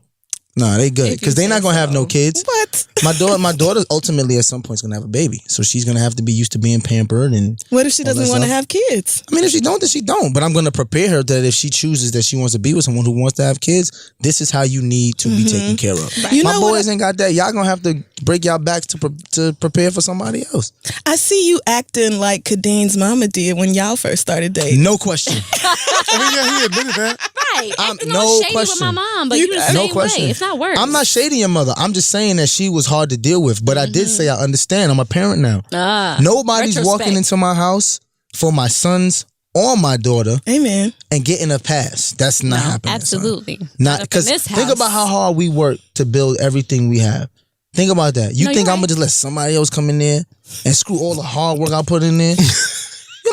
No, they good because they're not gonna have no kids. What? My daughter ultimately at some point is gonna have a baby, so she's gonna have to be used to being pampered. And what if she doesn't want to have kids? I mean, if she don't, then she don't. But I'm gonna prepare her that if she chooses that she wants to be with someone who wants to have kids, this is how you need to be taken care of. Right. My boys ain't got that. Y'all gonna have to break y'all backs to prepare for somebody else. I see you acting like Khadeen's mama did when y'all first started dating. No question. He admitted that. Right. Acting no all shady question. with my mom, but you the same No question. way. It's not worse. I'm not shading your mother. I'm just saying that she was hard to deal with. But I did say I understand. I'm a parent now. Nobody's walking into my house for my sons or my daughter. Amen. And getting a pass. That's not happening. Absolutely. Not because think about how hard we work to build everything we have. Think about that. You think I'm gonna just let somebody else come in there and screw all the hard work I put in there?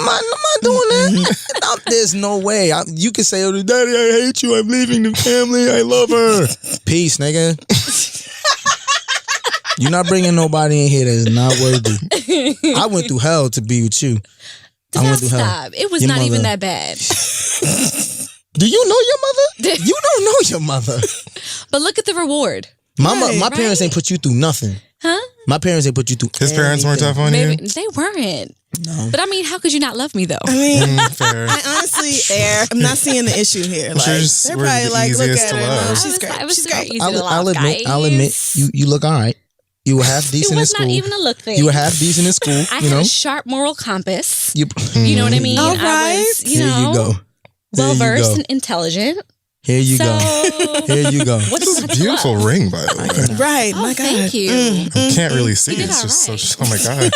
I'm not doing that. There's no way. You can say, "Oh, Daddy, I hate you. I'm leaving the family. I love her." Peace, nigga. You're not bringing nobody in here that is not worthy. I went through hell to be with you. I went through hell. It was not even that bad. Do you know your mother? You don't know your mother. But look at the reward. My parents ain't put you through nothing. Huh? My parents ain't put you through His parents weren't tough on Maybe you? they weren't. No. But I mean, how could you not love me though? I mean, Fair. I honestly, I'm not seeing the issue here. Like, they're we're probably the like, look easiest at to her. love. No, she's great. It was She's super great. easy to love, I'll admit, you look all right. You were half decent in It was school. not even a look thing. You were half decent in school. I you had know? a sharp moral compass. You know what I mean? All I was, right. well There you go. versed and intelligent. Here you go. Here you go. This is a beautiful ring, by the way. Right. Oh, my God. thank you. I can't really see. He did It's just all so. Oh my God,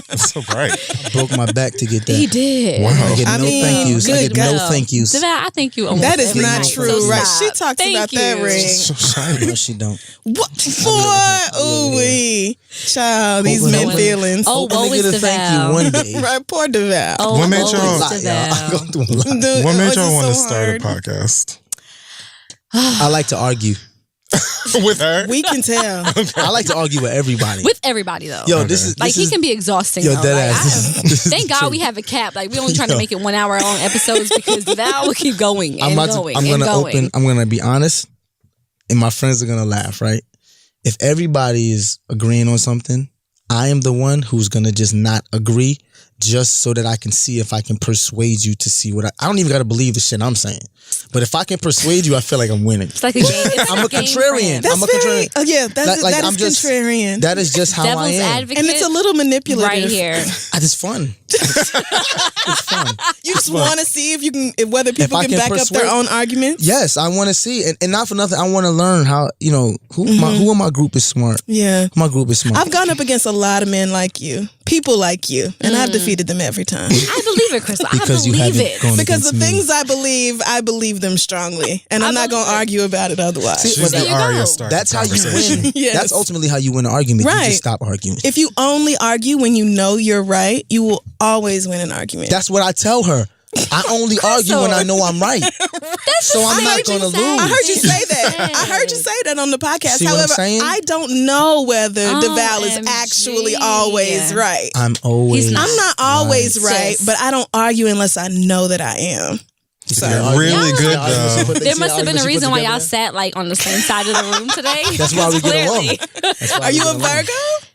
it's so bright. I broke my back to get that. He did. Wow. I get I no mean, thank yous. I good get no girl. thank yous. Devale, I thank you. Almost That is every not night, true, so right? stop. She talks Thank about you. that ring. So shiny. No, she don't. What for? Ooh wee, child. These Hoping men I- feelings. Oh, Hoping woe to get is a thank Devale. you one day. Right, poor Devale. Oh, What made woe y'all- is I go Devale. through a lot. Dude, What made was it y'all want to so start hard? a podcast I like to argue. with her? We can tell. I like to argue with everybody. With everybody though. Yo, Okay. this is Like this he is, can be exhausting. Yo, though. dead Like, ass. This is thank the God truth. we have a cap. Like we only trying to Yo. make it 1 hour long episodes because Devale will keep going and going I'm and gonna going. open. I'm gonna be honest, and my friends are gonna laugh. Right? If everybody is agreeing on something, I am the one who's gonna just not agree, just so that I can see if I can persuade you to see what I don't even gotta believe the shit I'm saying. But if I can persuade you, I feel like I'm winning. It's like a game. It's I'm a game contrarian. plan. That's I'm a very. contrarian. Oh yeah, that's Like, that I'm is just- contrarian. That is just how I Devil's am. advocate. And it's a little manipulative. right here. It's fun. It's fun. You just want to see if you can, if whether people I can can back up their persuade- own arguments. Yes, I want to see, and not for nothing. I want to learn how who in my group is smart. Yeah. My group is smart. I've gone up against a lot of men like you, people like you, and I've defeated them every time. I believe it, Crystal. because I you believe haven't it. gone Because against the me. things I believe them strongly, and I'm not going to argue about it otherwise. See, She's There the you go. Arya Stark. That's how you conversation. win. Yes. That's ultimately how you win an argument. You Right. just stop arguing. If you only argue when you know you're right, you will always win an argument. That's what I tell her. I only argue when I know I'm right. So I'm not going to lose. I heard you say that. I heard you say that on the podcast. See what I'm However, saying? I don't know whether Devale is OMG. actually always right. I'm always. He's not. I'm not always Sis. right, but I don't argue unless I know that I am. So, You're really good though. There must have been a reason why y'all sat like on the same side of the room today. That's why we get along. Clearly. That's why are we you get a along. Virgo?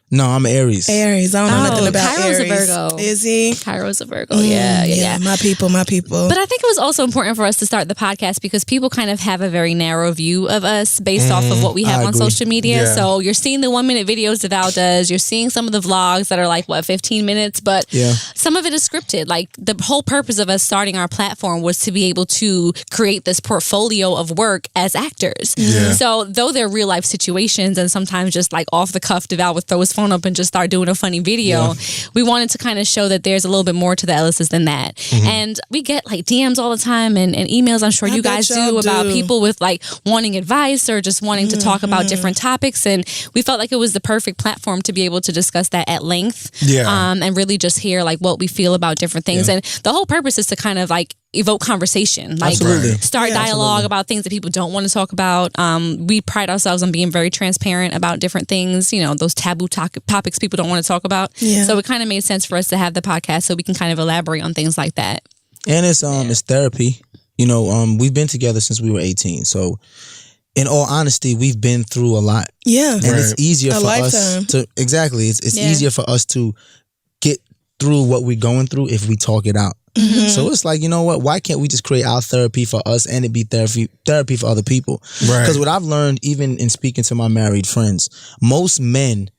No, I'm an Aries. Aries. I don't know Oh, nothing about Cairo's a Aries. Virgo. Is he? Cairo's a Virgo. Yeah. My people. But I think it was also important for us to start the podcast because people kind of have a very narrow view of us based off of what we have I on agree. social media. Yeah. So you're seeing the 1 minute videos Devale does. You're seeing some of the vlogs that are like, 15 minutes? But Yeah. some of it is scripted. Like the whole purpose of us starting our platform was to be able to create this portfolio of work as actors. Yeah. So though they're real life situations and sometimes just like off the cuff, Devale would throw his phone up and just start doing a funny video. We wanted to kind of show that there's a little bit more to the Ellises than that. And we get like DMs all the time and emails. I'm sure I you bet guys y'all do about do. people with like wanting advice or just wanting to talk about different topics. And we felt like it was the perfect platform to be able to discuss that at length. Yeah. And really just hear like what we feel about different things. Yeah. And the whole purpose is to kind of like evoke conversation, like Absolutely. start Yeah, dialogue about things that people don't want to talk about. We pride ourselves on being very transparent about different things, those taboo topics people don't want to talk about. Yeah. So it kind of made sense for us to have the podcast so we can kind of elaborate on things like that. And it's therapy. We've been together since we were 18. So in all honesty, we've been through a lot. Yeah. And it's easier A for lifetime. us to it's Yeah. easier for us to get through what we're going through if we talk it out. So it's like, you know what? Why can't we just create our therapy for us and it be therapy for other people? Right. Because what I've learned, even in speaking to my married friends, most men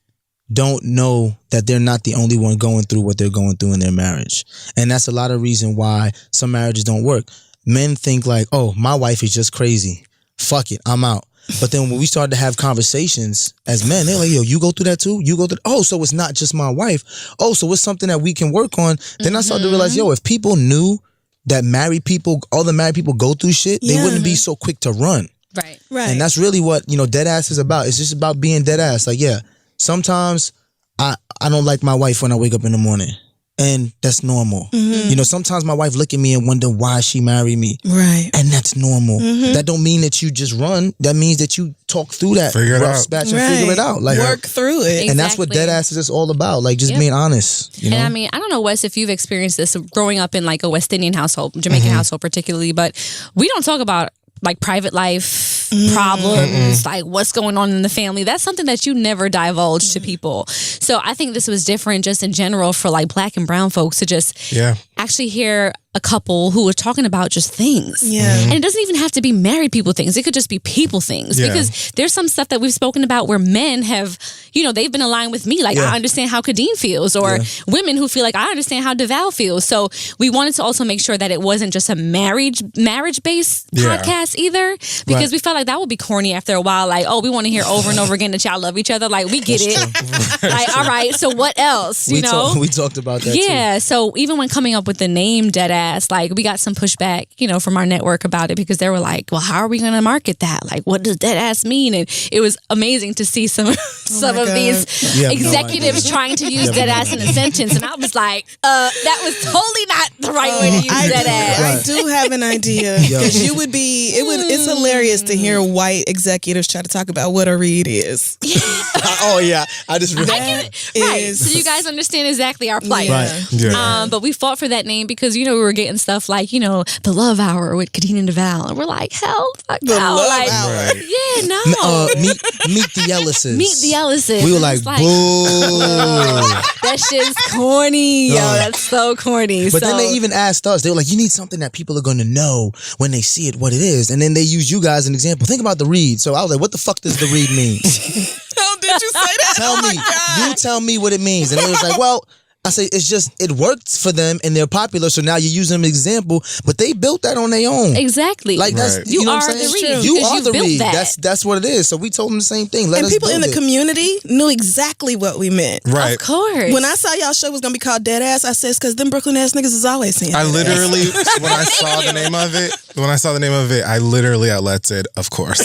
don't know that they're not the only one going through what they're going through in their marriage. And that's a lot of reason why some marriages don't work. Men think like, oh, my wife is just crazy. Fuck it, I'm out. But then when we started to have conversations as men, they're like, yo, you go through that too? You go through, oh, so it's not just my wife. Oh, so it's something that we can work on. Then I started to realize, yo, if people knew that all the married people go through shit, they wouldn't be so quick to run. Right. Right. And that's really what, dead ass is about. It's just about being dead ass. Like, yeah, sometimes I don't like my wife when I wake up in the morning. And that's normal. Sometimes my wife look at me and wonder why she married me. Right. And that's normal. That don't mean that you just run. That means that you talk through that. Figure it rough out. spatch and figure it out. Like, work through it. and that's what Exactly. dead ass is just all about. Like just Yep. being honest. You know? And I mean, I don't know, Wes, if you've experienced this growing up in like a West Indian household, Jamaican household particularly, but we don't talk about like private life problems, like what's going on in the family. That's something that you never divulge to people. So I think this was different just in general for like Black and brown folks to just actually hear a couple who are talking about just things. Yeah. And it doesn't even have to be married people things. It could just be people things. Yeah. Because there's some stuff that we've spoken about where men have, they've been aligned with me. Like, I understand how Khadeen feels. Or women who feel like, I understand how Devale feels. So we wanted to also make sure that it wasn't just a marriage-based podcast either. Because we felt like that would be corny after a while. Like, oh, we want to hear over and over again that y'all love each other. Like, we get it. Like, all right, so what else? We talked about that too. Yeah, so even when coming up with the name Deadass, like we got some pushback, from our network about it because they were like, well, how are we going to market that? Like, what does Deadass mean? And it was amazing to see some of these executives trying to use Deadass in a sentence. And I was like, that was totally not the right way to use Deadass. I do have an idea. Because it's hilarious to hear white executives try to talk about what a read is. Oh, yeah. I just right. So you guys understand exactly our plight. Right. Yeah. But we fought for that name because, we were getting stuff like, the Love Hour with Khadeen and Devale. And we're like, hell, fuck The no. Love Like, Hour. yeah, no. Meet the Ellises. Meet the Ellises. We were like, boo. That shit's corny. Yo, that's so corny. But then they even asked us, they were like, you need something that people are going to know when they see it, what it is. And then they use you guys as an example. Think about the read. So I was like, what the fuck does the read mean? Oh, did you say that? Tell me. You tell me what it means. And they was like, well, I say it's just it worked for them and they're popular, so now you use them as an example. But they built that on their own. Exactly. Like that's You know are what I'm the saying? read. You are the built read. that. That's what it is. So we told them the same thing. Let And us people in build the it. community knew exactly what we meant. Right. Of course. When I saw y'all show was gonna be called Deadass, I said, because them Brooklyn ass niggas is always saying I Deadass. literally, when I saw the name of it, I literally out loud said, of course.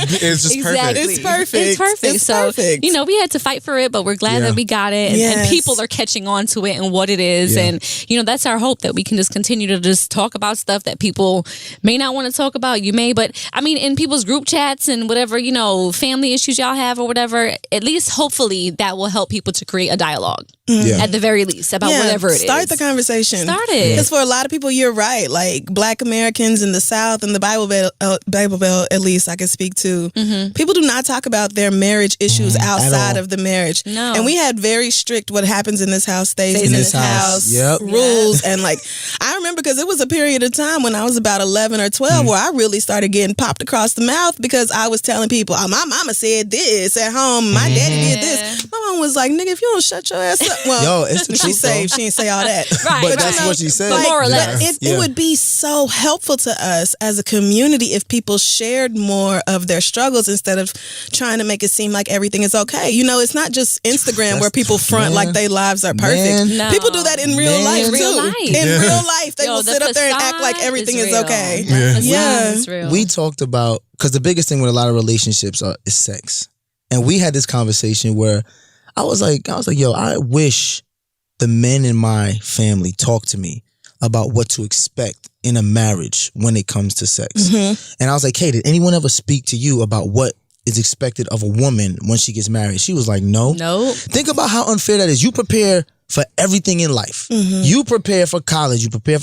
It's just perfect. It's perfect. It's perfect. It's So, perfect. we had to fight for it, but we're glad that we got it. And, and people are catching on to it and what it is. Yeah. And, that's our hope, that we can just continue to just talk about stuff that people may not want to talk about. You may, but I mean, in people's group chats and whatever, family issues y'all have or whatever, at least hopefully that will help people to create a dialogue. Yeah. At the very least, about whatever it is. Start the conversation. Start it. Because for a lot of people, you're right. Like Black Americans in the South and the Bible Belt, at least I can speak to. People do not talk about their marriage issues outside of the marriage. No. And we had very strict what happens in this house stays in this house rules. And like, I remember because it was a period of time when I was about 11 or 12 where I really started getting popped across the mouth because I was telling people, oh, my mama said this at home. My daddy did this. My mom was like, nigga, if you don't shut your ass up. Well, it's the she truth, say though. she didn't say all that. Right. But that's what she said. But more or less. It would be so helpful to us as a community if people shared more of their struggles instead of trying to make it seem like everything is okay. It's not just Instagram where people front like their lives are perfect. No. People do that in real life too. Real life. In real life, they will the sit up there and act like facade everything is real. okay. The facade Yeah. is real. We talked about, because the biggest thing with a lot of relationships is sex. And we had this conversation where I was like, yo, I wish the men in my family talk to me about what to expect in a marriage when it comes to sex. And I was like, hey, did anyone ever speak to you about what is expected of a woman when she gets married? She was like, no. Think about how unfair that is. You prepare for everything in life. You prepare for college, you prepare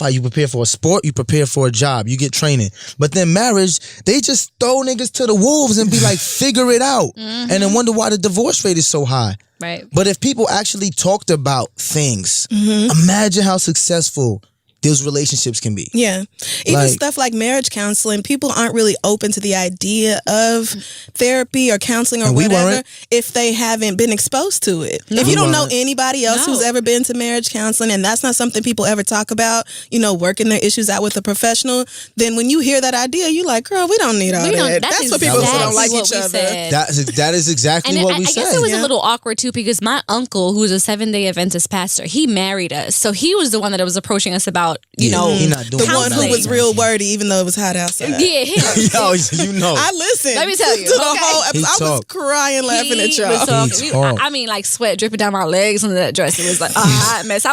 for a sport, you prepare for a job, you get training. But then marriage, they just throw niggas to the wolves and be like, figure it out. And then wonder why the divorce rate is so high. Right. But if people actually talked about things, imagine how successful those relationships can be. Yeah. Even stuff like marriage counseling, people aren't really open to the idea of therapy or counseling or whatever if they haven't been exposed to it. If you don't know anybody else who's ever been to marriage counseling and that's not something people ever talk about, working their issues out with a professional, then when you hear that idea, you're like, girl, we don't need all that. That's what people who don't like each other. That is exactly what we said. I guess it was a little awkward too because my uncle, who's a 7-day Adventist pastor, he married us. So he was the one that was approaching us about, he not doing the one who was real wordy even though it was hot outside. Yeah, him. Yo, I listened. Let me tell you, to the whole episode. I was crying laughing at y'all. I mean, like sweat dripping down my legs under that dress. It was like a hot mess.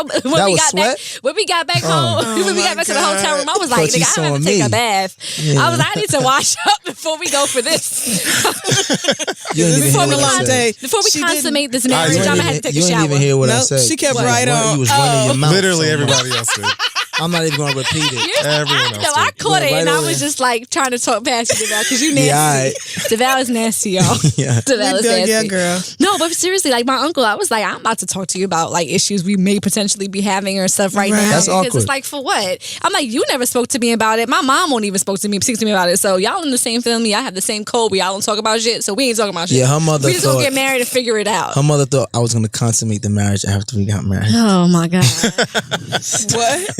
When we got back home, when we got back to the hotel room, I was like, nigga, I have to take a bath. I was like, I need to wash up before we go for this. Before we consummate this marriage, I'm gonna have to take a shower. You didn't even hear what I said. She kept right on. You was running your mouth. Literally everybody else did. I'm not even gonna repeat it. I caught it and I was just like trying to talk past you, Devale, because you nasty. Devale is nasty, y'all. Yeah. Devale is nasty. Yeah, girl. No, but seriously, like my uncle, I was like, I'm about to talk to you about like issues we may potentially be having or stuff right now. That's because awkward. it's like, for what? I'm like, you never spoke to me about it. My mom won't even speak to me about it. So y'all in the same family. I have the same code. We all don't talk about shit. So we ain't talking about shit. Yeah, her mother we just gonna get married and figure it out. Her mother thought I was gonna consummate the marriage after we got married. Oh my God. What?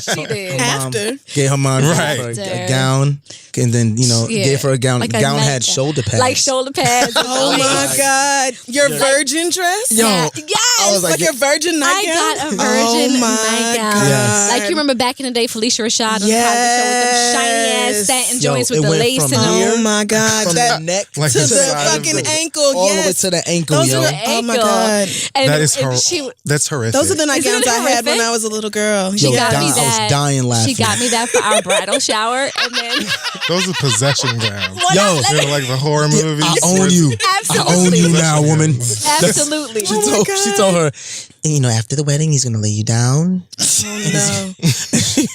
She did. After? Gave her mom a gown, and then gave her a gown. Like the gown had shoulder pads. Like shoulder pads. Oh my God. Your virgin dress? Yo, yes. I was like your virgin nightgown? I got a virgin nightgown. Yes. Like you remember back in the day, Felicia Rashad on the Cosby Show with them shiny ass satin joints with the lace in them. Oh my God. From that the neck to the fucking ankle. All the way to the ankle, Those yo. are oh my God. And that is that's horrific. Those are the nightgowns I had when I was a little girl. She got me I was dying laughing. She got me that for our bridal shower, and then those are possession gowns. Yo, they're like the horror movies. I own you. Absolutely. I own you now, woman. Absolutely. She told her, after the wedding, he's gonna lay you down. Oh no.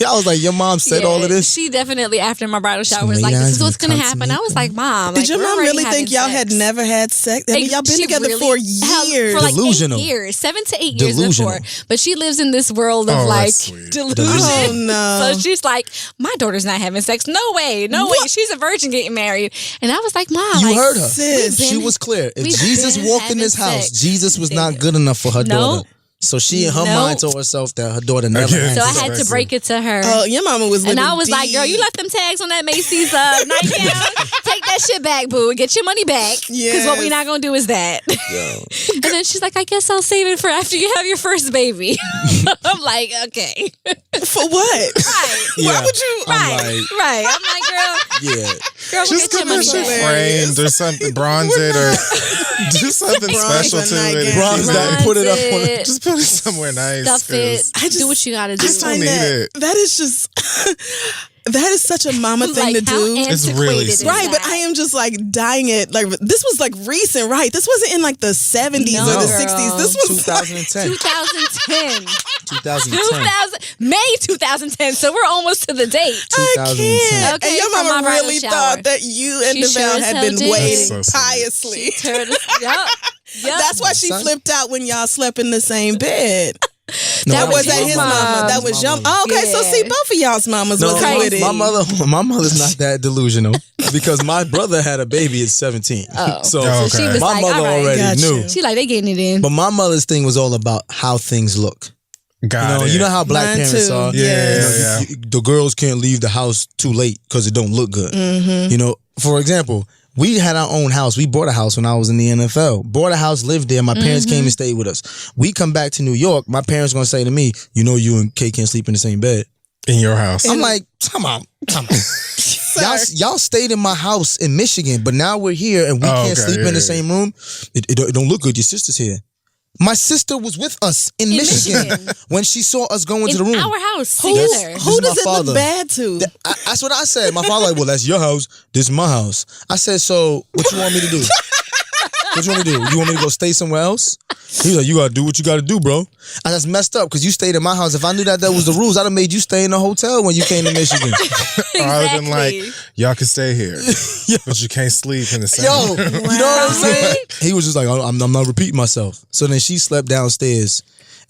I was like, your mom said all of this? She definitely, after my bridal shower, was like, this is what's gonna happen. I was like, Mom. Did your mom really think y'all had never had sex? I mean, y'all been together for years. For like Delusional. 8 years. 7 to 8 years before. But she lives in this world of like delusion. Oh no. So she's like, my daughter's not having sex. No way. No way. She's a virgin getting married. And I was like, Mom. You heard her. Sis. She was clear. If Jesus walked in this house, Jesus was not good enough for her daughter. So she in her mind told herself that her daughter never had So I sex. had to break it to her. Oh, your mama was living And I was like, girl, you left them tags on that Macy's nightgown. Take that shit back, boo. Get your money back. Because what we're not going to do is that. And then she's like, I guess I'll save it for after you have your first baby. I'm like, okay. For what? Right. Why would you? Right. I'm like, girl. Yeah. Girl, we'll Just get your get money that shit back. framed or something, bronze it or do something special to it. Bronze that and put it up on it. Just put it somewhere nice. Stuff it. Do what you gotta do. I still need it. That is just that is such a mama thing to do. It's really sweet. Right, but I am just like dying it. Like this was like recent, right? This wasn't in like the 70s or the 60s. This was 2010. 2010. 2010. May 2010. So we're almost to the date. 2010. Okay, and your from my mama bridal really shower. thought that you and She Devale sure as had hell been did. waiting That's so piously. Yep. That's why she flipped out when y'all slept in the same bed. No, that was my his mama. That was your. Oh, okay, so see, both of y'all's mamas was with it. My mother's not that delusional because my brother had a baby at 17. So she was my like, mother all right, already knew. She like, they getting it in. But my mother's thing was all about how things look. Got it. You know how black Mine parents too. are. Yeah. The girls can't leave the house too late because it don't look good. Mm-hmm. For example, we had our own house. We bought a house when I was in the NFL. Bought a house, lived there. My parents came and stayed with us. We come back to New York. My parents gonna say to me, you and Kay can't sleep in the same bed. In your house. I'm like, come on. y'all stayed in my house in Michigan, but now we're here and we can't sleep in the same room. It don't look good. Your sister's here. My sister was with us in Michigan when she saw us go into the room. In our house together. Who does it look bad to? That's what I said. My father like, well, that's your house. This is my house. I said, so what you want me to do? What you want me to do? You want me to go stay somewhere else? He was like, you gotta do what you gotta do, bro. And that's messed up because you stayed in my house. If I knew that was the rules, I'd have made you stay in the hotel when you came to Michigan. Or I would have been like, y'all can stay here, but you can't sleep in the same room. You know what I'm saying? He was just like, I'm not repeating myself. So then she slept downstairs.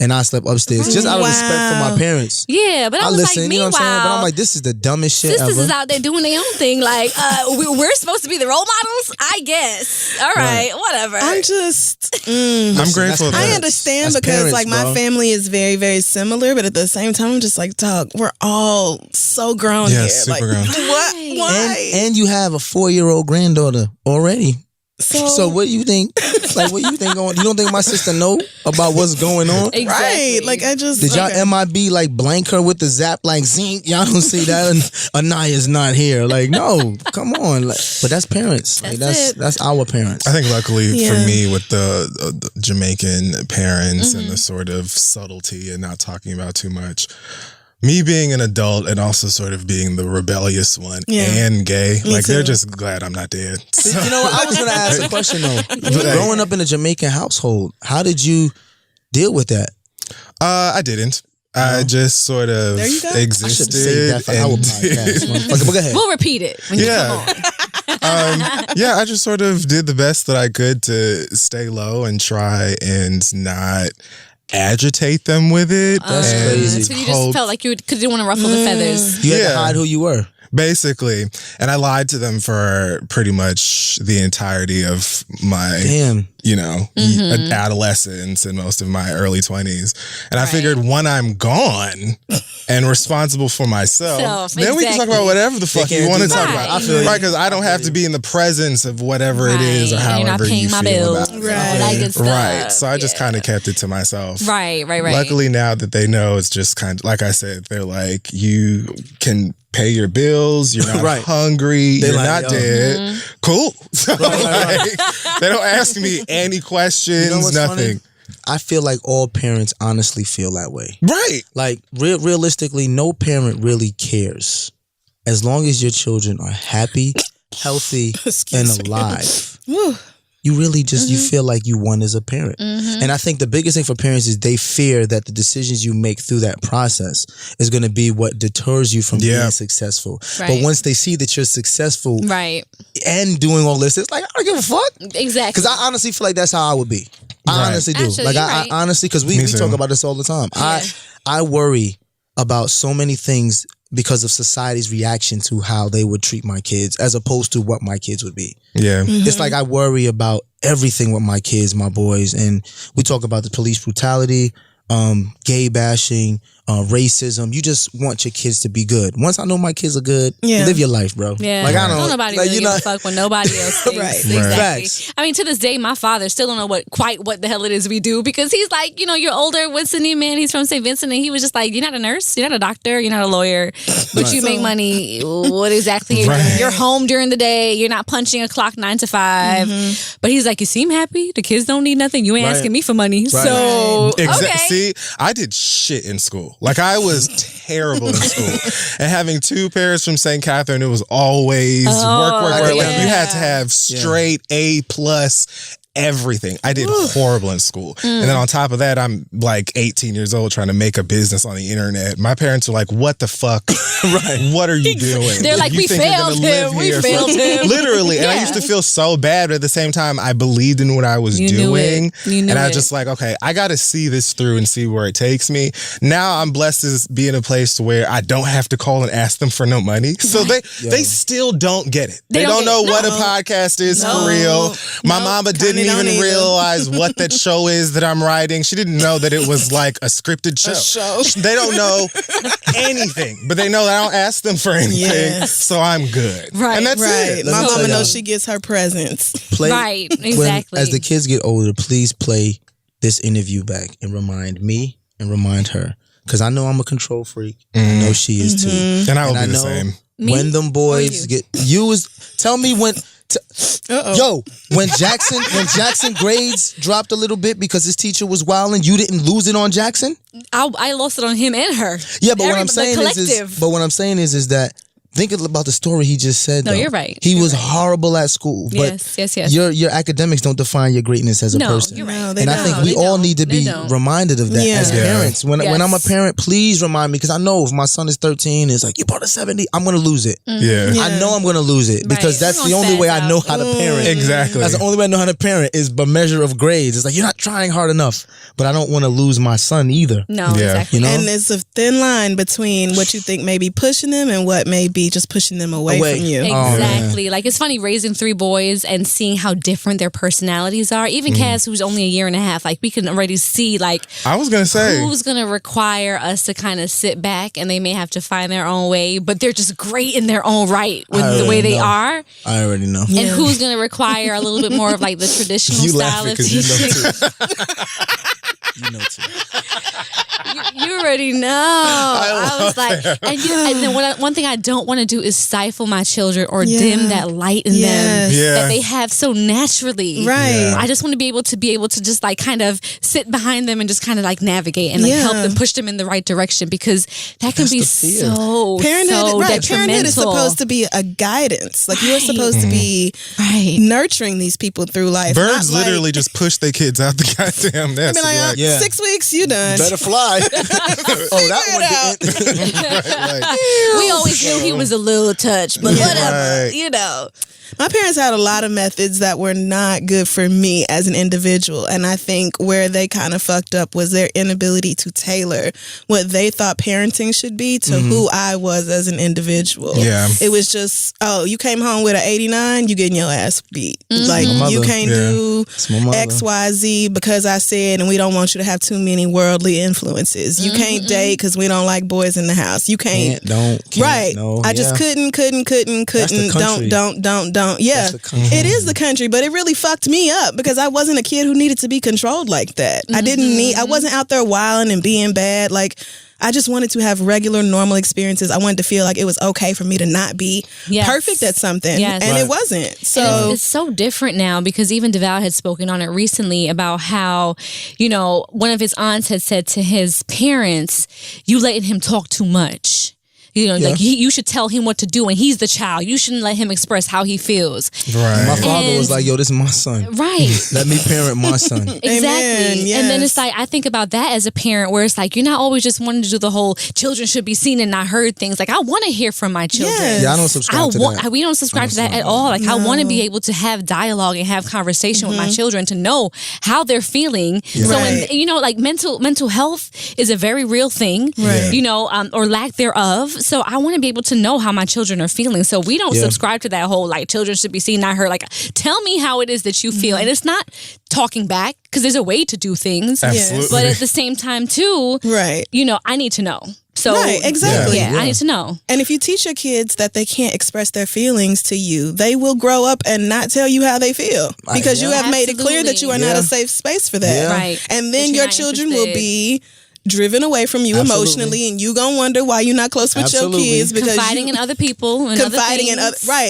And I slept upstairs just out of respect for my parents. Yeah, but I was listen, like, you know what I'm saying? But I'm meanwhile, like, this is the dumbest shit sisters ever. is out there doing their own thing. Like, we're supposed to be the role models, I guess. All right, whatever. I'm just. I'm grateful. I understand That's because parents, like my bro. family is very, very similar, but at the same time, I'm just like, dog, we're all so grown Yeah, here. super like, grown. What? Why? And you have a 4-year-old granddaughter already. So what do you think? Like, what do you think? You don't think my sister know about what's going on? Exactly. Right? Like I just Did y'all MIB like blank her with the zap like zinc? Y'all don't see that Anaya's not here. Like, no, come on. Like, but that's parents. Like that's our parents. I think luckily for me with the Jamaican parents and the sort of subtlety and not talking about too much. Me being an adult and also sort of being the rebellious one and gay, like they're just glad I'm not dead. So. You know what? I was going to ask a question though. Growing up in a Jamaican household, how did you deal with that? I didn't. I just sort of existed. I should say that for our podcast. Okay, but go ahead. We'll repeat it when you come on. I just sort of did the best that I could to stay low and try and not agitate them with it. That's crazy. So you just felt like you didn't want to ruffle the feathers. You had to hide who you were. Basically. And I lied to them for pretty much the entirety of my, adolescence and most of my early 20s. And I figured when I'm gone and responsible for myself, then we can talk about whatever the fuck you want to talk about. I feel because I don't have to be in the presence of whatever it is or however you feel about it. Right. So I just kind of kept it to myself. Right. Luckily now that they know, it's just kind of, like I said, they're like, you can pay your bills, you're not hungry, you're not dead. Cool. So they don't ask me any questions, nothing. Funny? I feel like all parents honestly feel that way. Right. Like realistically, no parent really cares. As long as your children are happy, healthy, and alive. You really just, you feel like you won as a parent. And I think the biggest thing for parents is they fear that the decisions you make through that process is going to be what deters you from being successful. But once they see that you're successful and doing all this, it's like, I don't give a fuck. Exactly. Because I honestly feel like that's how I would be. I honestly do. Actually, like I honestly, because we talk about this all the time. I worry about so many things because of society's reaction to how they would treat my kids as opposed to what my kids would be. Yeah. It's like I worry about everything with my kids, my boys, and we talk about the police brutality, gay bashing, racism. You just want your kids to be good. Once I know my kids are good, live your life, bro. Yeah. Like I don't nobody really give a fuck when nobody else thinks. Exactly. Facts. I mean, to this day, my father still don't know quite what the hell it is we do because he's like, you're older. What's the name, man? He's from St. Vincent, and he was just like, you're not a nurse, you're not a doctor, you're not a lawyer, but you make money. What exactly? You're home during the day. You're not punching a clock 9 to 5. But he's like, you seem happy. The kids don't need nothing. You ain't asking me for money. So okay. See, I did shit in school. Like I was terrible in school. And having two parents from St. Catherine, it was always work. Like you had to have straight A+ everything. I did horrible in school. And then on top of that, I'm like 18 years old trying to make a business on the internet. My parents are like, what the fuck? What are you doing? They're like, we failed him. We failed him. Literally. And I used to feel so bad, but at the same time, I believed in what I was doing. And I was just like, okay, I got to see this through and see where it takes me. Now I'm blessed to be in a place where I don't have to call and ask them for no money. So they still don't get it. They don't know what a podcast is for real. My mama didn't even realize what that show is that I'm writing. She didn't know that it was like a scripted show. They don't know anything, but they know that I don't ask them for anything, so I'm good. Right, and that's it. My mama knows she gets her presents. Right, exactly. As the kids get older, please play this interview back and remind me and remind her, because I know I'm a control freak. I know she is too, and I will be the same. When them boys tell me when. Yo, when Jackson grades dropped a little bit because his teacher was wilding, you didn't lose it on Jackson? I lost it on him and her. Yeah, but what I'm saying is that thinking about the story he just said. No, you're right. He was horrible at school. But yes. Your academics don't define your greatness as a person. You're right. And I think we all need to be reminded of that as parents. When I'm a parent, please remind me, because I know if my son is 13, it's like, you brought a 70, I'm going to lose it. I know I'm going to lose it because that's the only way I know how to parent. Exactly. That's the only way I know how to parent is by measure of grades. It's like, you're not trying hard enough, but I don't want to lose my son either. No, exactly. You know? And it's a thin line between what you think may be pushing them and what may be just pushing them away from you. Exactly. Like, it's funny raising 3 boys and seeing how different their personalities are. Even Cass, who's only a year and a half, like, we can already see, like, I was gonna say, who's gonna require us to kind of sit back, and they may have to find their own way, but they're just great in their own right with the way they are. I already know. And who's gonna require a little bit more of like the traditional style of teaching. You know too. You already know. I was like, and then one thing I don't want to do is stifle my children or dim that light in them that they have so naturally. Right. Yeah. I just want to be able to just like kind of sit behind them and just kind of like navigate and like help them, push them in the right direction, because that can be so detrimental. Parenthood is supposed to be a guidance. Like, you're supposed to be nurturing these people through life. Birds literally just push their kids out the goddamn nest. 6 weeks, you done. Better fly. That one. We always knew he was a little touch, but whatever, you know. My parents had a lot of methods that were not good for me as an individual. And I think where they kind of fucked up was their inability to tailor what they thought parenting should be to who I was as an individual. Yeah. It was just, you came home with an 89, you getting your ass beat. Like, you can't do X, Y, Z because I said, and we don't want you to have too many worldly influences. You can't date because we don't like boys in the house. You can't. Can't, right. No, I just couldn't. Don't. Yeah, it is the country, but it really fucked me up because I wasn't a kid who needed to be controlled like that. I wasn't out there wilding and being bad. Like, I just wanted to have regular, normal experiences. I wanted to feel like it was okay for me to not be perfect at something. Yes. And it wasn't. So it's so different now because even Devale had spoken on it recently about how, one of his aunts had said to his parents, you letting him talk too much. Like you should tell him what to do, and he's the child. You shouldn't let him express how he feels. Right. My father was like, "Yo, this is my son. Right. Let me parent my son." Exactly. Amen, yes. And then it's like I think about that as a parent, where it's like you're not always just wanting to do the whole children should be seen and not heard things. Like I want to hear from my children. Yes. Yeah, I don't subscribe to that. We don't subscribe to that at all. Like I want to be able to have dialogue and have conversation with my children to know how they're feeling. Yeah. So, like mental health is a very real thing. Right. Or lack thereof. So I want to be able to know how my children are feeling. So we don't subscribe to that whole like children should be seen, not heard. Like tell me how it is that you feel. And it's not talking back because there's a way to do things. Absolutely. But at the same time too, right. I need to know. So right, exactly. Yeah, I need to know. And if you teach your kids that they can't express their feelings to you, they will grow up and not tell you how they feel because you have made it clear that you are not a safe space for that. Yeah. Right. And then your children will be driven away from you emotionally, and you gonna wonder why you're not close with your kids because confiding in other people, and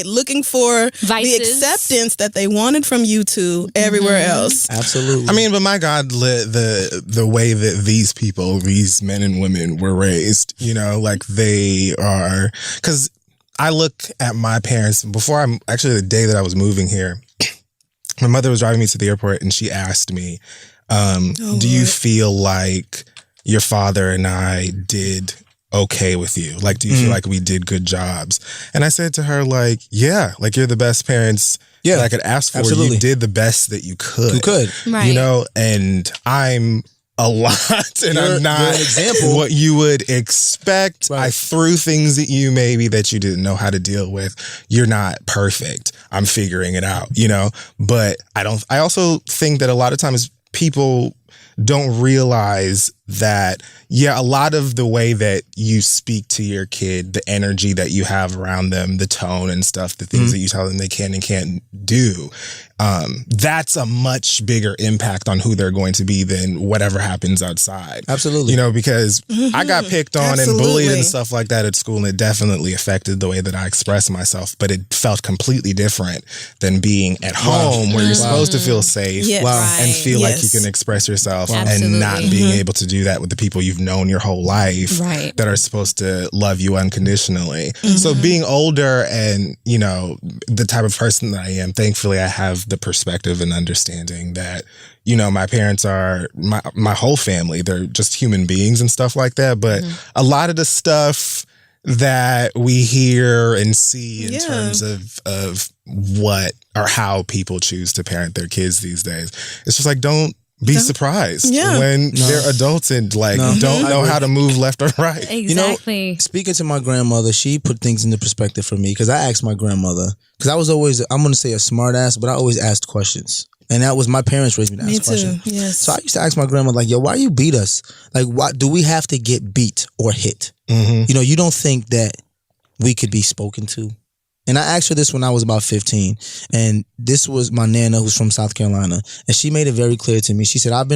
looking for vices. The acceptance that they wanted from you two everywhere else. Absolutely. I mean, but my God, the way that these men and women were raised, like they are, because I look at my parents before the day that I was moving here, my mother was driving me to the airport and she asked me, do you feel like your father and I did okay with you? Like, do you feel like we did good jobs? And I said to her, like, yeah, like you're the best parents that I could ask for. Absolutely. You did the best that you could. You could. Right. And I'm a lot and I'm not an example. What you would expect. Right. I threw things at you maybe that you didn't know how to deal with. You're not perfect. I'm figuring it out, but I also think that a lot of times people don't realize that, a lot of the way that you speak to your kid, the energy that you have around them, the tone and stuff, the things that you tell them they can and can't do, that's a much bigger impact on who they're going to be than whatever happens outside. Absolutely. Because I got picked on and bullied and stuff like that at school, and it definitely affected the way that I express myself, but it felt completely different than being at home where you're supposed to feel safe and feel like you can express yourself and not being able to do that with the people you've known your whole life that are supposed to love you unconditionally. So being older and, the type of person that I am, thankfully I have the perspective and understanding that, my parents are my whole family. They're just human beings and stuff like that. But a lot of the stuff that we hear and see in terms of what or how people choose to parent their kids these days, it's just like, don't be surprised when they're adults and don't know how to move left or right. Exactly. Speaking to my grandmother, she put things into perspective for me because I asked my grandmother, because I was always, I'm going to say a smart ass, but I always asked questions. And that was my parents raised me to ask questions. Yes. So I used to ask my grandma, like, yo, why you beat us? Like, why do we have to get beat or hit? You don't think that we could be spoken to? And I asked her this when I was about 15. And this was my nana who's from South Carolina. And she made it very clear to me. She said, I've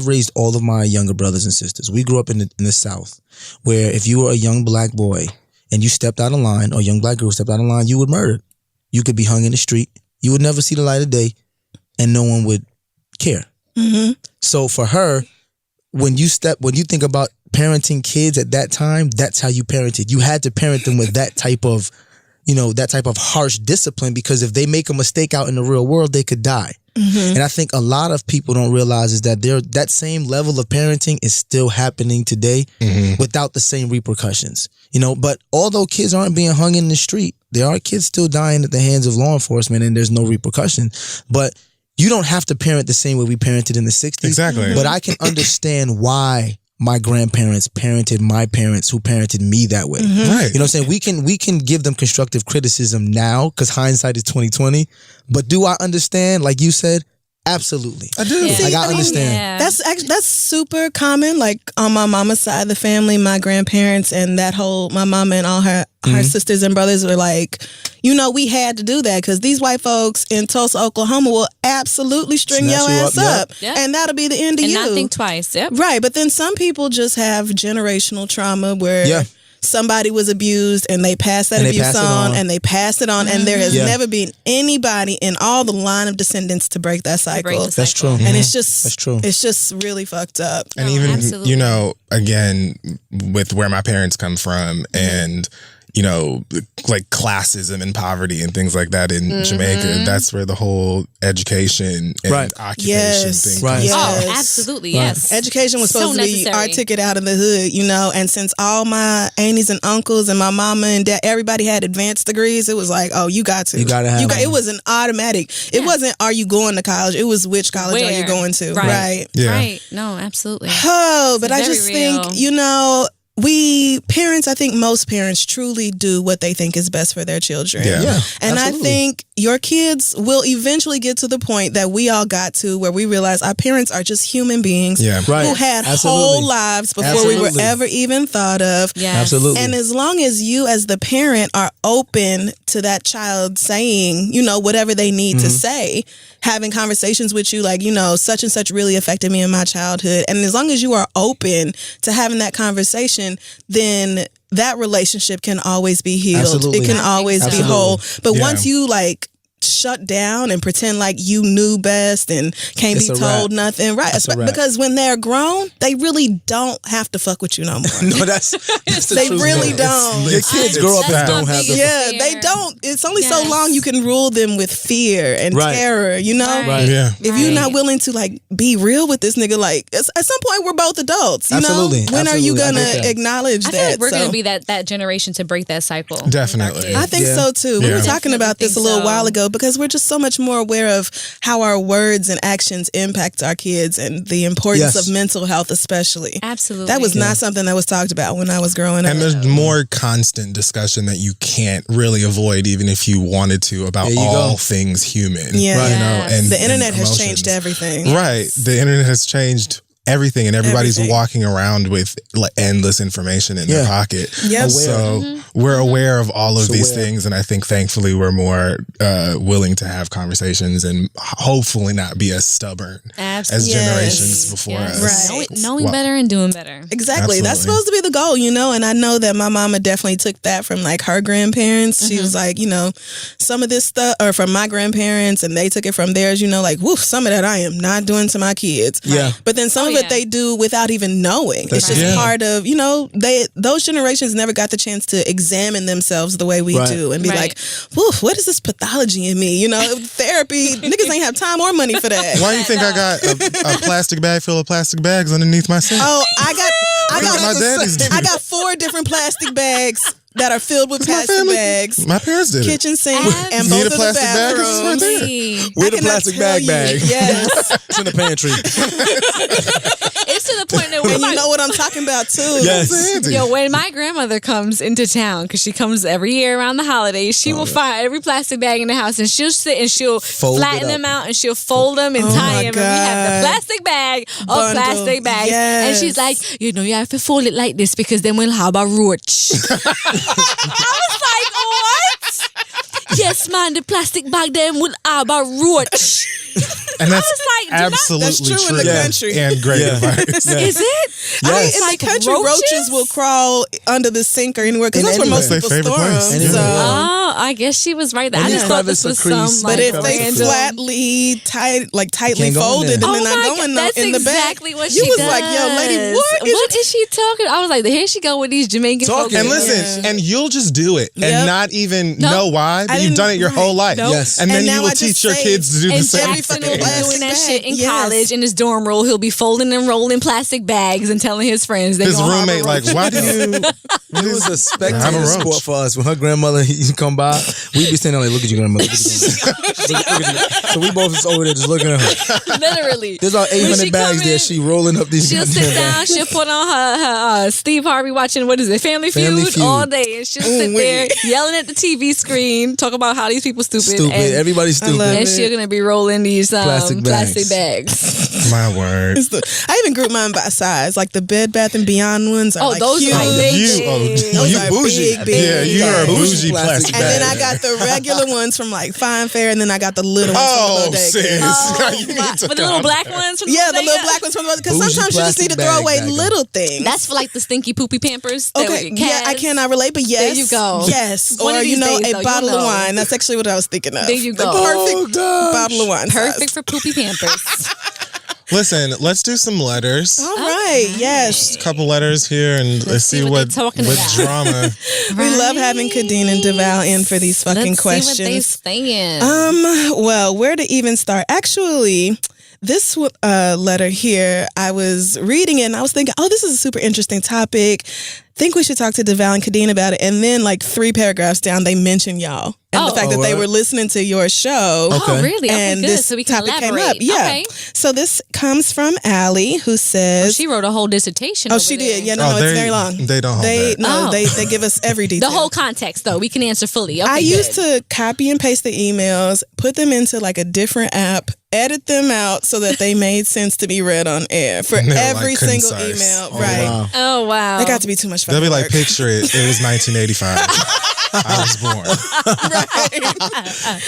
raised all of my younger brothers and sisters. We grew up in the South, where if you were a young black boy and you stepped out of line, or a young black girl stepped out of line, you were murdered. You could be hung in the street. You would never see the light of day, and no one would care. So for her, when you think about parenting kids at that time, that's how you parented. You had to parent them with that type of harsh discipline, because if they make a mistake out in the real world, they could die. And I think a lot of people don't realize is that that same level of parenting is still happening today without the same repercussions. You know, but although kids aren't being hung in the street, there are kids still dying at the hands of law enforcement, and there's no repercussion. But you don't have to parent the same way we parented in the 60s. Exactly. But I can understand why my grandparents parented my parents who parented me that way. Right. You know what I'm saying? We can give them constructive criticism now because hindsight is 2020. But do I understand, like you said? Absolutely. I do. Like, I understand. Yeah. That's super common. Like on my mama's side of the family, my grandparents and my mama and all her sisters and brothers were like, you know, we had to do that because these white folks in Tulsa, Oklahoma will absolutely string Snatch your you ass up. Yep. And that'll be the end of and you. not think twice. Yep. Right. But then some people just have generational trauma where somebody was abused and they passed that abuse on and they passed it on. And there has never been anybody in all the line of descendants to break that cycle. That's true. And it's just, That's true. It's just really fucked up. And even, you know, again, with where my parents come from and, you know, like classism and poverty and things like that in Jamaica, that's where the whole education and occupation thing comes from. Oh, absolutely, yes. Education was supposed to be our ticket out of the hood, you know, and since all my aunties and uncles and my mama and dad, everybody had advanced degrees, it was like, oh, you got to. You got to have it was an automatic. It wasn't, are you going to college? It was, which college are you going to? Right. Yeah. Right. No, absolutely. Oh, but I Very just real. think, you know, I think most parents truly do what they think is best for their children. Yeah. And absolutely. I think your kids will eventually get to the point that we all got to where we realize our parents are just human beings who had whole lives before we were ever even thought of. Yes. Absolutely. And as long as you as the parent are open to that child saying, you know, whatever they need to say, having conversations with you like, you know, such and such really affected me in my childhood. And as long as you are open to having that conversation, then that relationship can always be healed. Absolutely. It can always be whole. But once you like shut down and pretend like you knew best and can't It's be a told wrap. nothing, right? It's a wrap. Because when they're grown, they really don't have to fuck with you no more. No, that's the They truth, really man. don't. Your kids grow up and That's don't my have to. biggest Yeah, fear. they don't. It's only so Yes. long you can rule them with fear and terror, you know? Right. Yeah. If you're not willing to like be real with this nigga, like at some point we're both adults, you Absolutely. know? When are you Absolutely. I get gonna that. acknowledge I that? feel like we're So- going to be that generation to break that cycle. Definitely. I think Yeah. so too. We Yeah. were talking about this a Definitely little think while so. ago because we're just so much more aware of how our words and actions impact our kids and the importance Yes. of mental health, especially. Absolutely. That was not something that was talked about when I was growing up. And there's more constant discussion that you can't really avoid, even if you wanted to, about There you all go. things human. Yeah. You know, and the internet has emotions. changed everything. Right. The internet has changed everything, and everybody's Everything. walking around with like endless information in their pocket. Yep. So we're aware of all of So these aware. things, and I think thankfully we're more willing to have conversations and hopefully not be as stubborn as Absolutely. generations before Yes. us. Right. Knowing Well, better and doing better. Exactly. That's Absolutely. supposed to be the goal, you know? And I know that my mama definitely took that from like her grandparents. She was like, you know, some of this stuff, or from my grandparents, and they took it from theirs, you know, like, woof, some of that I am not doing to my kids. Yeah. But then some of it they do without even knowing. It's just part of, you know, those generations never got the chance to examine themselves the way we do and be like, woof, what is this pathology in me? You know, therapy, niggas ain't have time or money for that. Why do you think I got a plastic bag full of plastic bags underneath my sink? Oh, I my daddy's did. got 4 different plastic bags that are filled with plastic family. bags. My parents did it. Kitchen sink and Need both a of the plastic bag? It's right bathrooms. there. We're the cannot plastic tell bag you. bag. Yes. It's in the pantry. It's to the point that we're And you like, know what I'm talking about too. Yes. yo, when my grandmother comes into town, because she comes every year around the holidays, she will find every plastic bag in the house and she'll sit and she'll Fold flatten it them up. out and she'll fold them and Oh tie my them. And we have God. the plastic bag of Bundle. plastic bags. Yes. And she's like, you know, you have to fold it like this because then we'll have a roach. I was like, what? Yes, man, the plastic bag then will have a roach. And that's was like, do not- absolutely That's true in the Yeah. country. And great Yeah. advice. Is it? Yes. In Like the country, roaches will crawl under the sink or anywhere because In that's where most anywhere. people That's their store favorite them. place. So. Yeah. Oh, I guess she was right. I Any just thought this crevice was or crease, some But like if they random- flatly tightly Can't go in folded, there. and Oh they're not my going God, that's in the back. exactly what You she was does. like, yo, lady, what is she talking? I was like, here she go with these Jamaican Talking. folks. And listen, and you'll just do it and Yep. not even No. know why, I you've done it your whole life. Nope. Yes. And then And you now will I just teach your say- kids to do the And same Jackson will thing. be doing that shit in Yes. college in his dorm room. He'll be folding and rolling plastic bags and telling his friends they His gonna roommate, harbor like, why do you? It was a Have a spectator roach. sport for us. When her grandmother used to come by, we'd be standing there like, look at your grandmother. Look at your grandmother. So we both just over there just looking at her. literally. There's about When 800 she bags come there. in, She rolling up these She'll sit down. She'll put on her Steve Harvey watching Family Feud all day, and she'll sit there yelling at the TV screen, talk about how these people stupid. And, Everybody's stupid. and she's gonna be rolling these Plastic bags. My word. I even group mine by size. Like the Bed Bath & Beyond ones are like those huge. are big. Those You are bougie. big, big. Yeah, you are a bougie plastic And bag. then I got the regular ones from like Fine Fair, and then I got the little ones Oh, from the bodega. sis. You need to But the little calm black down. ones from Yeah, the bodega? little black ones from the because Bougie sometimes you just need to plastic throw bag away bagger. little things. That's for like the stinky poopy Pampers. that okay. were Yeah, I Kaz. cannot relate, but yes, There you go. Yes, One or of you these know, days, a though, bottle you'll of know. wine. That's actually what I was thinking of. There you The go. perfect gosh. bottle of wine. Perfect size. for poopy Pampers. Listen, let's do some letters. All right. Yes. A couple letters here, and let's see what what they're talking about. drama. We love having Khadeen and Devale in for these fucking Let's questions. see what they saying. Well, where to even start? Actually, this letter here, I was reading it and I was thinking, oh, this is a super interesting topic. Think we should talk to Devale and Khadeen about it. And then like 3 paragraphs down, they mention y'all. And the fact that they were listening to your show. Oh, really? Okay, And good. this So we can topic elaborate. came up. Yeah. Okay. So this comes from Allie, who says... She wrote a whole dissertation. Oh, over she there. did. Yeah, no, it's very long. They don't hold that. No, Oh. they give us every detail. The whole context, though. We can answer fully. Okay, I used good. to copy and paste the emails, put them into like a different app, edit them out so that they made sense to be read on air for And they're, every like, single concise. email. Oh, right. wow. Oh, wow. That got to be too much fun. They'll be like, picture it. It was 1985. I was born.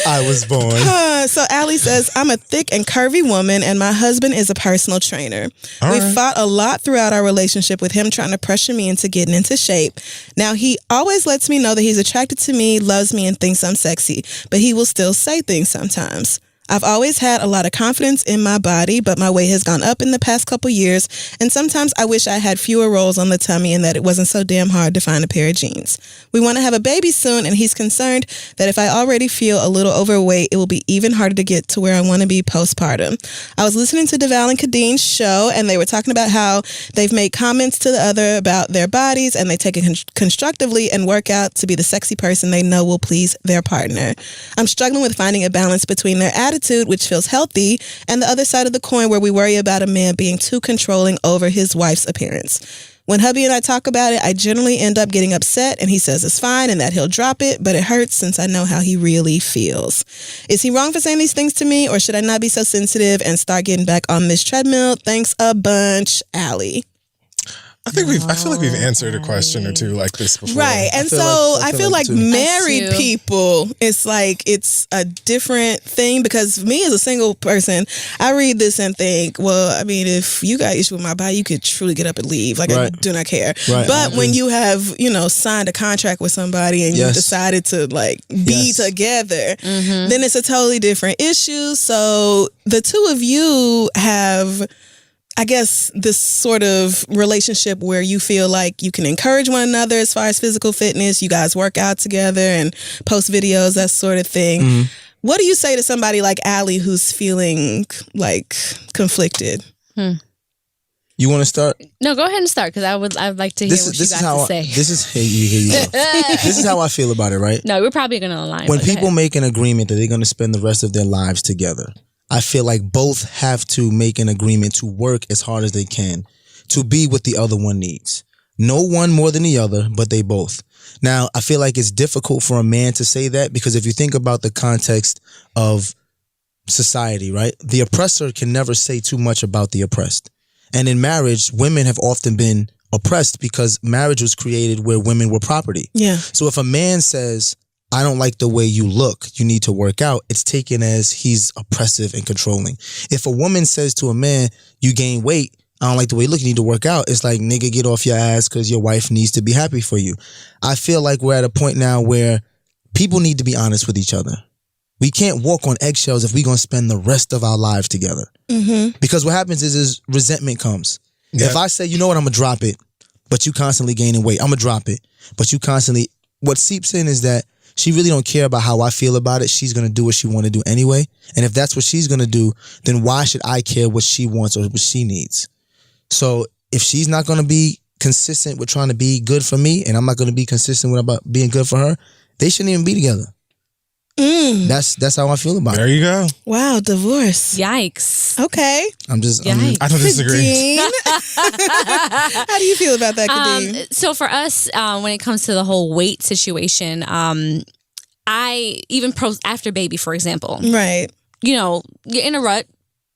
I was born. So Allie says, I'm a thick and curvy woman and my husband is a personal trainer. All We right. fought a lot throughout our relationship with him trying to pressure me into getting into shape. Now he always lets me know that he's attracted to me, loves me, and thinks I'm sexy, but he will still say things sometimes. I've always had a lot of confidence in my body, but my weight has gone up in the past couple years, and sometimes I wish I had fewer rolls on the tummy and that it wasn't so damn hard to find a pair of jeans. We want to have a baby soon, and he's concerned that if I already feel a little overweight, it will be even harder to get to where I want to be postpartum. I was listening to Devale and Khadeen's show, and they were talking about how they've made comments to the other about their bodies, and they take it constructively and work out to be the sexy person they know will please their partner. I'm struggling with finding a balance between their attitude, which feels healthy, and the other side of the coin where we worry about a man being too controlling over his wife's appearance. When hubby and I talk about it, I generally end up getting upset, and he says it's fine and that he'll drop it, but it hurts since I know how he really feels. Is he wrong for saying these things to me, or should I not be so sensitive and start getting back on this treadmill? Thanks a bunch, Allie. I feel like we've answered a question or two like this before. Right. And I feel like married people, it's like it's a different thing because me as a single person, I read this and think, well, I mean, if you got issue with my body, you could truly get up and leave. Like, I do not care. Right. But when you have, signed a contract with somebody and you decided to like be together, then it's a totally different issue. So the two of you have, I guess, this sort of relationship where you feel like you can encourage one another as far as physical fitness. You guys work out together and post videos, that sort of thing. What do you say to somebody like Allie who's feeling like conflicted? You want to start? No, go ahead and start because I'd like to hear what you got to say. Here you go. This is how I feel about it, right? No, we're probably going to align. When people make an agreement that they're going to spend the rest of their lives together, I feel like both have to make an agreement to work as hard as they can to be what the other one needs. No one more than the other, but they both. Now, I feel like it's difficult for a man to say that because if you think about the context of society, right? The oppressor can never say too much about the oppressed. And in marriage, women have often been oppressed because marriage was created where women were property. Yeah. So if a man says, I don't like the way you look, you need to work out, it's taken as he's oppressive and controlling. If a woman says to a man, you gain weight, I don't like the way you look, you need to work out, it's like, nigga, get off your ass because your wife needs to be happy for you. I feel like we're at a point now where people need to be honest with each other. We can't walk on eggshells if we're going to spend the rest of our lives together. Because what happens is resentment comes. If I say, you know what, I'm going to drop it, but you constantly gaining weight, I'm going to drop it, but you constantly, what seeps in is that She really don't care about how I feel about it. She's going to do what she want to do anyway. And if that's what she's going to do, then why should I care what she wants or what she needs? So if she's not going to be consistent with trying to be good for me, and I'm not going to be consistent with about being good for her, they shouldn't even be together. That's how I feel about There it. you go. Wow, divorce. Yikes. Okay. I don't disagree. Kadeen. How do you feel about that, Kadeen? So for us, when it comes to the whole weight situation, I even after baby, for example, Right. you know, you're in a rut.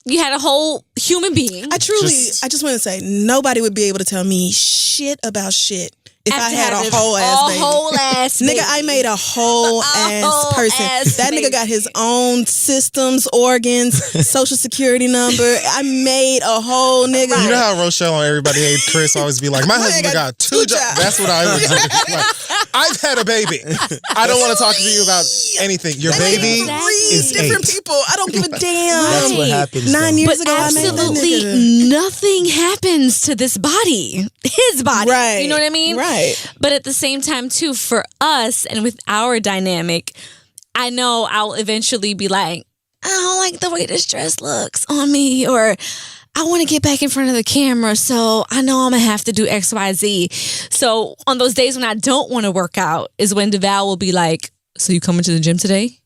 You had a whole human being. I just want to say, nobody would be able to tell me shit about shit if I had a whole ass baby. Nigga, I made a whole ass person. That nigga got his own systems, organs, social security number. I made a whole nigga. You know how Rochelle on Everybody Hates Chris always be like, my husband got 2 jobs. That's what I would do. Like, I've had a baby. I don't want to talk to you about anything. Your baby is different 8. people. I don't give a damn. That's what happens. 9 years But ago, I made that absolutely nigga. nothing happens to this body. His body. Right. You know what I mean? Right. But at the same time, too, for us and with our dynamic, I know I'll eventually be like, I don't like the way this dress looks on me, or I want to get back in front of the camera, so I know I'm going to have to do X, Y, Z. So on those days when I don't want to work out is when Devale will be like, so you coming to the gym today?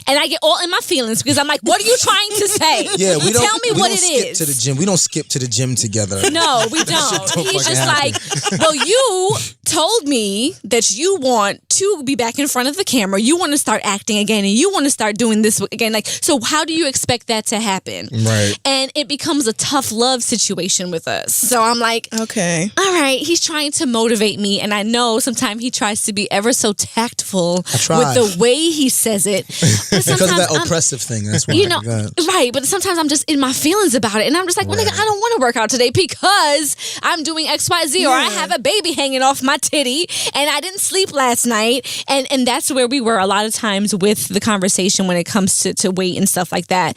And I get all in my feelings because I'm like, what are you trying to say? Yeah, we don't. Tell me what it is. To the gym. We don't skip to the gym together. No, we don't. He's just like, well, you told me that you want to be back in front of the camera. You want to start acting again, and you want to start doing this again. Like, so how do you expect that to happen? Right. And it becomes a tough love situation with us. So I'm like, okay, all right, he's trying to motivate me, and I know sometimes he tries to be ever so tactful with the way he says it. Because of that oppressive thing. That's why. You know, right. But sometimes I'm just in my feelings about it. And I'm just like, well, nigga, I don't want to work out today because I'm doing X, Y, Z, or I have a baby hanging off my titty and I didn't sleep last night. And that's where we were a lot of times with the conversation when it comes to weight and stuff like that.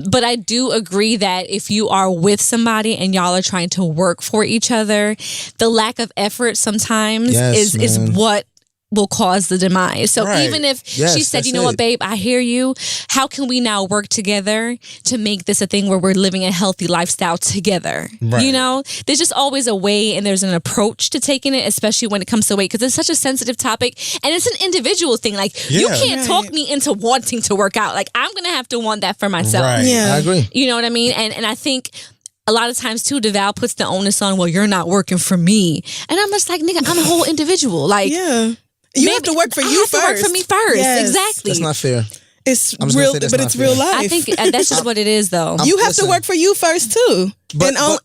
But I do agree that if you are with somebody and y'all are trying to work for each other, the lack of effort sometimes is what will cause the demise. So even if she said, you know what, babe, I hear you. How can we now work together to make this a thing where we're living a healthy lifestyle together? Right. You know, there's just always a way and there's an approach to taking it, especially when it comes to weight, because it's such a sensitive topic and it's an individual thing. Like you can't talk me into wanting to work out. Like I'm going to have to want that for myself. Right. Yeah, I agree. You know what I mean? And I think a lot of times too, Devale puts the onus on, well, you're not working for me. And I'm just like, nigga, I'm a whole individual. Like, you have to work for you first. Work for me first. Yes. Exactly. That's not fair. It's real, but it's real life. I think that's just what it is, though. You have to work for you first too,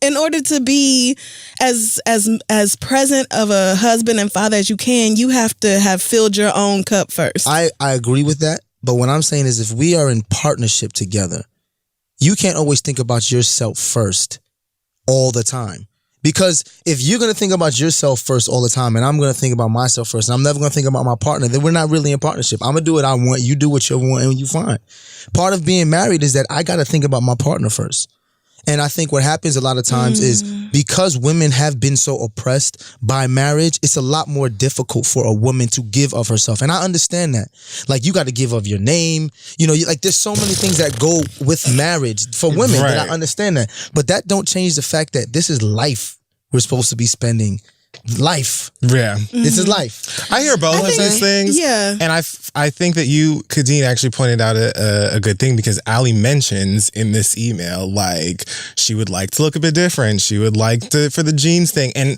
in order to be as present of a husband and father as you can. You have to have filled your own cup first. I agree with that, but what I'm saying is, if we are in partnership together, you can't always think about yourself first all the time. Because if you're going to think about yourself first all the time and I'm going to think about myself first and I'm never going to think about my partner, then we're not really in partnership. I'm going to do what I want. You do what you want and you fine. Part of being married is that I got to think about my partner first. And I think what happens a lot of times is because women have been so oppressed by marriage, it's a lot more difficult for a woman to give of herself. And I understand that. Like, you got to give of your name. You know, like there's so many things that go with marriage for women. Right. That I understand that. But that don't change the fact that this is life we're supposed to be spending. Life. Yeah. This is life. I hear both of these things. Yeah. And I think that you, Khadeen, actually pointed out a good thing, because Ali mentions in this email, like, she would like to look a bit different. She would like for the jeans thing. And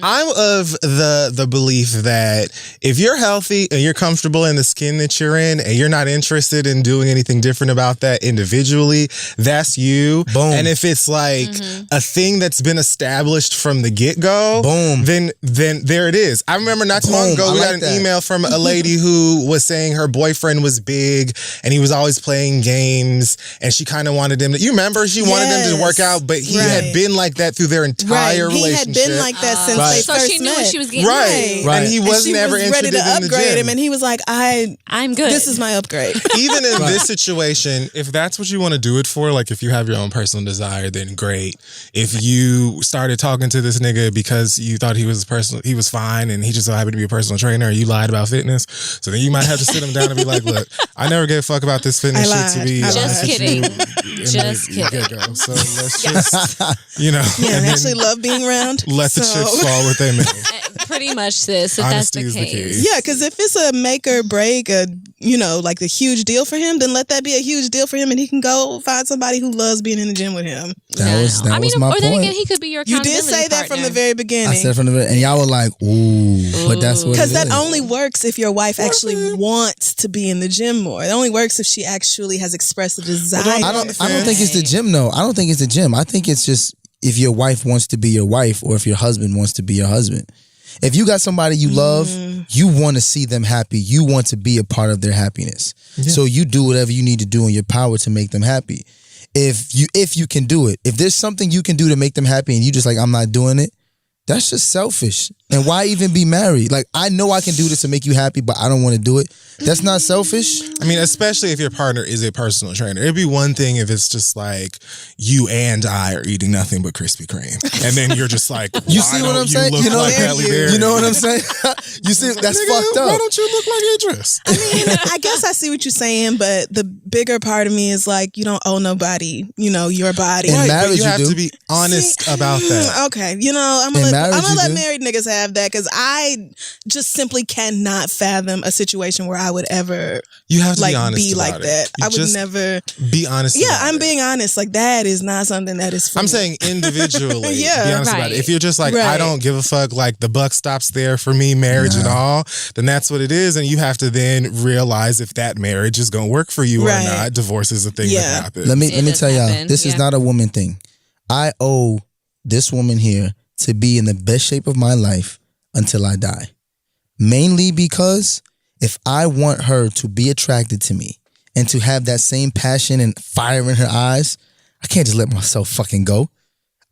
I'm of the belief that if you're healthy and you're comfortable in the skin that you're in and you're not interested in doing anything different about that individually, that's you. Boom. And if it's like a thing that's been established from the get-go, boom, then there it is. I remember not too long ago, we got an email from a lady who was saying her boyfriend was big and he was always playing games and she kind of wanted him to, you remember, she wanted him to work out, but he had been like that through their entire relationship. He had been like that since they first she knew met. what she was getting. Right. And he wasn't ever interested in the gym. Ready to upgrade him, and he was like, I'm good. This is my upgrade. Even in this situation, if that's what you want to do it for, like if you have your own personal desire, then great. If you started talking to this nigga because you thought he was fine and he just so happened to be a personal trainer, or you lied about fitness. So then you might have to sit him down and be like, look, I never gave a fuck about this fitness shit to be just kidding. Just kidding. So let's just, and actually love being around. Let the chips fall where they may. Pretty much, sis. If Honesty that's the case. Yeah, because if it's a make or break, like a huge deal for him, then let that be a huge deal for him, and he can go find somebody who loves being in the gym with him. That was my point. Then again, he could be your accountability You did say that from the very beginning. I said from the very, and y'all were like, ooh, but that's what. Because that only works if your wife actually wants to be in the gym more. It only works if she actually has expressed a desire. I don't think it's the gym. No, I don't think it's the gym. I think it's just if your wife wants to be your wife, or if your husband wants to be your husband. If you got somebody you love, you want to see them happy. You want to be a part of their happiness. Yeah. So you do whatever you need to do in your power to make them happy. If you can do it, if there's something you can do to make them happy and you just like, I'm not doing it, that's just selfish. And why even be married? Like, I know I can do this to make you happy, but I don't want to do it. That's not selfish. I mean, especially if your partner is a personal trainer. It'd be one thing if it's just like you and I are eating nothing but Krispy Kreme, and then you're just like, you see what I'm saying? You know what I'm saying? You see, that's fucked up. Why don't you look like Idris? I mean, I guess I see what you're saying, but the bigger part of me is like, you don't owe nobody, your body. In right, marriage, but you have to be honest about that. Okay, I'm gonna let married niggas have that, because I just simply cannot fathom a situation where I would ever be honest be about like it. that. I would never be honest. Yeah, I'm being honest. Like, that is not something that is funny. I'm saying individually. Be honest about it. If you're just like, I don't give a fuck, like the buck stops there for me, marriage and all, then that's what it is, and you have to then realize if that marriage is gonna work for you or not. Divorce is a thing that happens. Let me tell y'all, this is not a woman thing. I owe this woman here to be in the best shape of my life until I die. Mainly because if I want her to be attracted to me and to have that same passion and fire in her eyes, I can't just let myself fucking go.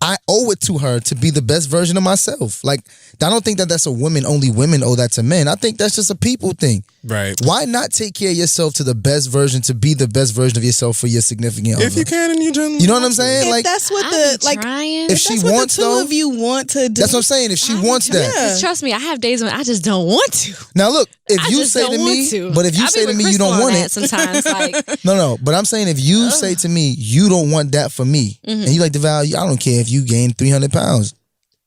I owe it to her to be the best version of myself. Like, I don't think that that's a woman. Only women owe that to men. I think that's just a people thing. Right. Why not take care of yourself to the best version, to be the best version of yourself for your significant other? If you can and you generally, you know what I'm saying? If that's what if she wants, the two of you want to do. That's what I'm saying. If she wants that, yeah. Trust me, I have days when I just don't want to. Now look, if you say to me, but if you say to me you don't want it, sometimes no. But I'm saying if you say to me you don't want that for me, and you like Devale, I don't care if you gain 300 pounds.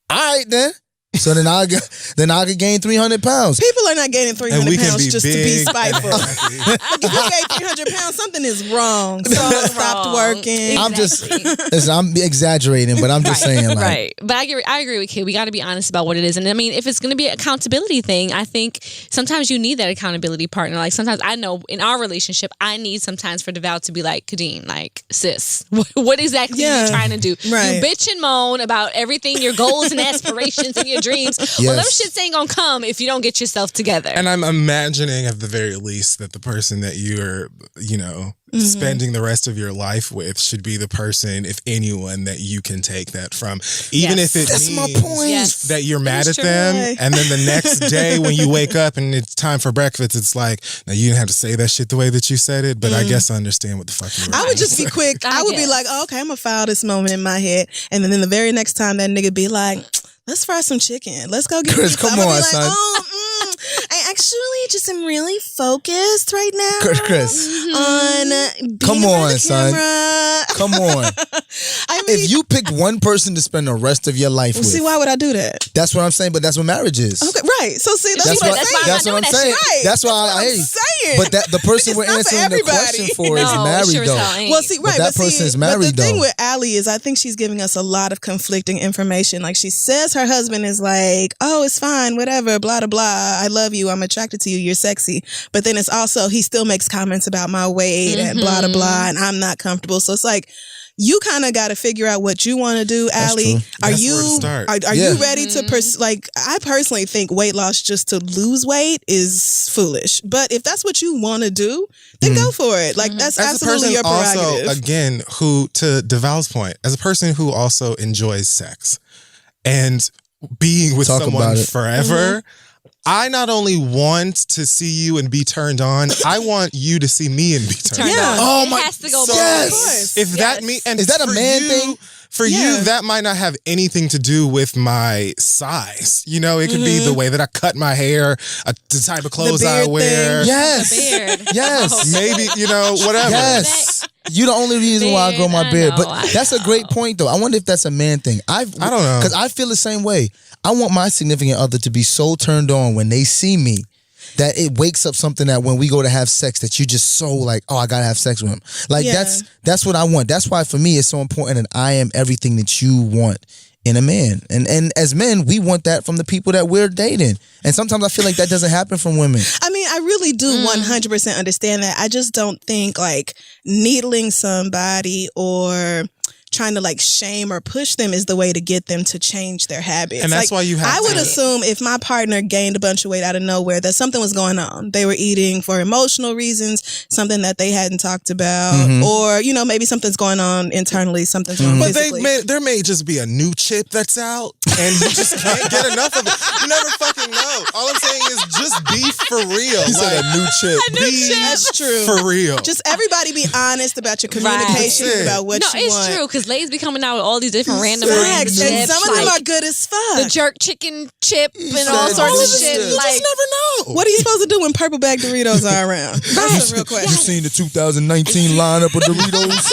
All right then. So then I could gain 300 pounds. People are not gaining 300 pounds just to be spiteful. If you gain 300 pounds, something is wrong. Someone stopped working. Exactly. I'm exaggerating, but I'm just saying. Right. But I agree with Kid. We got to be honest about what it is. And I mean, if it's going to be an accountability thing, I think sometimes you need that accountability partner. Like, sometimes I know in our relationship, I need sometimes for Devale to be like, Khadeen, like, sis, what exactly are you trying to do? Right. You bitch and moan about everything, your goals and aspirations and your dreams. Well, those shits ain't gonna come if you don't get yourself together. And I'm imagining at the very least that the person that you're, spending the rest of your life with should be the person, if anyone, that you can take that from. Even if it means that you're mad at them, and then the next day when you wake up and it's time for breakfast, it's like, now you didn't have to say that shit the way that you said it, but I guess I understand what the fuck you were. I would just be quick. I would be like, oh, okay, I'm gonna file this moment in my head, and then the very next time that nigga be like, let's fry some chicken. Let's go get Chris, come on, son. I actually just am really focused right now. Chris. On come on, son. Come on. I mean, if you pick one person to spend the rest of your life with. See, why would I do that? That's what I'm saying, but that's what marriage is. Okay, right. So see, that's what I'm saying. Right. That's why I'm saying. But the person we're answering the question for is married though. Well, see, right. But that person is married though. But the thing with Allie is I think she's giving us a lot of conflicting information. Like, she says her husband is like, oh, it's fine, whatever, blah, blah, blah. I love you. I'm attracted to you. You're sexy. But then it's also, he still makes comments about my weight and blah, blah, blah. And I'm not comfortable. So it's like, you kind of got to figure out what you want to do, Allie. Are you ready to like, I personally think weight loss just to lose weight is foolish. But if that's what you want to do, then go for it. Like, that's absolutely your prerogative. Also, again, who, to Devale's point, as a person who also enjoys sex and being with someone forever, I not only want to see you and be turned on, I want you to see me and be turned on. Oh my! It has to go both. If that me, and is that a man thing? For you, that might not have anything to do with my size. You know, it could be the way that I cut my hair, the type of clothes I wear. Thing. Yes. The beard. Yes. Maybe, you know, whatever. Yes. You're the only reason why I grow my beard. But that's a great point, though. I wonder if that's a man thing. I don't know. Because I feel the same way. I want my significant other to be so turned on when they see me that it wakes up something that when we go to have sex that you just so like, oh, I gotta have sex with him. Like that's what I want. That's why for me it's so important that I am everything that you want in a man. And as men, we want that from the people that we're dating. And sometimes I feel like that doesn't happen from women. I mean, I really do 100% understand that. I just don't think like needling somebody or trying to like shame or push them is the way to get them to change their habits. And that's why you have I would assume if my partner gained a bunch of weight out of nowhere that something was going on. They were eating for emotional reasons, something that they hadn't talked about, or, you know, maybe something's going on internally, something's wrong physically. But there may just be a new chip that's out and you just can't get enough of it. You never fucking know. All I'm saying is just be for real. He said a new chip. That's true. For real. Just everybody be honest about your communication, about what you want. No, it's true, because ladies be coming out with all these different random chips. And some of them are good as fuck. The jerk chicken chip and all sorts of shit. You just never know. What are you supposed to do when purple bag Doritos are around? That's a real question. You seen the 2019 lineup of Doritos?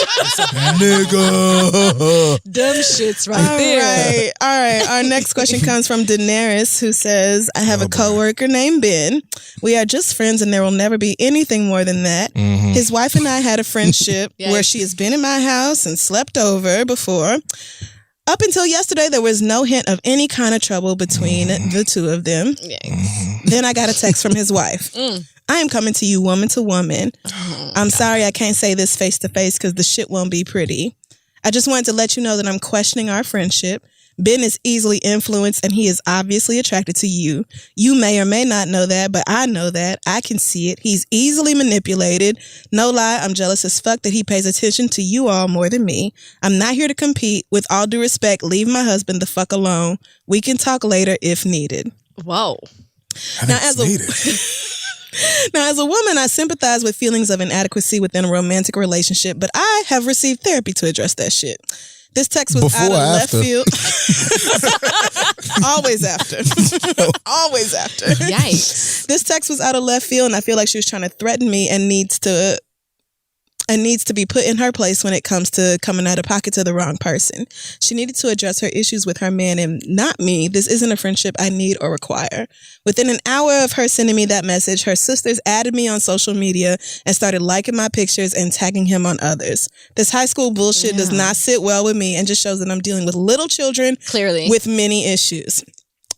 Nigga. Dumb shits there. All right. Our next question comes from Daenerys, who says, I have a coworker named Ben. We are just friends and there will never be anything more than that. His wife and I had a friendship where she has been in my house and slept over before. Up until yesterday, there was no hint of any kind of trouble between the two of them. Then I got a text from his wife. I am coming to you woman to woman. I'm sorry I can't say this face to face because the shit won't be pretty. I just wanted to let you know that I'm questioning our friendship. Ben is easily influenced and he is obviously attracted to you. You may or may not know that, but I know that. I can see it. He's easily manipulated. No lie, I'm jealous as fuck that he pays attention to you all more than me. I'm not here to compete. With all due respect, leave my husband the fuck alone. We can talk later if needed. Whoa. Now, as a woman, I sympathize with feelings of inadequacy within a romantic relationship, but I have received therapy to address that shit. This text was out of left field. Always after. Always after. Yikes. This text was out of left field, and I feel like she was trying to threaten me and needs to be put in her place when it comes to coming out of pocket to the wrong person. She needed to address her issues with her man and not me. This isn't a friendship I need or require. Within an hour of her sending me that message, her sisters added me on social media and started liking my pictures and tagging him on others. This high school bullshit does not sit well with me and just shows that I'm dealing with little children with many issues.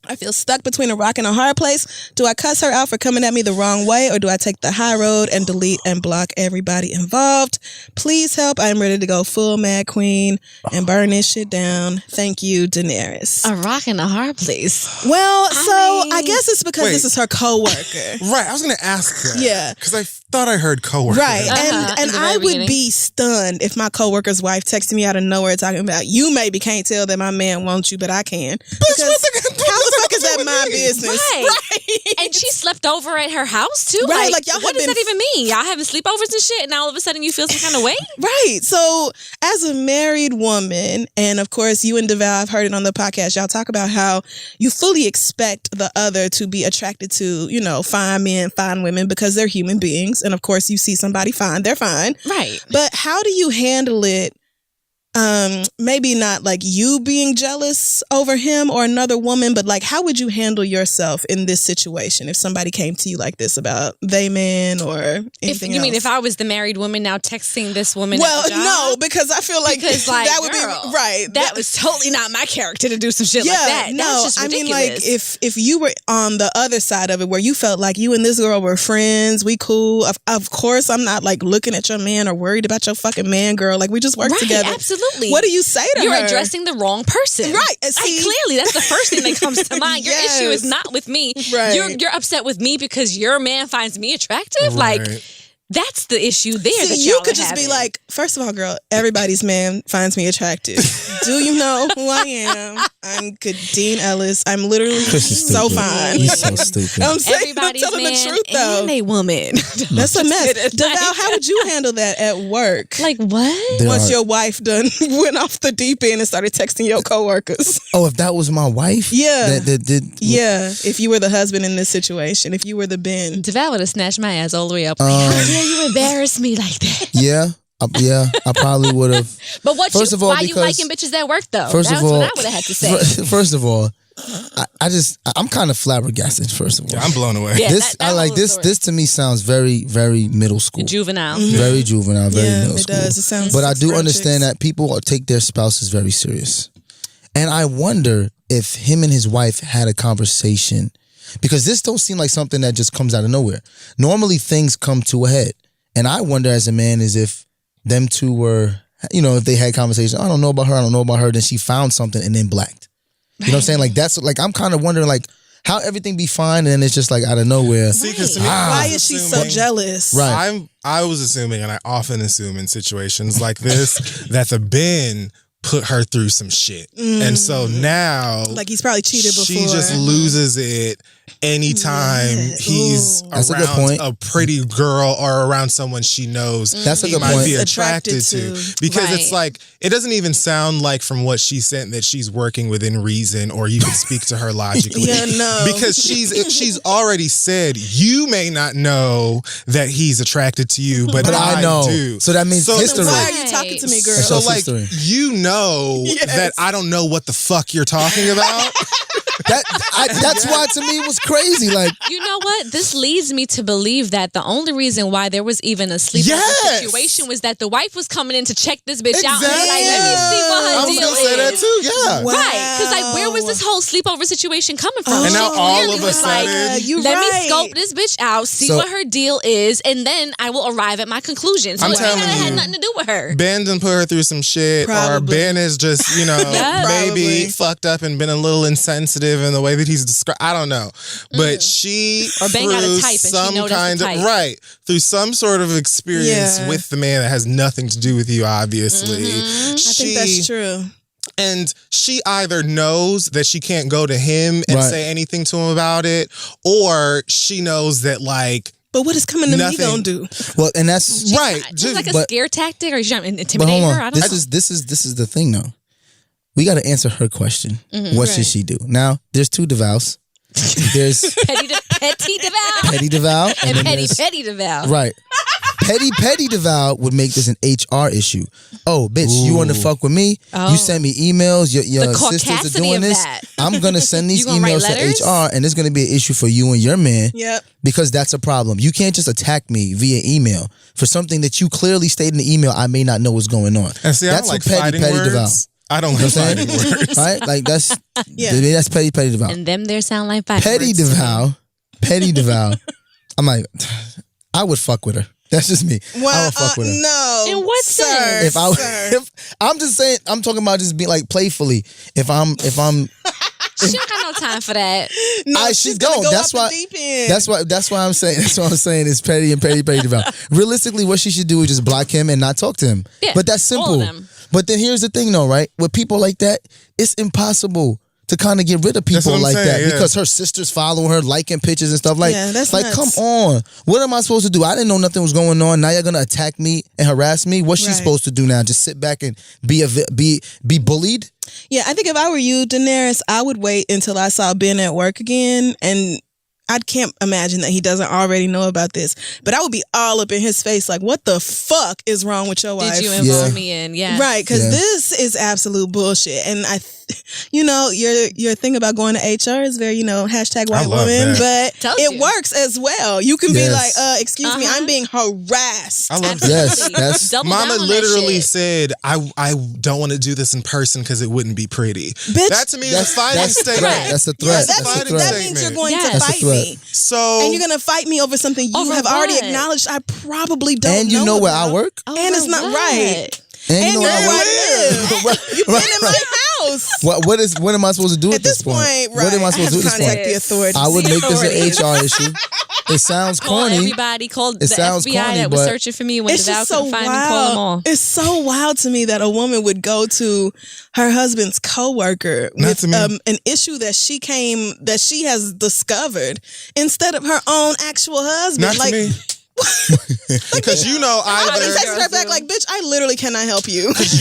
I feel stuck between a rock and a hard place. Do I cuss her out for coming at me the wrong way, or do I take the high road and delete and block everybody involved? Please help. I am ready to go full mad queen and burn this shit down. Thank you, Daenerys. A rock and a hard place. Well, I guess it's because this is her coworker. Right. I was going to ask that. Yeah. Because I thought I heard coworker. Right. And I would be stunned if my coworker's wife texted me out of nowhere talking about, you maybe can't tell that my man wants you, but I can. Because how the fuck is that my business? Right. And she slept over at her house too? Right. Like y'all what does that even mean? Y'all having sleepovers and shit and all of a sudden you feel some kind of way? Right. So as a married woman, and of course you and Devale, I've heard it on the podcast, y'all talk about how you fully expect the other to be attracted to, you know, fine men, fine women because they're human beings. And of course you see somebody fine, they're fine. Right. But how do you handle it? Maybe not like you being jealous over him or another woman, but like how would you handle yourself in this situation if somebody came to you like this about they man or anything else? Mean if I was the married woman now texting this woman? Well, at the job? No, because I feel like that would girl, be right. That was totally not my character to do some shit like that. No, that's just ridiculous. I mean, like if you were on the other side of it where you felt like you and this girl were friends, we cool. Of course, I'm not like looking at your man or worried about your fucking man, girl. Like we just work together. Absolutely. What do you say to her? You're addressing the wrong person. Right. See, clearly, that's the first thing that comes to mind. Your issue is not with me. Right. You're upset with me because your man finds me attractive. Right. Like, That's the issue there. See, that you y'all could are just be having. like, first of all, girl, everybody's man finds me attractive. Do you know who I am? I'm Khadee Ellis. I'm literally so fine. You're so stupid. I'm saying, everybody's I'm telling man the truth, though. and a woman. That's a mess. Devale, how would you handle that at work? Like what? Once your wife done went off the deep end and started texting your coworkers. Oh, if that was my wife? Yeah. Yeah. If you were the husband in this situation, if you were the Ben. Devale would have snatched my ass all the way up. How dare you embarrass me like that? Yeah. I probably would have. But why because, you liking bitches at work though? First That's of all, what I would have had to say. First of all, I'm kind of flabbergasted. First of all, Yeah, I'm blown away. Yeah, this that I like whole this. story. This to me sounds very, very middle school. Juvenile. Very juvenile, very middle it school. does. It sounds But I do French understand that people take their spouses very serious. And I wonder if him and his wife had a conversation, because this don't seem like something that just comes out of nowhere. Normally things come to a head. And I wonder as a man is if them two were, if they had conversation, I don't know about her, then she found something and then blacked. You know what I'm saying? Like that's like I'm kind of wondering like how everything be fine and then it's just like out of nowhere. See, because to me, Why is she so jealous? Right. I was assuming, and I often assume in situations like this, that the Ben put her through some shit. And so now, Like he's probably cheated before. she just loses it anytime he's That's a good around point. a pretty girl or around someone she knows That's a he good might point. be attracted Attracted to. to. Because Right. it's like, it doesn't even sound like from what she sent that she's working within reason or you can speak to her logically. Yeah, no. Because she's already said, you may not know that he's attracted to you, but I know. do. So that means history. Why are you talking to me, girl? That's So also like, history. you know that I don't know what the fuck you're talking about. That's why to me it was crazy. Like You know what? This leads me to believe that the only reason why there was even a sleepover Yes. situation was that the wife was coming in to check this bitch out and be like, Exactly. let me see what her I was deal gonna say that is. too, yeah. Wow. Right, because like, where was this whole sleepover situation coming from? Oh, And now She all clearly of a was like, sudden- you're let right. me scope this bitch out, see So- what her deal is, and then I will arrive at my conclusion. So I'm it ain't telling gotta you. had nothing to do with her. Ben done put her through some shit, or Probably. Ben is just, Yeah. maybe Probably. fucked up and been a little insensitive in the way that he's described. I don't know. But she, Or Ben got a through type and she some know that's the kind of, type. right, through some sort of experience Yeah. with the man that has nothing to do with you, obviously. I think that's true. And she either knows that she can't go to him and Right. say anything to him about it, or she knows that, like, But what is coming to Nothing. me gonna do? well, and that's right. Just like a but- scare tactic, or you trying to But intimidate hold her? I on. don't know. This is the thing though. We got to answer her question. What should she do? Now, there's two Devales. There's Petty Devale Petty Devale and then Petty there's- Devale. Right. Petty Devale would make this an HR issue. Oh, bitch, you want to fuck with me? Oh. You send me emails. Your The sisters are caucasity doing of this. that. I'm going to send these You gonna write emails letters? to HR, and it's going to be an issue for you and your man. Yep. Because that's a problem. You can't just attack me via email for something that you clearly stated in the email I may not know what's going on. And see, That's I don't like what fighting Petty words. Devale. I don't like You know what I'm fighting saying? words. Right? Like that's Yeah. that's Petty Devale. And them there sound like five Petty words to me. Devale. I'm like, I would fuck with her. That's just me. I Well, would fuck with her. no. In what sir, sense? If I, sir. if I'm just saying, I'm talking about just being like playfully. If I'm, She don't got no time for that. no, I she's should gonna go. go That's off why. the deep end. That's why I'm saying. That's what I'm saying is Petty Devale. Realistically, what she should do is just block him and not talk to him. Yeah, But that's all simple. of them. But then here's the thing, though, right? With people like that, it's impossible to kind of get rid of That's people what I'm like saying, that yeah. because her sister's following her, liking pictures and stuff. Like, Yeah, that's like, nuts. come on. What am I supposed to do? I didn't know nothing was going on. Now you're gonna attack me and harass me. What's she Right. supposed to do now? Just sit back and be bullied? Yeah, I think if I were you, Daenerys, I would wait until I saw Ben at work again, and I can't imagine that he doesn't already know about this. But I would be all up in his face, like, "What the fuck is wrong with your wife?" Did you involve Yeah. me in? Yeah. Right, because Yeah. this is absolute bullshit. And your thing about going to HR is very, hashtag white love woman, that. but Told it you. works as well. You can be Yes. like, excuse me, Uh-huh. I'm being harassed. I love that. Yes, that's Double Mama down on that literally shit. said, I don't want to do this in person because it wouldn't be pretty. Bitch, that to me is a fighting that's statement. threat. That's a Yeah, threat. that's That's a that threat. means you're going Yes. to That's a fight threat. me. So And you're going to fight me over something you Over have already what? acknowledged I probably don't And you know where I about. work? Oh, And it's for not what? right. And And you know you're where I where work? I live. You've been in my house. What am I supposed to do At this point, right, What am I supposed to do I at have this to contact point? the authorities. I would make this Authorities. an HR issue. It sounds corny. Everybody called the FBI that was searching for me when Devale couldn't find me. Call them all. It's so wild to me that a woman would go to her husband's coworker with an issue that she has discovered instead of her own actual husband. Not to me. Because either text her back like, bitch, I literally cannot help you. Because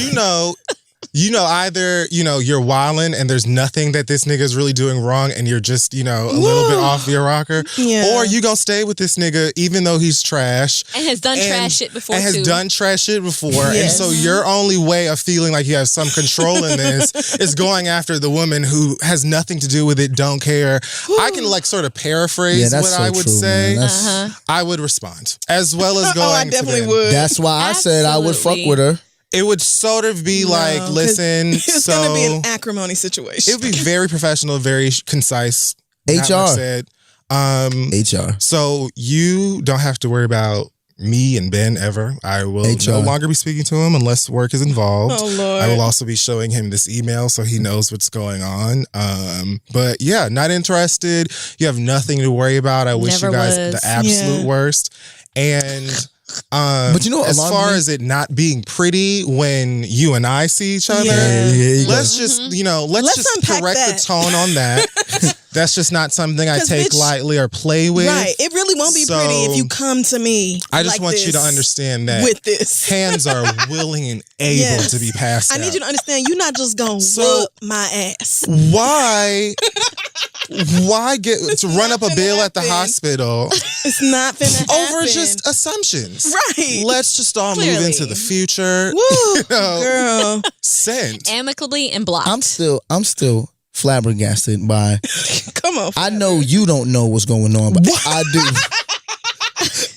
either you're wilding and there's nothing that this nigga is really doing wrong and you're just a little bit off your rocker, or you gonna stay with this nigga even though he's trash and has done trash shit before and Yes. and so your only way of feeling like you have some control in this is going after the woman who has nothing to do with it, don't care. I can sort of paraphrase what I would say. I would respond as well as going. I definitely would. That's why I said I would fuck with her. It would sort of be listen, it's going to be an acrimony situation. It would be very professional, very concise. HR. HR. So you don't have to worry about me and Ben ever. I will no longer be speaking to him unless work is involved. Oh, Lord. I will also be showing him this email so he knows what's going on. But yeah, not interested. You have nothing to worry about. I wish you guys the absolute worst. And... but as far as it not being pretty when you and I see each other, let's just correct the tone on that. That's just not something I take lightly or play with. Right. It really won't be pretty if you come to me. I just want you to understand that with this. Hands are willing and able to be passed out. I need you to understand you're not just going to whoop my ass. Why get to run up a bill at the hospital? It's not finna happen. Over just assumptions. Right. Let's just all move into the future. Woo, girl. Sent. Amicably and blocked. I'm still flabbergasted by. Come on. I know you don't know what's going on, but I do.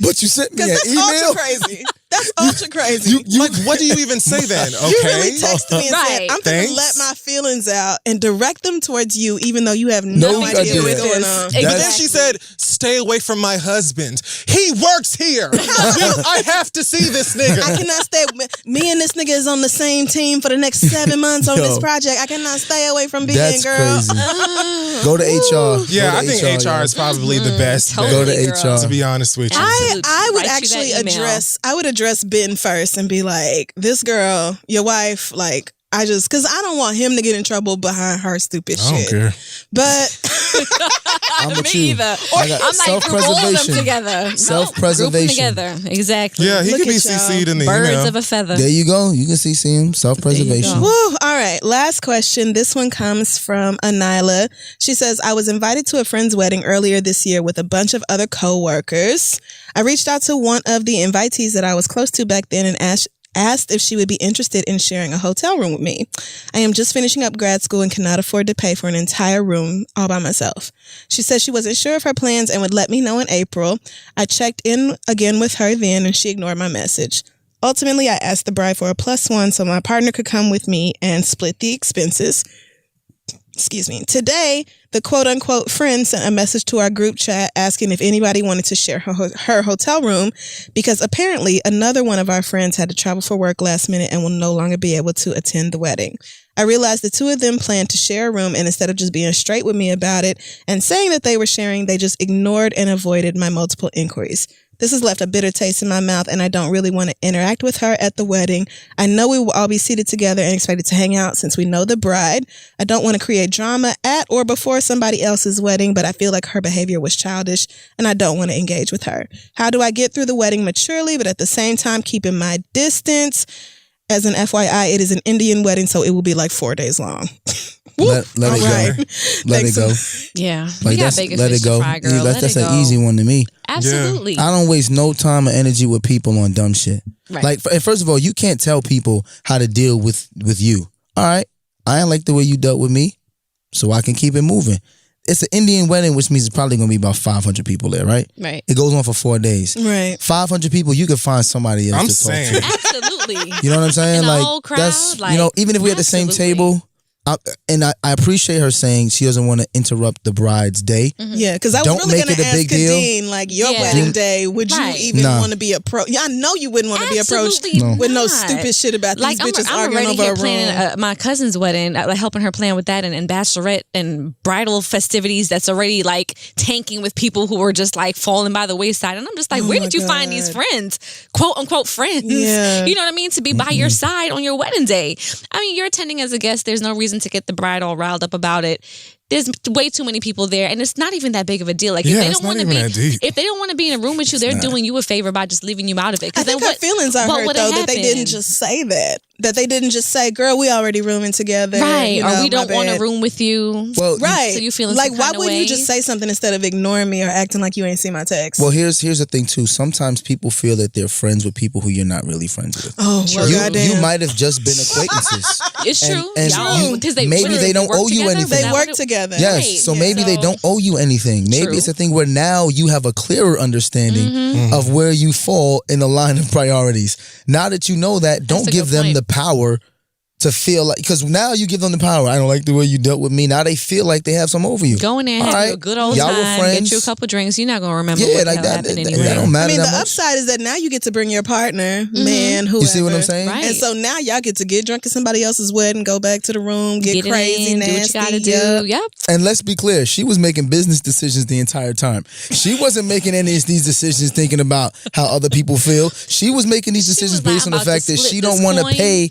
But you sent me an email. That's ultra crazy. That's ultra crazy. What do you even say then? Okay. You really texted me and said, I'm going to let my feelings out and direct them towards you, even though you have no idea what's going on. Exactly. But then she said, stay away from my husband. He works here. I have to see this nigga. I cannot stay. Me and this nigga is on the same team for the next 7 months on this project. I cannot stay away from being girl. Crazy. Go to HR. Yeah, I think HR is probably the best. Totally, go to HR. To be honest with you. I would actually address Ben first and be like, this girl, your wife, because I don't want him to get in trouble behind her stupid shit. I don't care. But I'm with me you. either. I'm like, group all of them together. Self-preservation. Group them together. Exactly. Yeah, he could be CC'd in the Birds email. of a feather. There you go. You can CC him. Self-preservation. Woo. All right. Last question. This one comes from Anila. She says, I was invited to a friend's wedding earlier this year with a bunch of other coworkers. I reached out to one of the invitees that I was close to back then and asked if she would be interested in sharing a hotel room with me. I am just finishing up grad school and cannot afford to pay for an entire room all by myself. She said she wasn't sure of her plans and would let me know in April. I checked in again with her then and she ignored my message. Ultimately, I asked the bride for a +1 so my partner could come with me and split the expenses. Excuse me. Today, the quote-unquote friend sent a message to our group chat asking if anybody wanted to share her hotel room because apparently another one of our friends had to travel for work last minute and will no longer be able to attend the wedding. I realized the two of them planned to share a room, and instead of just being straight with me about it and saying that they were sharing, they just ignored and avoided my multiple inquiries. This has left a bitter taste in my mouth, and I don't really want to interact with her at the wedding. I know we will all be seated together and expected to hang out since we know the bride. I don't want to create drama at or before somebody else's wedding, but I feel like her behavior was childish, and I don't want to engage with her. How do I get through the wedding maturely, but at the same time keeping my distance? As an FYI, it is an Indian wedding, so it will be 4 days long. Let it go. Let it go. Yeah. We got bigger let fish it go. to fry, girl. That's an easy one to me. Absolutely. I don't waste no time or energy with people on dumb shit. Right. First of all, you can't tell people how to deal with you. All right. I ain't like the way you dealt with me, so I can keep it moving. It's an Indian wedding, which means it's probably going to be about 500 people there, right? Right. It goes on for 4 days. Right. 500 people, you can find somebody else to talk to. Absolutely. You know what I'm saying? In a whole crowd, that's, even if we at the same table, And I appreciate her saying she doesn't want to interrupt the bride's day. Mm-hmm. Yeah, because I was really going to ask Khadeen, like, your wedding day, would you even want to be approached? Yeah, I know you wouldn't want to be approached with no stupid shit about these bitches arguing over a room. Planning my cousin's wedding, like helping her plan with that and bachelorette and bridal festivities that's already like tanking with people who were just like falling by the wayside. And I'm just like, where did you find these friends? Quote unquote friends. Yeah. You know what I mean? To be by your side on your wedding day. I mean, you're attending as a guest. There's no reason to get the bride all riled up about it. There's way too many people there, and it's not even that big of a deal. Like if they don't want to be in a room with you, they're doing you a favor by just leaving you out of it. I think her feelings are hurt though that they didn't just say that. That they didn't just say, "Girl, we already rooming together," right? Or we don't want to room with you, well, right? So you feeling like, why wouldn't you just say something instead of ignoring me or acting like you ain't seen my text? Well, here's the thing too. Sometimes people feel that they're friends with people who you're not really friends with. Oh, you might have just been acquaintances. It's true. And maybe they don't owe you anything. They work together. Yes. So maybe they don't owe you anything. Maybe it's a thing where now you have a clearer understanding of where you fall in the line of priorities. Now that you know that, don't give them the power to feel like, because now you give them the power. I don't like the way you dealt with me. Now they feel like they have some over you. Go in there, have you a good old time, get you a couple drinks. You're not going to remember what the hell happened anyway. That don't matter. I mean, the upside is that now you get to bring your partner, man, whoever. You see what I'm saying? Right. And so now y'all get to get drunk at somebody else's wedding, go back to the room, get crazy, nasty. Do what you got to do. Yep. And let's be clear, she was making business decisions the entire time. She wasn't making any of these decisions thinking about how other people feel. She was making these decisions based on the fact that she don't want to pay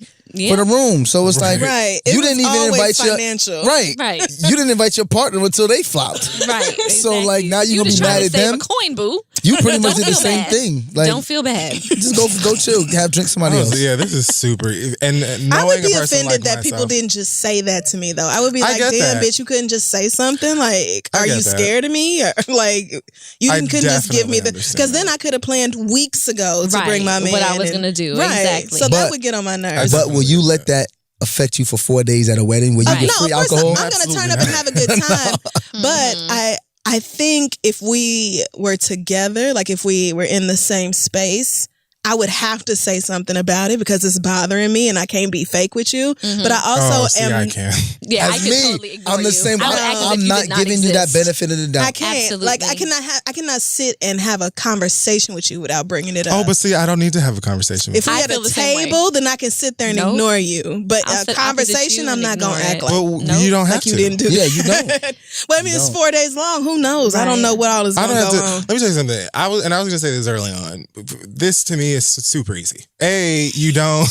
for the room. So it's like, you didn't even invite financial. Right. You didn't invite your partner until they flopped. Right. Exactly. So like now you're gonna be mad at them. A coin, boo. You pretty much did the same thing. Like, don't feel bad. Just go chill, have drink somebody else. Yeah, this is super. And I would be offended that people didn't just say that to me though. I would be like, damn, bitch, you couldn't just say something. Like, are you scared of me? Or like, you couldn't just give me the, because then I could have planned weeks ago to bring my man. What I was gonna do. Exactly. So that would get on my nerves. But will you let that affect you for 4 days at a wedding where you get free alcohol? I'm going to turn up and have a good time. But I think if we were together, like if we were in the same space, I would have to say something about it because it's bothering me and I can't be fake with you. But I also am. I can. Yeah, I can totally ignore I'm the same. I'm not giving you that benefit of the doubt. I can't. Absolutely. Like I cannot sit and have a conversation with you without bringing it up. Oh, but see, I don't need to have a conversation with you. If we had a table, then I can sit there and ignore you. But a conversation, I'm not going to act like. Well, you don't have to. You didn't do that. Yeah, you don't. Well, I mean, it's 4 days long. Who knows? I don't know what all is going to go on. Let me tell you something. I was going to say this early on. This to me is super easy. You don't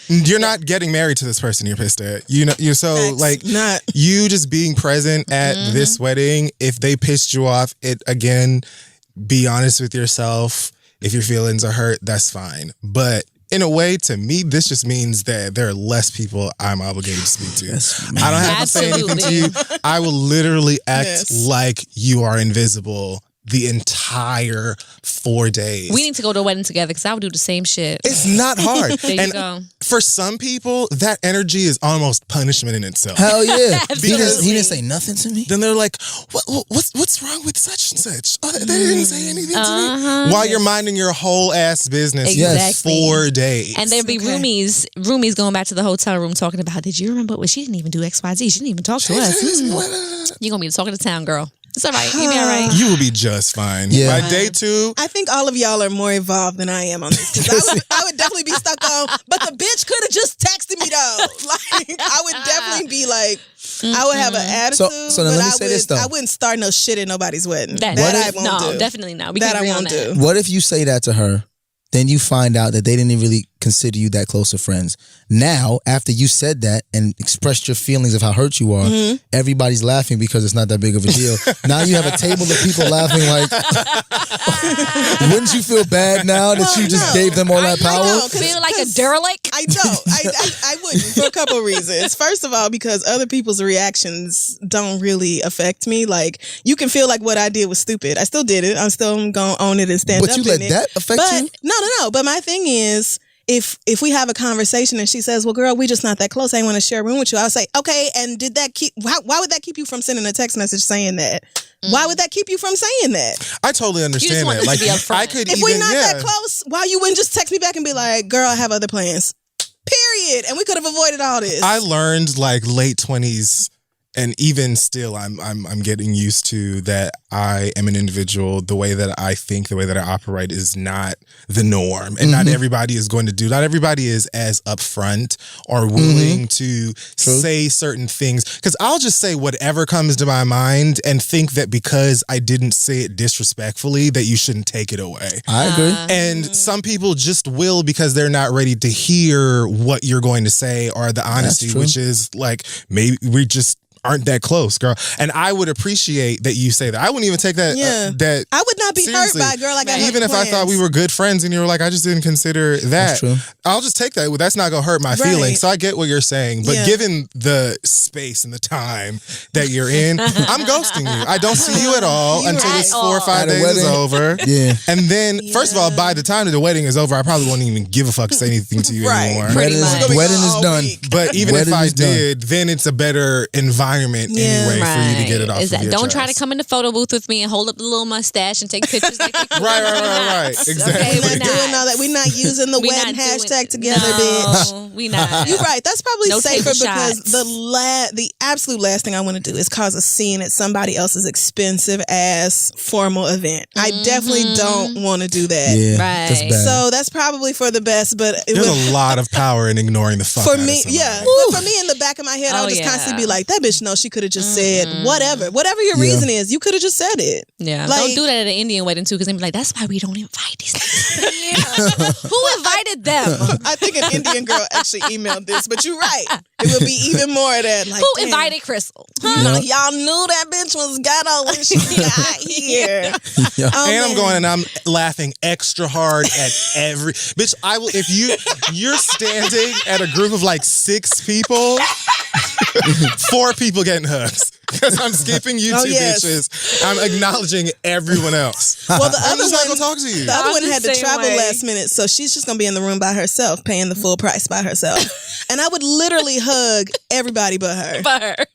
you're not getting married to this person you're pissed at. You just being present at this wedding. If they pissed you off, be honest with yourself. If your feelings are hurt, that's fine. But in a way, to me, this just means that there are less people I'm obligated to speak to. I don't have to say anything to you. I will literally act like you are invisible the entire 4 days. We need to go to a wedding together because I would do the same shit. It's not hard. There you go. For some people, that energy is almost punishment in itself. Hell yeah. He didn't say nothing to me. Then they're like, what's wrong with such and such? Oh, they didn't say anything to me. While you're minding your whole ass business for 4 days. And there'd be roomies going back to the hotel room talking about, did you remember what she didn't even do XYZ? She didn't even talk to us. You're going to be talking to town, girl. It's all right. You'll be all right. You will be just fine. Yeah. By day 2. I think all of y'all are more evolved than I am on this. Because I would definitely be stuck on, but the bitch could have just texted me though. Like, I would definitely be like, I would have an attitude. So then let me say this though. I wouldn't start no shit at nobody's wedding. I won't do. Definitely not. I won't do. What if you say that to her, then you find out that they didn't really consider you that close of friends? Now, after you said that and expressed your feelings of how hurt you are, everybody's laughing because it's not that big of a deal. Now you have a table of people laughing like, wouldn't you feel bad now that you just gave them all that power? I feel like a derelict? I don't. I wouldn't for a couple of reasons. First of all, because other people's reactions don't really affect me. Like, you can feel like what I did was stupid. I still did it. I'm still going to own it and stand up in it. But you let that affect you? No. But my thing is, if we have a conversation and she says, well, girl, we just not that close, I ain't want to share a room with you, I'll say, okay, and did that why would that keep you from sending a text message saying that? Why would that keep you from saying that? I totally understand that. Like, I could if we're not that close, why you wouldn't just text me back and be like, girl, I have other plans? Period. Period. And we could have avoided all this. I learned like late 20s, and even still, I'm getting used to that. I am an individual. The way that I think, the way that I operate is not the norm, and not everybody is going to do. Not everybody is as upfront or willing to say certain things. Because I'll just say whatever comes to my mind and think that because I didn't say it disrespectfully, that you shouldn't take it away. I agree. And some people just will because they're not ready to hear what you're going to say or the honesty, which is like maybe we just aren't that close, girl. And I would appreciate that you say that. I wouldn't even take that. That I would not be seriously. hurt by a girl like I had even if plans. I thought we were good friends and you were like, I just didn't consider that. That's true. I'll just take that. That's not gonna hurt my feelings. So I get what you're saying, but given the space and the time that you're in, I'm ghosting you. I don't see you at all until this 4 or 5 days is over. And then, first of all, by the time that the wedding is over, I probably won't even give a fuck to say anything to you anymore. Wedding is done. But even if I did, then it's a better environment anyway. For you to get it off of your Don't chest. try to come in the photo booth with me and hold up the little mustache and take pictures like we right. Exactly. Okay, we're not doing all that. We're not using the wedding hashtag together, bitch. We not. You're right. That's probably safer because shots. the absolute last thing I want to do is cause a scene at somebody else's expensive ass formal event. I definitely don't want to do that. Yeah, right. That's bad. So that's probably for the best. But there's a lot of power in ignoring the fuck for out of me, somebody. But for me, in the back of my head, I would just constantly be like, "That bitch knows she could have just said whatever your reason is. You could have just said it." Yeah, like, don't do that at an Indian wedding too, because they'd be like, "That's why we don't invite these niggas." Who invited them? I think an Indian girl actually emailed this, but you're right. It would be even more of that. Like, who invited Crystal? Y'all knew that bitch was ghetto when she got here. And I'm going and I'm laughing extra hard at every bitch. I will if you're standing at a group of like 6 people, 4 people getting hugs. Because I'm skipping you two bitches. I'm acknowledging everyone else. Well, the other one, not gonna talk to you. The other one had to travel last minute, so she's just gonna be in the room by herself, paying the full price by herself. And I would literally hug everybody but her.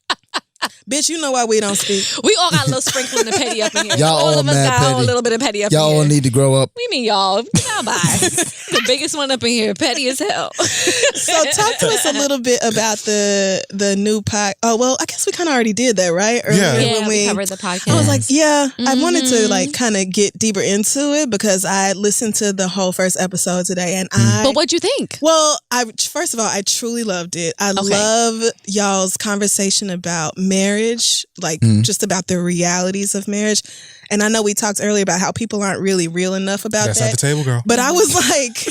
Bitch, you know why we don't speak. We all got a little sprinkling of petty up in here. Y'all all of us mad got petty. a little bit of petty up in Y'all here. all need to grow up. We mean y'all. Y'all bye. The biggest one up in here, petty as hell. So talk to us a little bit about the new pod. Oh, well, I guess we kind of already did that, right? Yeah, when we covered the podcast. I was like, I wanted to like kind of get deeper into it because I listened to the whole first episode today, and But what'd you think? Well, first of all, I truly loved it. I love y'all's conversation about marriage, like just about the realities of marriage. And I know we talked earlier about how people aren't really real enough about That's that. at the table, girl. But I was like,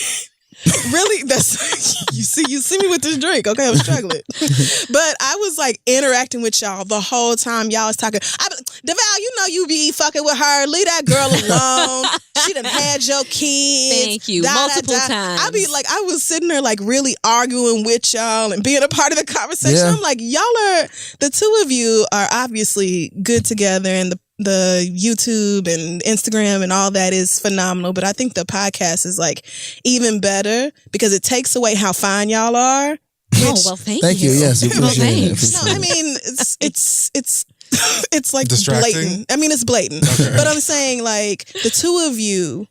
really? That's you see me with this drink. Okay, I'm struggling. But I was like interacting with y'all the whole time y'all was talking. Devale, you know you be fucking with her. Leave that girl alone. She done had your kids. Thank you. Multiple times. I be like, I was sitting there like really arguing with y'all and being a part of the conversation. Yeah. I'm like, the two of you are obviously good together, and the YouTube and Instagram and all that is phenomenal. But I think the podcast is like even better because it takes away how fine y'all are. Thank you. Yes, thanks. No, I mean it's like distracting? blatant. I mean, it's blatant. But I'm saying like the two of you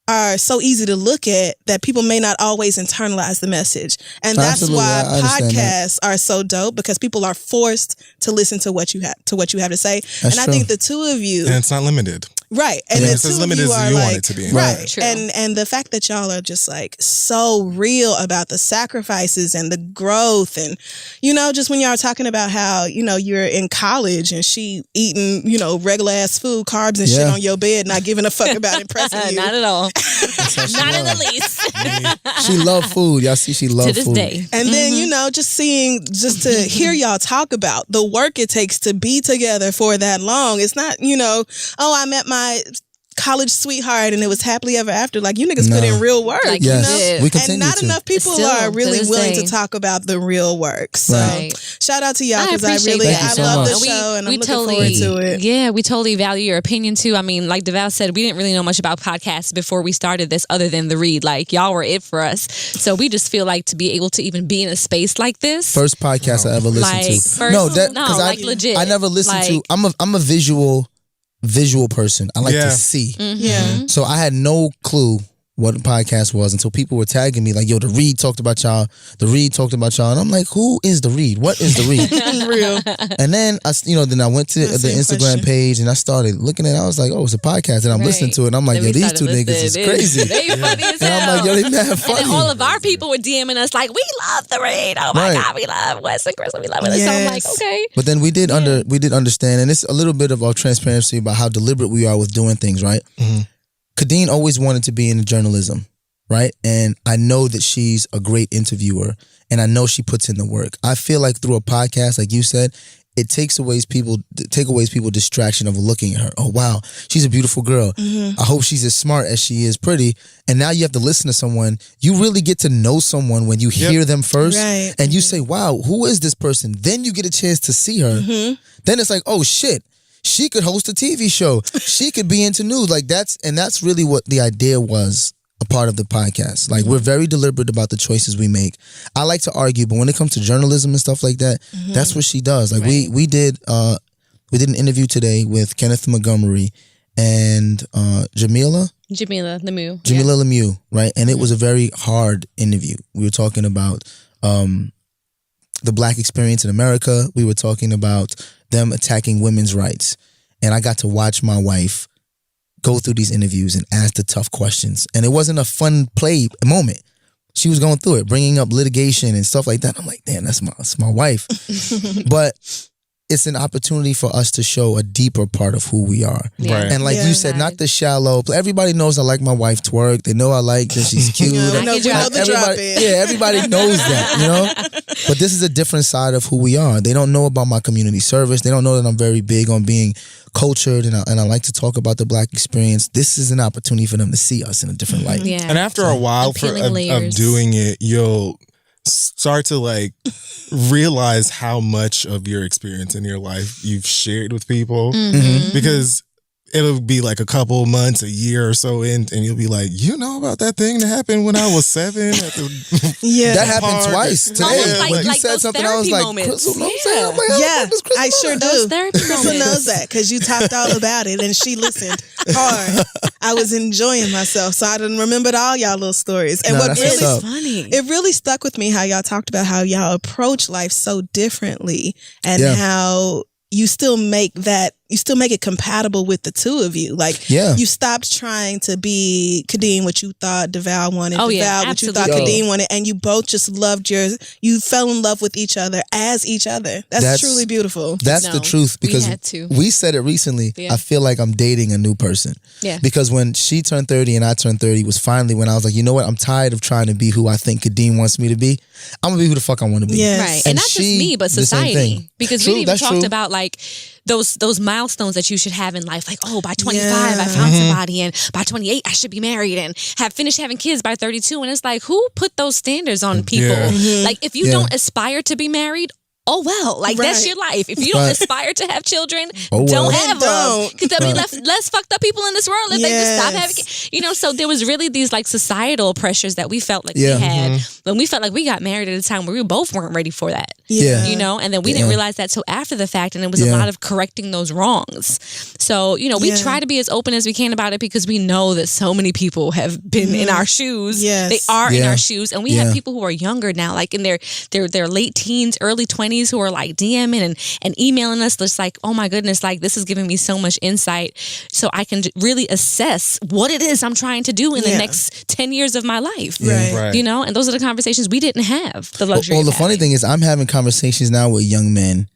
are so easy to look at that people may not always internalize the message. And that's Absolutely, why I understand podcasts are so dope, because people are forced to listen to what you have to say. That's and true. I think the two of you, And it's not limited. right. And Yeah, the it's two as of limited you as are you want like, it to be. right. True. And the fact that y'all are just like so real about the sacrifices and the growth, and just when y'all are talking about how you're in college and she eating regular ass food, carbs and shit on your bed, not giving a fuck about impressing you. Not at all. Not in the least. She love food. Y'all see, she love To this food. day. And then, just to hear y'all talk about the work it takes to be together for that long. It's not, I met my college sweetheart and it was happily ever after. Like, you niggas put in real work. Like, Yes, we And continue not to. enough people Still, are really to this willing day. to talk about the real work. So Right. shout out to y'all, because I appreciate really, that. Thank you I so love much. the show and I'm we looking totally, forward to it. Yeah, we totally value your opinion too. I mean, like Devale said, we didn't really know much about podcasts before we started this other than the read. Like, y'all were it for us. So we just feel like to be able to even be in a space like this. First podcast I ever listened like, to. first, because legit. I never listened to. Like, I'm a visual person. I like to see. Yeah. So I had no clue what the podcast was until people were tagging me like, yo, the Reed talked about y'all. The Reed talked about y'all. And I'm like, who is the Reed? What is the Reed? Real. And then I went to the Instagram page and I started looking at it. I was like, oh, it's a podcast. And I'm listening to it. And I'm like, yo, these two niggas is crazy. They funny as hell. And I'm like, yo, they mad funny. And then all of our people were DMing us like, we love the Reed. Oh my God, we love Wes and Chris. We love it. Yes. So I'm like, okay. But then we did understand, and it's a little bit of our transparency about how deliberate we are with doing things, right? Mm-hmm. Khadeen always wanted to be in journalism, right? And I know that she's a great interviewer, and I know she puts in the work. I feel like through a podcast, like you said, it takes away people's distraction of looking at her. Oh, wow, she's a beautiful girl. Mm-hmm. I hope she's as smart as she is pretty. And now you have to listen to someone. You really get to know someone when you hear them first. Right. And you say, wow, who is this person? Then you get a chance to see her. Mm-hmm. Then it's like, oh, shit. She could host a TV show. She could be into news. Like that's really what the idea was, a part of the podcast. Like we're very deliberate about the choices we make. I like to argue, but when it comes to journalism and stuff like that, that's what she does. Like we did an interview today with Kenneth Montgomery and Jamila Lemieux, right? And it was a very hard interview. We were talking about the Black experience in America. We were talking about them attacking women's rights. And I got to watch my wife go through these interviews and ask the tough questions. And it wasn't a fun play moment. She was going through it, bringing up litigation and stuff like that. I'm like, damn, that's my wife. But it's an opportunity for us to show a deeper part of who we are. Yeah. Right. And like you said, not the shallow. Everybody knows I like my wife twerk. They know I like that she's cute. Everybody knows that, you know? But this is a different side of who we are. They don't know about my community service. They don't know that I'm very big on being cultured and I like to talk about the Black experience. This is an opportunity for them to see us in a different light. Yeah. And after a while of doing it, you'll start to like realize how much of your experience in your life you've shared with people, because it'll be like a couple months, a year or so in, and you'll be like, you know about that thing that happened when I was 7 at the that happened twice today. When you said something, I was like, Crystal knows that. I'm like, I sure do. Crystal knows that because you talked all about it and she listened hard. I was enjoying myself, so I done remembered all y'all little stories. And what really funny, it really stuck with me how y'all talked about how y'all approach life so differently and how you still make it compatible with the two of you. Like, you stopped trying to be Khadeen what you thought Devale wanted, Devale what you thought Khadeen wanted, and you both just you fell in love with each other as each other. That's truly beautiful. That's the truth, because we said it recently. Yeah. I feel like I'm dating a new person. Yeah. Because when she turned 30 and I turned 30 was finally when I was like, you know what? I'm tired of trying to be who I think Khadeen wants me to be. I'm going to be who the fuck I want to be. Yes. Right. And not just me, but society. Because we even talked about like those milestones that you should have in life. Like, oh, by 25, I found somebody, and by 28, I should be married and have finished having kids by 32. And it's like, who put those standards on people? Yeah. Like, if you don't aspire to be married, oh well, like that's your life. If you don't aspire to have children, don't have them. Because there'll be less fucked up people in this world if they just stop having kids. You know, so there was really these like societal pressures that we felt like we had when we felt like we got married at a time where we both weren't ready for that. Yeah. You know, and then we didn't realize that till after the fact, and it was a lot of correcting those wrongs. So, you know, we try to be as open as we can about it because we know that so many people have been in our shoes. Yes. They are in our shoes. And we have people who are younger now, like in their late teens, early 20s, who are like DMing and emailing us just like, oh my goodness, like this is giving me so much insight so I can really assess what it is I'm trying to do in the next 10 years of my life. Right. You know, and those are the conversations we didn't have the luxury of the funny thing is I'm having conversations now with young men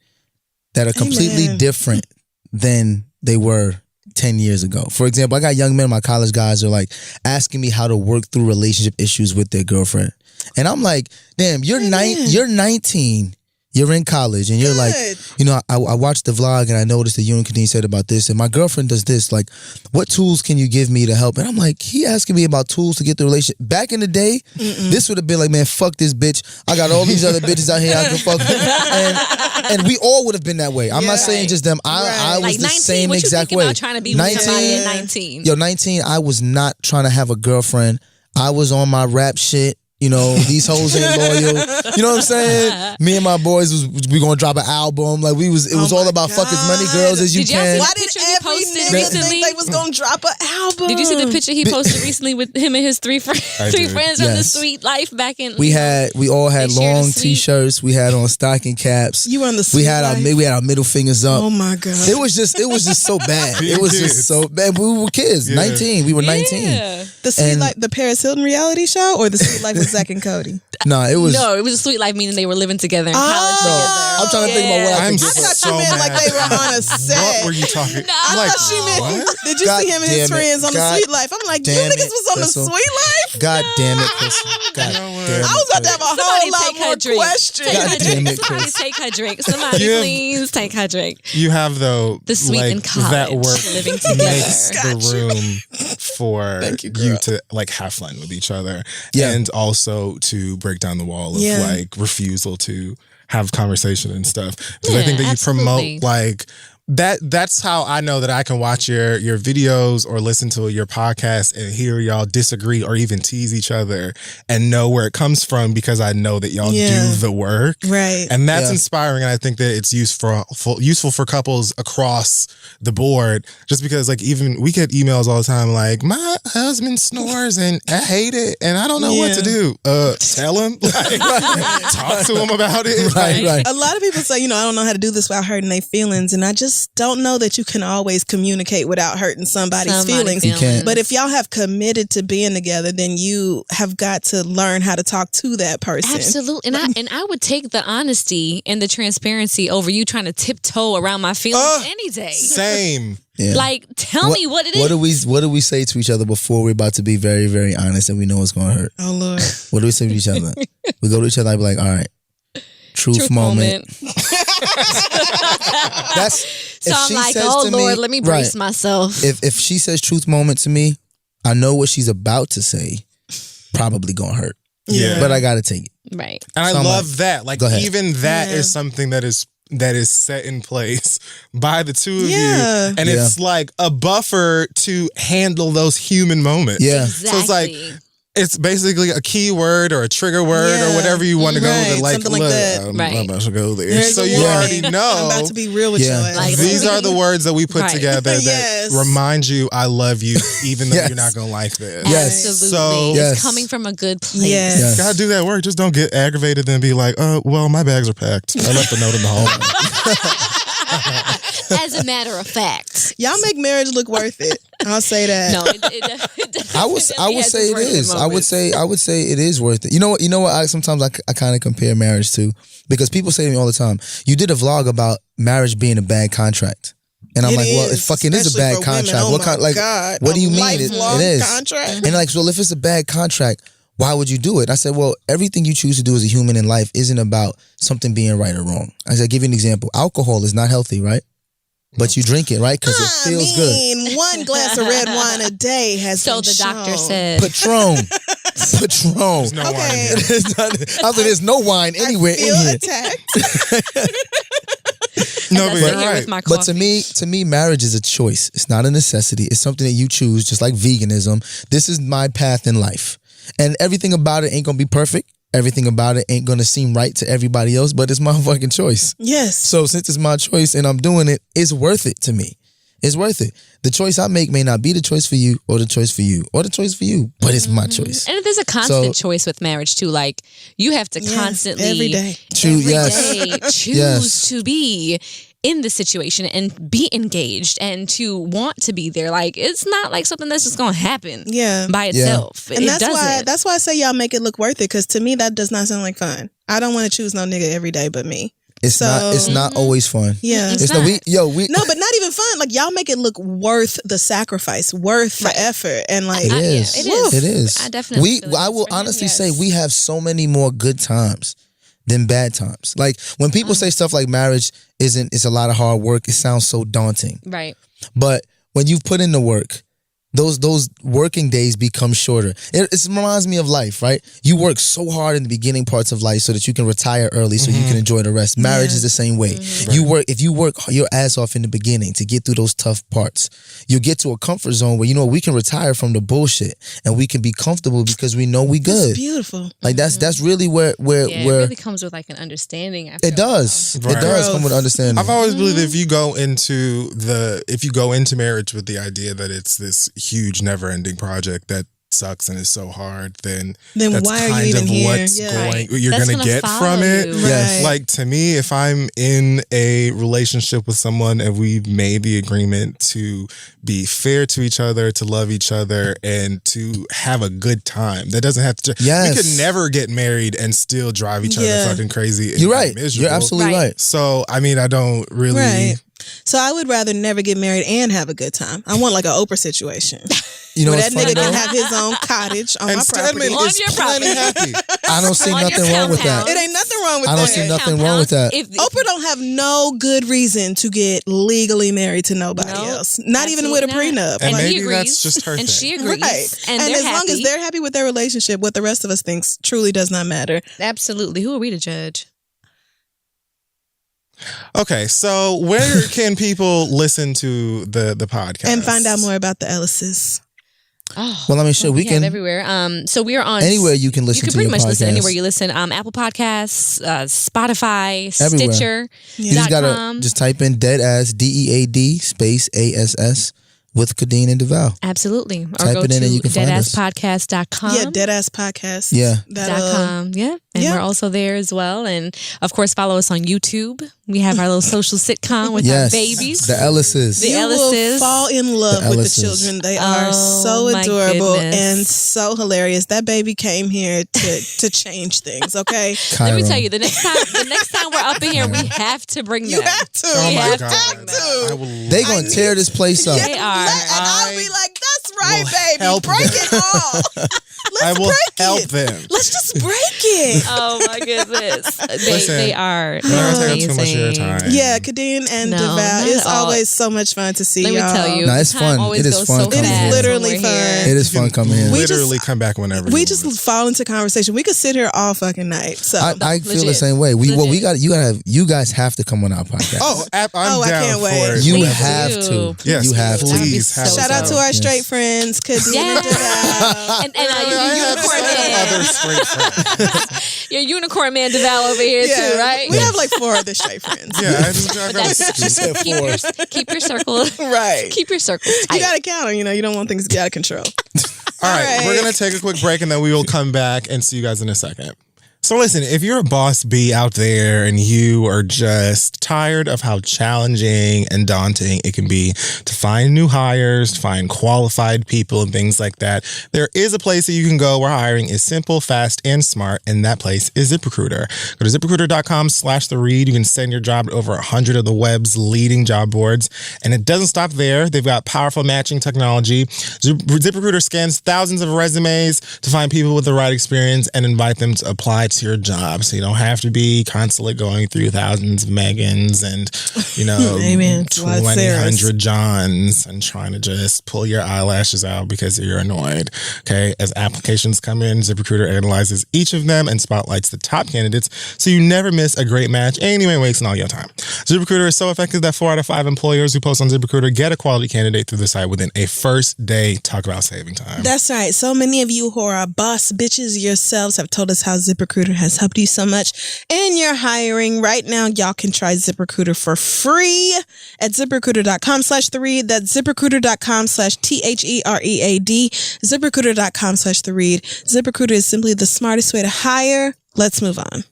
that are completely different than they were 10 years ago. For example, I got young men, my college guys are like asking me how to work through relationship issues with their girlfriend. And I'm like, damn, you're 19. You're in college and you're like, you know, I watched the vlog and I noticed that you and Khadeen said about this and my girlfriend does this. Like, what tools can you give me to help? And I'm like, he asking me about tools to get the relationship. Back in the day, this would have been like, man, fuck this bitch. I got all these other bitches out here I can fuck with. And we all would have been that way. I'm not saying just them. I was like the 19, same exact way. About trying to be 19, with somebody at 19. Yo, 19, I was not trying to have a girlfriend. I was on my rap shit. You know, these hoes ain't loyal. You know what I'm saying? Me and my boys we gonna drop an album. Like it was all about fuck as many girls as you can. Why did every posted recently? They was gonna drop an album. Did you see the picture he posted recently with him and his three friends from the Sweet Life back in? We all had long T-shirts. We had on stocking caps. You were on the Sweet Life. We had our middle fingers up. Oh my god! It was just so bad. It was just so bad. We were kids, 19. We were 19. Yeah. The Sweet Life, the Paris Hilton reality show, or the Sweet Life with Zach and Cody? No, it was a Sweet Life, meaning they were living together in college together. I'm trying to think about what I thought you meant like they were on a set. What were you talking? I thought she meant. Did you see him and his friends on the Sweet Life? I'm like, you niggas was on the Sweet Life. God damn it, Chris. God damn it. I was about to have a whole lot more questions. God damn it, Somebody Chris. take her drink. Somebody please take her drink. You have though the Sweet in college that work living together makes the room for you to like have fun with each other, and also to break down the wall of like refusal to have conversation and stuff. Because I think that you promote like that's how I know that I can watch your videos or listen to your podcast and hear y'all disagree or even tease each other and know where it comes from, because I know that y'all do the work. Right. And that's inspiring, and I think that it's useful for couples across the board, just because like even we get emails all the time like, my husband snores and I hate it and I don't know what to do. Tell him. Like, talk to him about it. Right. A lot of people say, I don't know how to do this without hurting their feelings, and I just don't know that you can always communicate without hurting somebody's feelings. You can't. But if y'all have committed to being together, then you have got to learn how to talk to that person. Absolutely. And I would take the honesty and the transparency over you trying to tiptoe around my feelings any day. Same. Yeah. Like, tell me what it is. What do we say to each other before we're about to be very, very honest and we know it's going to hurt? Oh, Lord. What do we say to each other? We go to each other and be like, all right, truth moment. So I'm like, oh Lord, let me brace myself. If she says truth moment to me, I know what she's about to say probably gonna hurt. Yeah. But I gotta take it. Right. And I love that. Like even that Yeah. is something that is set in place by the two of you. Yeah. And it's like a buffer to handle those human moments. Yeah. Exactly. So it's like it's basically a key word or a trigger word or whatever you want to go to. Like, something like look, that. I'm about to go there. There's So a you warning. already know. I'm about to be real with you. Like, These are the words that we put together that Yes. remind you I love you, even though you're not going to like this. Yes. Absolutely. So- It's coming from a good place. Yes. Gotta do that work. Just don't get aggravated and be like, well, my bags are packed. I left a note in the home. As a matter of fact. Y'all make marriage look worth it. I'll say that. No, it I would say it is. I would say it is worth it. You know what? Sometimes I kind of compare marriage to, because people say to me all the time, you did a vlog about marriage being a bad contract. And I'm like, well, it fucking is a especially bad for contract. women. What kind? Like, God, what do you mean? lifelong It is. contract. And like, so if it's a bad contract, why would you do it? I said, well, everything you choose to do as a human in life isn't about something being right or wrong. I said, I'll give you an example. Alcohol is not healthy, right? But you drink it, right? Because it feels good. One glass of red wine a day has So been the doctor shown. said. Patron. There's no wine in here. I said, there's no wine anywhere I feel in here. attacked. No, but Sit you're here right. with my But coffee. to me, marriage is a choice. It's not a necessity. It's something that you choose, just like veganism. This is my path in life. And everything about it ain't gonna be perfect. Everything about it ain't gonna seem right to everybody else, but it's my fucking choice. Yes. So since it's my choice and I'm doing it, it's worth it to me. It's worth it. The choice I make may not be the choice for you or the choice for you or the choice for you, but it's my choice. And there's a constant choice with marriage too. Like, you have to constantly every day. choose to be in the situation and be engaged and to want to be there. Like, it's not like something that's just gonna happen by itself. And it that's doesn't. that's why I say y'all make it look worth it, because to me that does not sound like fun. I don't want to choose no nigga every day but me. It's not always fun. Yeah. It's no, not. No, but not even fun. Like, y'all make it look worth the sacrifice, worth the effort, and like It is. it is. It is. I definitely feel I it's will for him, honestly yes. say we have so many more good times than bad times. Like, when people say stuff like marriage it's a lot of hard work, it sounds so daunting. Right. But when you've put in the work those working days become shorter. It reminds me of life, right? You work so hard in the beginning parts of life so that you can retire early so you can enjoy the rest. Marriage is the same way. If you work your ass off in the beginning to get through those tough parts, you'll get to a comfort zone where, you know, we can retire from the bullshit and we can be comfortable because we know we good. That's beautiful. Like that's really where it really comes with like an understanding after it does. Right. It does come with understanding. I've always believed if you go into marriage with the idea that it's this huge never-ending project that sucks and is so hard, then that's why are kind you even of here? what you're gonna get from it. Yes. Like, to me, if I'm in a relationship with someone and we've made the agreement to be fair to each other, to love each other, and to have a good time, that doesn't have to. We could never get married and still drive each other fucking crazy. You're right. Miserable. You're absolutely right. So, I mean, I don't really. Right. So I would rather never get married and have a good time. I want like an Oprah situation. You know, where what's that nigga funny, can have his own cottage on my property. On your property. Happy. I don't see nothing wrong with that. It ain't nothing wrong with that. I don't see nothing wrong with that. Oprah don't have no good reason to get legally married to nobody else. Not even with a prenup. And like, maybe that's just her thing. And she agrees. Right. And as long as they're happy with their relationship, what the rest of us thinks truly does not matter. Absolutely. Who are we to judge? Okay, so where can people listen to the podcast and find out more about the Ellises? Oh, well, I mean, sure, we can everywhere. So we are on anywhere you can listen. You can pretty much listen anywhere you listen. Apple Podcasts, Spotify, everywhere. Stitcher. You just gotta just type in Deadass DEAD space ASS with Khadee and Devale. Absolutely. Or type go it in to and you can find us. deadasspodcast.com. Yeah, Deadass Podcast. Yeah. .com. Yeah. And we're also there as well. And of course, follow us on YouTube. We have our little social sitcom with our babies. The Ellises. You will fall in love with the children. They are so adorable and so hilarious. That baby came here to change things, okay? Let me tell you, the next time we're up in here, we have to bring them. You have to. Oh my God. They're going to tear this place up. They are. And I'll be like, that's right, baby. Break it all. I will help them. Let's just break it. Oh my goodness. They are amazing. Too much of your time. Yeah, Khadee and Devale. It's always so much fun to see y'all. Let me tell you. No, it's fun. It is fun. It is literally fun. It is fun coming here. We literally come back whenever. We just fall into conversation. We could sit here all fucking night. So I feel the same way. You guys have to come on our podcast. I'm down I can't wait. for it. You have to. Yes, you have to. Please. Shout out to our straight friends, Khadee and Devale. And unicorn man. Other straight friends. Your unicorn man Devale over here too, right? We have like 4 other straight friends. Yeah, keep your circle right. Keep your circle tight. You gotta count them. You don't want things to get out of control. All right, we're gonna take a quick break and then we will come back and see you guys in a second. So listen, if you're a boss bee out there and you are just tired of how challenging and daunting it can be to find new hires, to find qualified people and things like that, there is a place that you can go where hiring is simple, fast, and smart, and that place is ZipRecruiter. Go to ZipRecruiter.com/theread. You can send your job to over 100 of the web's leading job boards, and it doesn't stop there. They've got powerful matching technology. ZipRecruiter scans thousands of resumes to find people with the right experience and invite them to apply to your job, so you don't have to be constantly going through thousands of Megans and 2,100 Johns and trying to just pull your eyelashes out because you're annoyed. Okay, as applications come in, ZipRecruiter analyzes each of them and spotlights the top candidates, so you never miss a great match anyway, wasting all your time. ZipRecruiter is so effective that 4 out of 5 employers who post on ZipRecruiter get a quality candidate through the site within a first day. Talk about saving time. That's right. So many of you who are boss bitches yourselves have told us how ZipRecruiter has helped you so much in your hiring. Right now, y'all can try ZipRecruiter for free at ZipRecruiter.com/theread. That's ZipRecruiter.com/THEREAD. ZipRecruiter.com/theread. ZipRecruiter is simply the smartest way to hire. Let's move on.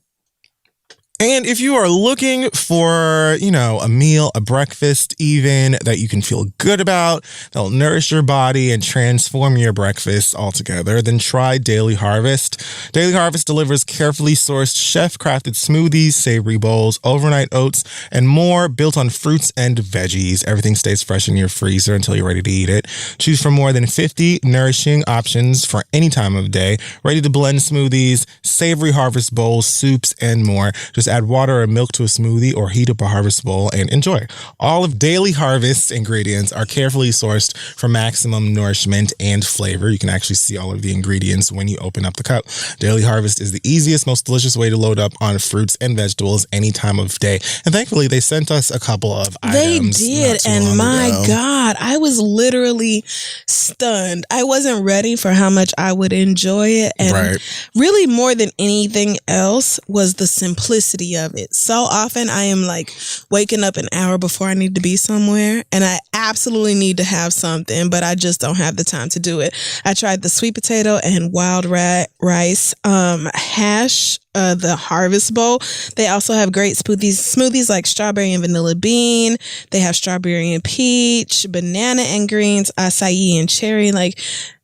And if you are looking for, a meal, a breakfast even, that you can feel good about, that'll nourish your body and transform your breakfast altogether, then try Daily Harvest. Daily Harvest delivers carefully sourced, chef-crafted smoothies, savory bowls, overnight oats, and more built on fruits and veggies. Everything stays fresh in your freezer until you're ready to eat it. Choose from more than 50 nourishing options for any time of day. Ready to blend smoothies, savory harvest bowls, soups, and more. Just Just add water or milk to a smoothie or heat up a Harvest bowl and enjoy. All of Daily Harvest's ingredients are carefully sourced for maximum nourishment and flavor. You can actually see all of the ingredients when you open up the cup. Daily Harvest is the easiest, most delicious way to load up on fruits and vegetables any time of day. And thankfully, they sent us a couple of items. They did, and my God, I was literally stunned. I wasn't ready for how much I would enjoy it. And really, more than anything else was the simplicity of it. So often I am like waking up an hour before I need to be somewhere, and I absolutely need to have something, but I just don't have the time to do it. I tried the sweet potato and wild rice hash, the Harvest bowl. They also have great smoothies like strawberry and vanilla bean. They have strawberry and peach, banana and greens, acai and cherry. Like,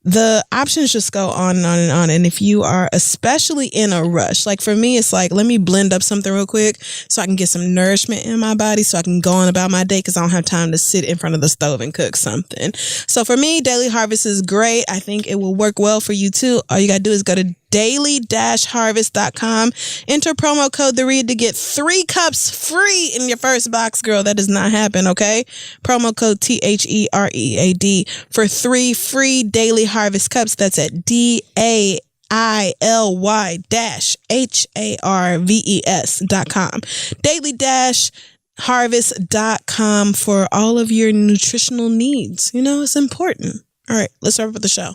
the options just go on and on and on. And if you are especially in a rush, like for me, it's like, let me blend up something real quick so I can get some nourishment in my body so I can go on about my day, because I don't have time to sit in front of the stove and cook something. So for me, Daily Harvest is great. I think it will work well for you too. All you got to do is go to daily-harvest.com. Enter promo code The Read to get 3 cups free in your first box. Girl, that does not happen, okay? Promo code THEREAD for 3 free Daily Harvest cups. That's at DAILY-HARVES.com. Daily-harvest.com for all of your nutritional needs. You know, it's important. All right, let's start with the show.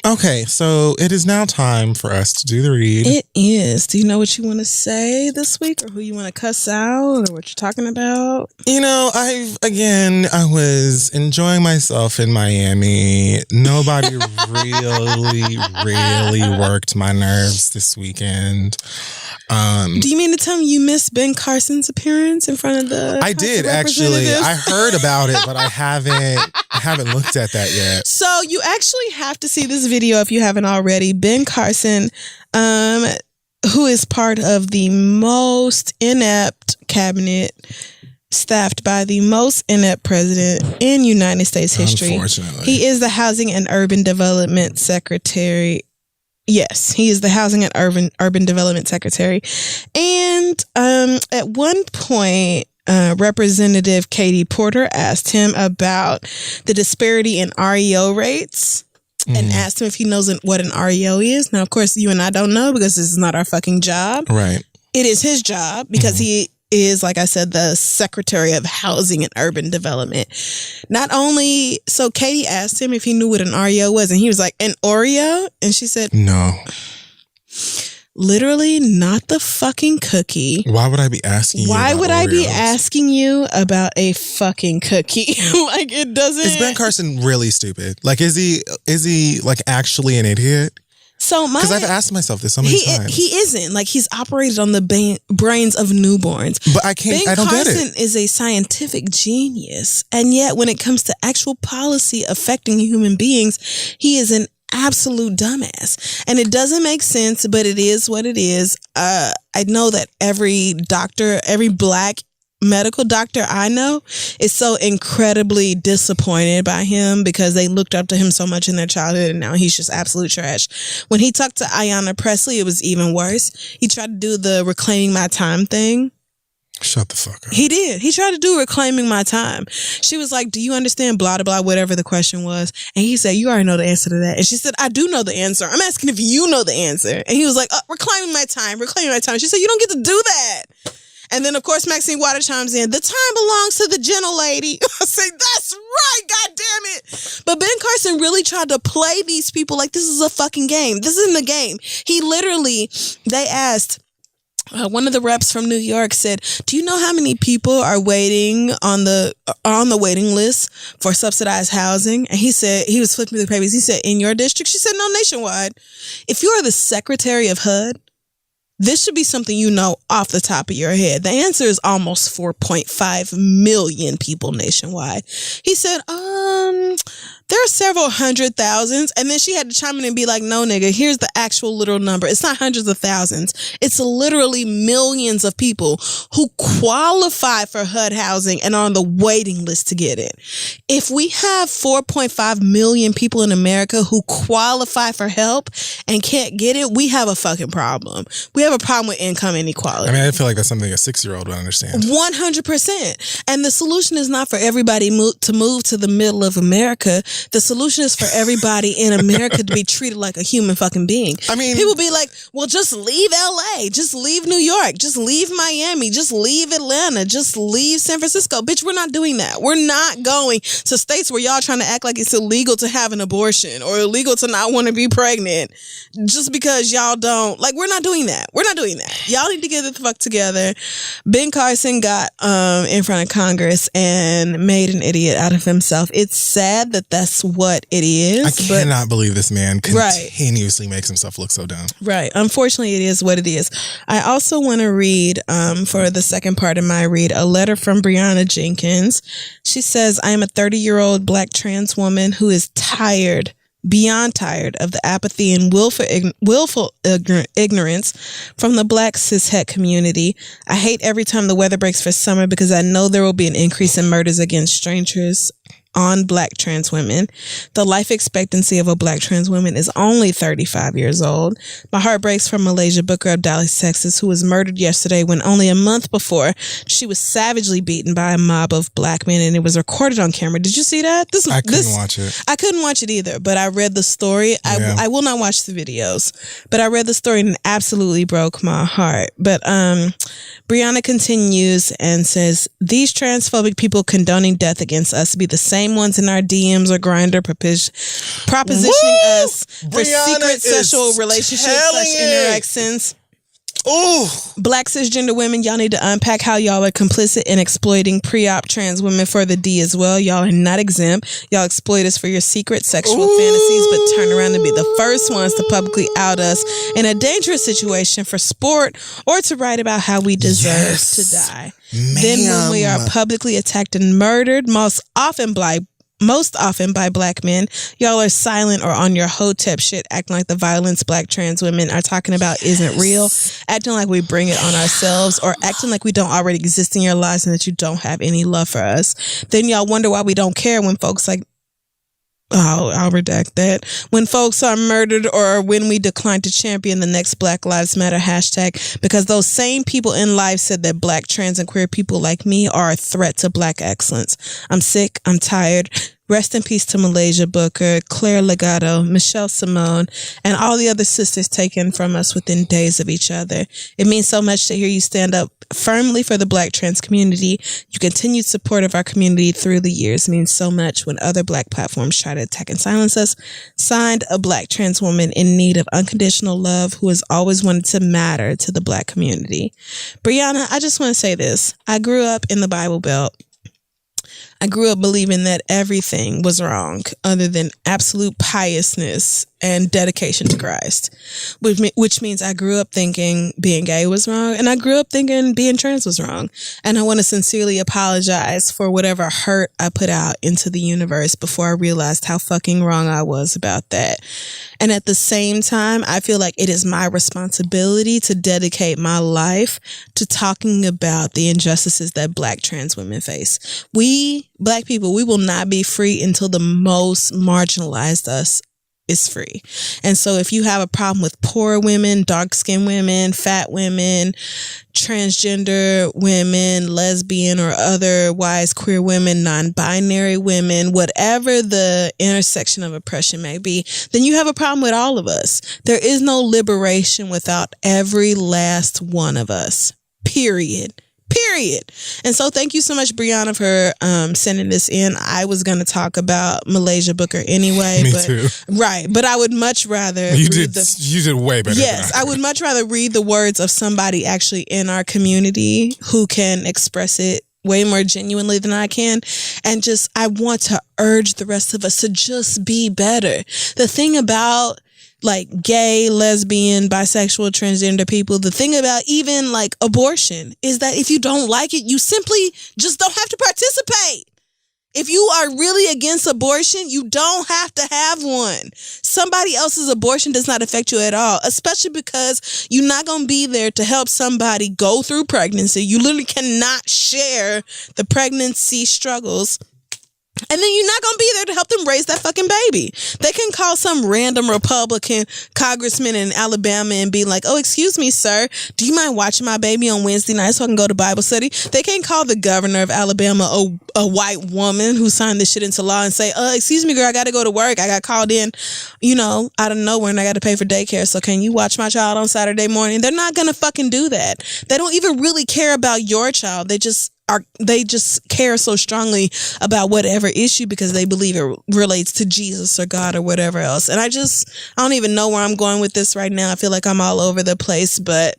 Okay, so it is now time for us to do the read. It is. Do you know what you want to say this week, or who you want to cuss out, or what you're talking about? You know, I was enjoying myself in Miami. Nobody really worked my nerves this weekend. Do you mean to tell me you missed Ben Carson's appearance in front of the I did, actually. I heard about it, but I haven't looked at that yet. So you actually have to see this video if you haven't already. Ben Carson, who is part of the most inept cabinet, staffed by the most inept president in United States history. Unfortunately. He is the Housing and Urban Development Secretary. Yes, he is the Housing and Urban Development Secretary. And at one point, Representative Katie Porter asked him about the disparity in REO rates and asked him if he knows what an REO is. Now, of course, you and I don't know because this is not our fucking job. Right. It is his job because he is, like I said, the Secretary of Housing and Urban Development. Not only, so Katie asked him if he knew what an REO was, and he was like, an Oreo? And she said, no. Literally not the fucking cookie. Why would I be asking you Why would Oreos? I be asking you about a fucking cookie? Like, it doesn't. Is Ben Carson really stupid? Like, is he like actually an idiot? So because I've asked myself this so many times. He isn't. Like, he's operated on the brains of newborns. But I don't get it. Ben Carson is a scientific genius. And yet when it comes to actual policy affecting human beings, he is an absolute dumbass. And it doesn't make sense, but it is what it is. I know that every black medical doctor I know is so incredibly disappointed by him because they looked up to him so much in their childhood, and now he's just absolute trash. When he talked to Ayanna Pressley, it was even worse. He tried to do the reclaiming my time thing. Shut the fuck up. He did. He tried to do reclaiming my time. She was like, do you understand blah, blah, blah, whatever the question was? And he said, you already know the answer to that. And she said, I do know the answer. I'm asking if you know the answer. And he was like, reclaiming my time. She said, you don't get to do that. And then, of course, Maxine Water chimes in, the time belongs to the gentle lady. I say, that's right, God damn it. But Ben Carson really tried to play these people like this is a fucking game. This isn't a game. They asked, one of the reps from New York said, do you know how many people are waiting on the waiting list for subsidized housing? And he said, he was flipping through the papers. He said, in your district? She said, no, nationwide. If you're the Secretary of HUD, this should be something you know off the top of your head. The answer is almost 4.5 million people nationwide. He said, there are several 100,000s. And then she had to chime in and be like, no, nigga, here's the actual literal number. It's not hundreds of thousands. It's literally millions of people who qualify for HUD housing and are on the waiting list to get it. If we have 4.5 million people in America who qualify for help and can't get it, we have a fucking problem. We have a problem with income inequality. I mean, I feel like that's something a 6-year-old would understand. 100%. And the solution is not for everybody to move to the middle of America. The solution is for everybody in America to be treated like a human fucking being. I mean, people be like, well, just leave LA, just leave New York, just leave Miami, just leave Atlanta, just leave San Francisco. Bitch, we're not doing that. We're not going to states where y'all trying to act like it's illegal to have an abortion or illegal to not want to be pregnant just because y'all don't. Like, we're not doing that. We're not doing that. Y'all need to get the fuck together. Ben Carson got in front of Congress and made an idiot out of himself. It's sad that that's what it is. I cannot believe this man continuously makes himself look so dumb. Right. Unfortunately, it is what it is. I also want to read, for the second part of my read, a letter from Brianna Jenkins. She says, I am a 30-year-old Black trans woman who is tired, beyond tired, of the apathy and willful ignorance from the Black cishet community. I hate every time the weather breaks for summer because I know there will be an increase in murders against strangers on Black trans women. The life expectancy of a Black trans woman is only 35 years old. My heart breaks for Malaysia Booker of Dallas, Texas, who was murdered yesterday when only a month before she was savagely beaten by a mob of Black men, and it was recorded on camera. Did you see that? I couldn't watch it. I couldn't watch it either, but I read the story. Yeah. I will not watch the videos, but I read the story and it absolutely broke my heart. But Brianna continues and says, these transphobic people condoning death against us be the same ones in our DMs or Grindr propositioning us for secret sexual relationships/interactions. Ooh. Black cisgender women, y'all need to unpack how y'all are complicit in exploiting pre-op trans women for the D as well. Y'all are not exempt. Y'all exploit us for your secret sexual fantasies, but turn around and be the first ones to publicly out us in a dangerous situation for sport or to write about how we deserve to die. Ma'am. Then when we are publicly attacked and murdered, most often by Black men, y'all are silent or on your hotep shit, acting like the violence Black trans women are talking about isn't real, acting like we bring it on ourselves, or acting like we don't already exist in your lives and that you don't have any love for us. Then y'all wonder why we don't care when folks like, I'll redact that. When folks are murdered or when we decline to champion the next Black Lives Matter hashtag, because those same people in life said that Black trans and queer people like me are a threat to Black excellence. I'm sick. I'm tired. Rest in peace to Malaysia Booker, Claire Legato, Michelle Simone, and all the other sisters taken from us within days of each other. It means so much to hear you stand up firmly for the Black trans community. Your continued support of our community through the years means so much when other Black platforms try to attack and silence us. Signed, a Black trans woman in need of unconditional love who has always wanted to matter to the Black community. Brianna, I just want to say this. I grew up in the Bible Belt. I grew up believing that everything was wrong other than absolute piousness and dedication to Christ, which means I grew up thinking being gay was wrong, and I grew up thinking being trans was wrong. And I want to sincerely apologize for whatever hurt I put out into the universe before I realized how fucking wrong I was about that. And at the same time, I feel like it is my responsibility to dedicate my life to talking about the injustices that Black trans women face. We, Black people, we will not be free until the most marginalized us is free. And so if you have a problem with poor women, dark-skinned women, fat women, transgender women, lesbian or otherwise queer women, non-binary women, whatever the intersection of oppression may be, then you have a problem with all of us. There is no liberation without every last one of us. Period. And so thank you so much, Brianna, for sending this in. I was going to talk about Malaysia Booker anyway. Me too. Right. But I would much rather You did way better. Yes, I would much rather read the words of somebody actually in our community who can express it way more genuinely than I can. And just, I want to urge the rest of us to just be better. The thing about like gay, lesbian, bisexual, transgender people, the thing about even like abortion is that if you don't like it, you simply just don't have to participate. If you are really against abortion, you don't have to have one. Somebody else's abortion does not affect you at all, especially because you're not going to be there to help somebody go through pregnancy. You literally cannot share the pregnancy struggles. And then you're not going to be there to help them raise that fucking baby. They can call some random Republican congressman in Alabama and be like, oh, excuse me, sir, do you mind watching my baby on Wednesday night so I can go to Bible study? They can't call the governor of Alabama a white woman who signed this shit into law and say, excuse me, girl, I got to go to work. I got called in, out of nowhere and I got to pay for daycare. So can you watch my child on Saturday morning? They're not going to fucking do that. They don't even really care about your child. They just care so strongly about whatever issue because they believe it relates to Jesus or God or whatever else. And I don't even know where I'm going with this right now. I feel like I'm all over the place, but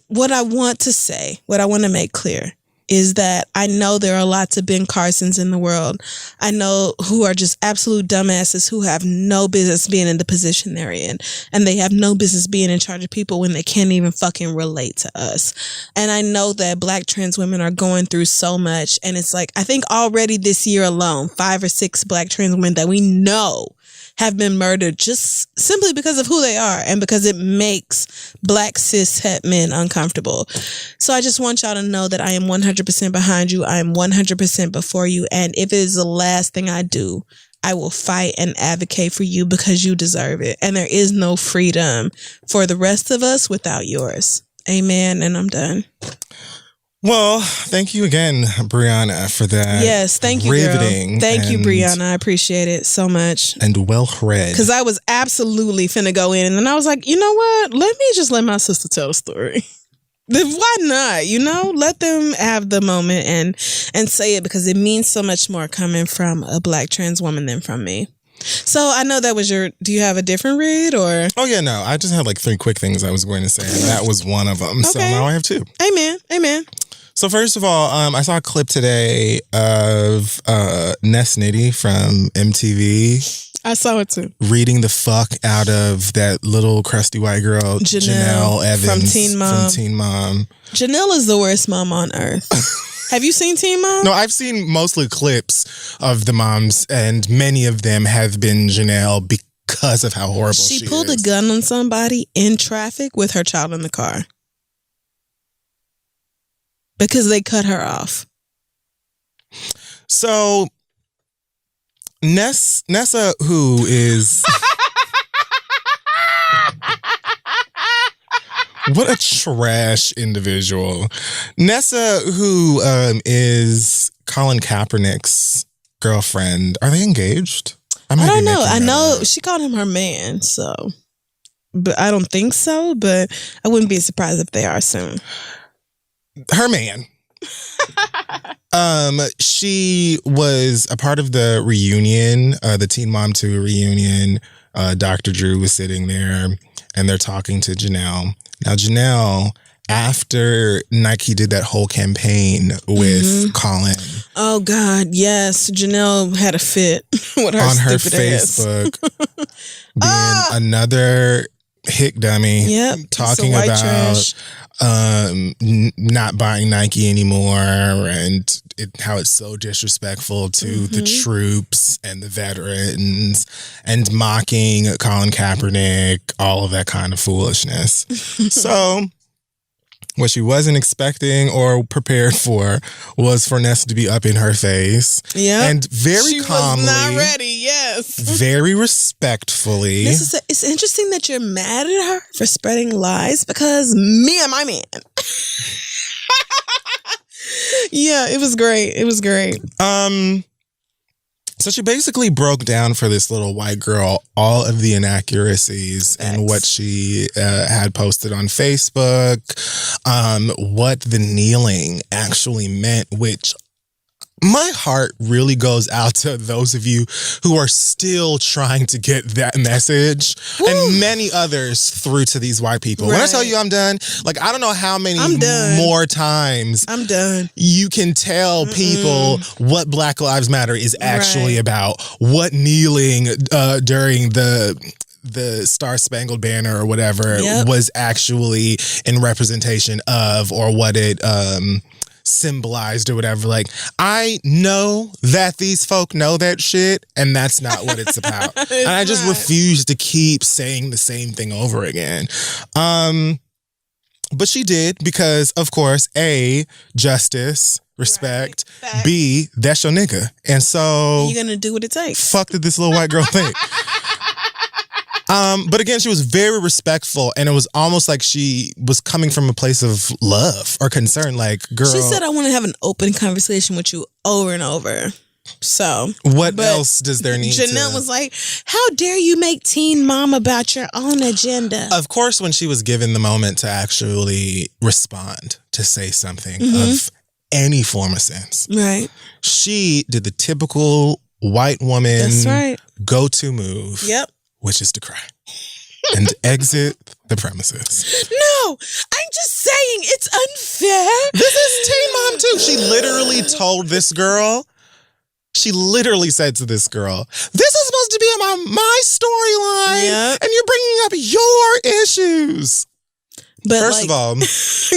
what I want to make clear is that I know there are lots of Ben Carsons in the world. I know who are just absolute dumbasses who have no business being in the position they're in. And they have no business being in charge of people when they can't even fucking relate to us. And I know that Black trans women are going through so much. And it's like, I think already this year alone, 5 or 6 Black trans women that we know have been murdered just simply because of who they are and because it makes Black cis het men uncomfortable. So I just want y'all to know that I am 100% behind you. I am 100% before you. And if it is the last thing I do, I will fight and advocate for you because you deserve it. And there is no freedom for the rest of us without yours. Amen. And I'm done. Well, thank you again, Brianna, for that. Yes, thank you, riveting. Thank you, Brianna. I appreciate it so much. And well read. Because I was absolutely finna go in, and then I was like, you know what? Let me just let my sister tell the story. Why not? Let them have the moment and say it because it means so much more coming from a Black trans woman than from me. So I know that was do you have a different read or? Oh yeah, no. I just had like 3 quick things I was going to say, and that was one of them. Okay. So now I have 2. Amen. So first of all, I saw a clip today of Ness Nitty from MTV. I saw it too. Reading the fuck out of that little crusty white girl, Janelle Evans from Teen Mom. Janelle is the worst mom on earth. Have you seen Teen Mom? No, I've seen mostly clips of the moms, and many of them have been Janelle because of how horrible she is. She pulled a gun on somebody in traffic with her child in the car. Because they cut her off. So, Nessa, who is... What a trash individual. Nessa, who is Colin Kaepernick's girlfriend. Are they engaged? I don't know. I know she called him her man, so... But I don't think so, but I wouldn't be surprised if they are soon. Her man. She was a part of the reunion, the Teen Mom 2 reunion. Dr. Drew was sitting there and they're talking to Janelle. Now, Janelle, after Nike did that whole campaign with Colin. Oh, God, yes. Janelle had a fit with her on her Facebook. Being another hick dummy. Talking about trash. Not buying Nike anymore and how it's so disrespectful to the troops and the veterans and mocking Colin Kaepernick, all of that kind of foolishness. So what she wasn't expecting or prepared for was for Nessa to be up in her face. Yeah. And very calmly. She was not ready, yes. Very respectfully. It's interesting that you're mad at her for spreading lies because me and my man. Yeah, it was great. It was great. So she basically broke down for this little white girl all of the inaccuracies and what she had posted on Facebook, what the kneeling actually meant, which my heart really goes out to those of you who are still trying to get that message and many others through to these white people. Right. When I tell you I'm done, like I don't know how many more times I'm done. You can tell people what Black Lives Matter is actually about, what kneeling during the Star Spangled Banner or whatever was actually in representation of, or what it symbolized or whatever. Like, I know that these folk know that shit, and that's not what it's about. And I just refuse to keep saying the same thing over again. But she did because, of course, A, justice, respect, right. B, that's your nigga. And so... You're going to do what it takes. Fuck did this little white girl think? But again, she was very respectful, and it was almost like she was coming from a place of love or concern. Like, girl... She said, I want to have an open conversation with you over and over. So what else does there need Janelle was like, how dare you make Teen Mom about your own agenda? Of course, when she was given the moment to actually respond, to say something of any form of sense, right? She did the typical white woman That's right. go-to move, which is to cry and exit the premises. No, I'm just saying it's unfair. This is Teen Mom too. She literally told this girl, she literally said to this girl, this is supposed to be my storyline, and you're bringing up your issues. But first of all,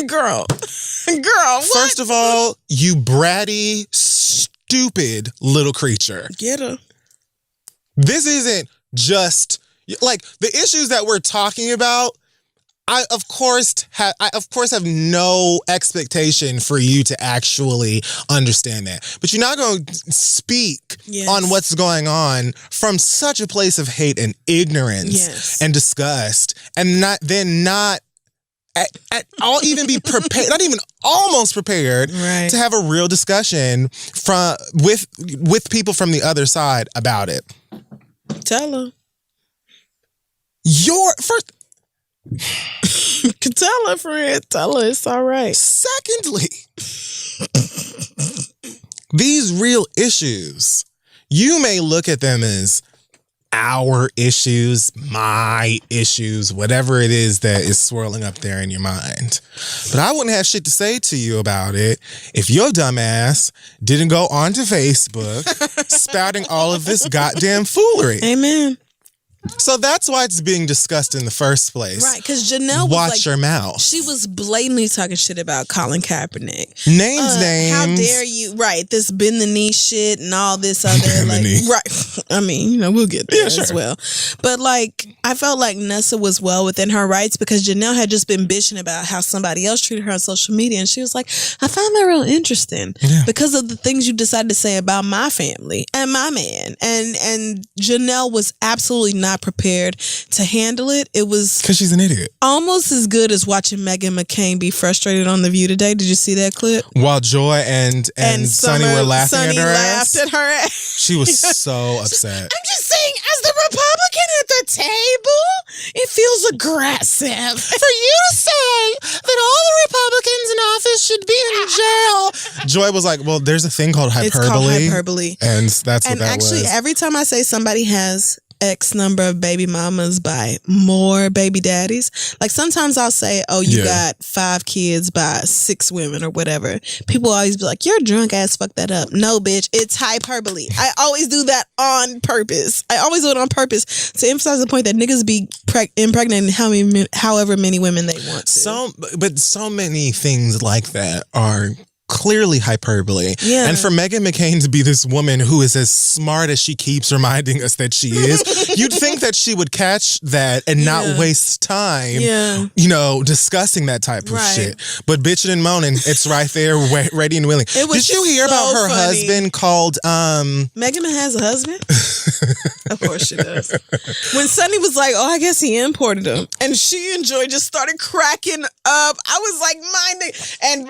girl, what? First of all, you bratty, stupid little creature. Get her. This isn't just like the issues that we're talking about. I of course have no expectation for you to actually understand that. But you're not going to speak on what's going on from such a place of hate and ignorance and disgust, and not at all even be prepared, not even almost prepared to have a real discussion with people from the other side about it. Tell her. Tell her, friend. Tell her it's all right. Secondly, these real issues, you may look at them as our issues, my issues, whatever it is that is swirling up there in your mind. But I wouldn't have shit to say to you about it if your dumb ass didn't go onto Facebook spouting all of this goddamn foolery. Amen. So that's why it's being discussed in the first place. Right, because Janelle was Watch your mouth. She was blatantly talking shit about Colin Kaepernick. Names. How dare you? Right, this bend the knee shit and all this other right. I mean, we'll get there as well. But like, I felt like Nessa was well within her rights because Janelle had just been bitching about how somebody else treated her on social media, and she was like, I found that real interesting because of the things you decided to say about my family and my man. And Janelle was absolutely not prepared to handle it. It was because she's an idiot. Almost as good as watching Meghan McCain be frustrated on The View today. Did you see that clip? While Joy and Sunny were laughing at her laughed ass. At her ass. She was so upset. I'm just saying, as the Republican at the table, it feels aggressive for you to say that all the Republicans in office should be in jail. Joy was like, well, there's a thing called hyperbole. It's called hyperbole. And that's what that was. And actually, every time I say somebody has X number of baby mamas by more baby daddies, like sometimes I'll say, oh, you got 5 kids by 6 women or whatever. People always be like, you're drunk ass, fuck that up. No, bitch, it's hyperbole. I always do that on purpose. I always do it on purpose to emphasize the point that niggas be impregnating however many women they want to. But so many things like that are clearly hyperbole. Yeah. And for Meghan McCain to be this woman who is as smart as she keeps reminding us that she is, you'd think that she would catch that and not waste time, discussing that type of shit. But bitching and moaning, it's right there, ready and willing. Did you hear about her husband called... Meghan has a husband? Of course she does. When Sunny was like, oh, I guess he imported him. And she and Joy just started cracking up. I was like, and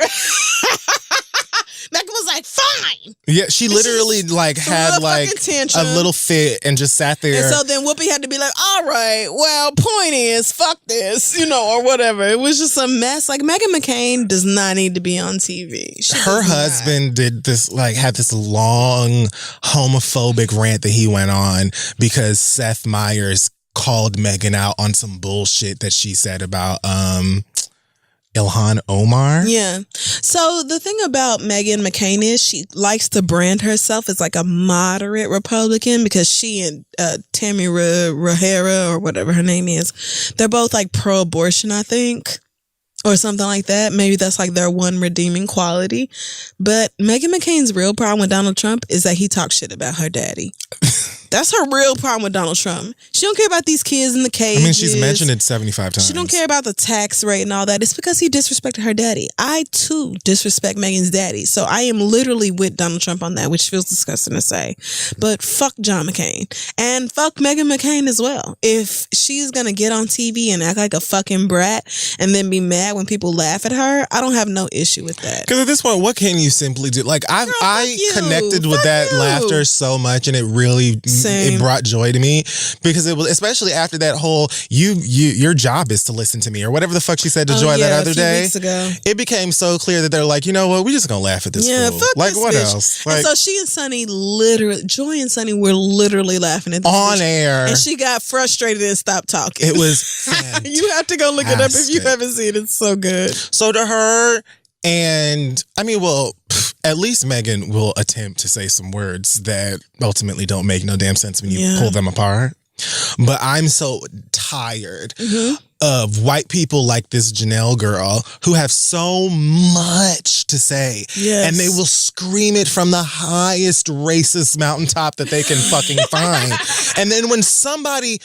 Meghan was like, fine. Yeah, she literally had a little fit and just sat there. And so then Whoopi had to be like, all right, well, point is, fuck this, or whatever. It was just a mess. Like, Meghan McCain does not need to be on TV. Her husband did this, had this long homophobic rant that he went on because Seth Meyers called Meghan out on some bullshit that she said about Ilhan Omar. Yeah. So the thing about Meghan McCain is she likes to brand herself as like a moderate Republican because she and Tammy Rahera or whatever her name is, they're both like pro-abortion, I think. or something like that. Maybe that's like their one redeeming quality. But Meghan McCain's real problem with Donald Trump is that he talks shit about her daddy. That's her real problem with Donald Trump. She don't care about these kids in the cages. I mean, she's mentioned it 75 times. She don't care about the tax rate and all that. It's because he disrespected her daddy. I, too, disrespect Meghan's daddy. So I am literally with Donald Trump on that, which feels disgusting to say. But fuck John McCain. And fuck Meghan McCain as well. If she's going to get on TV and act like a fucking brat and then be mad when people laugh at her, I don't have no issue with that. Because at this point, what can you simply do? Like, I connected with that laughter so much, and it really... It brought joy to me, because it was, especially after that whole your job is to listen to me, or whatever the fuck she said to Joy that other day. Weeks ago. It became so clear that they're like, you know what, we're just gonna laugh at this fool. Fuck like this what bitch. else? Like, and so she and Sonny Joy and Sonny were literally laughing at this on bitch. air, and she got frustrated and stopped talking. It was fantastic. You have to go look it up if you haven't seen it. It's so good. So to her, and I mean, well, at least Meghan will attempt to say some words that ultimately don't make no damn sense when you pull them apart. But I'm so tired of white people like this Janelle girl who have so much to say. Yes. And they will scream it from the highest racist mountaintop that they can fucking find. And then when somebody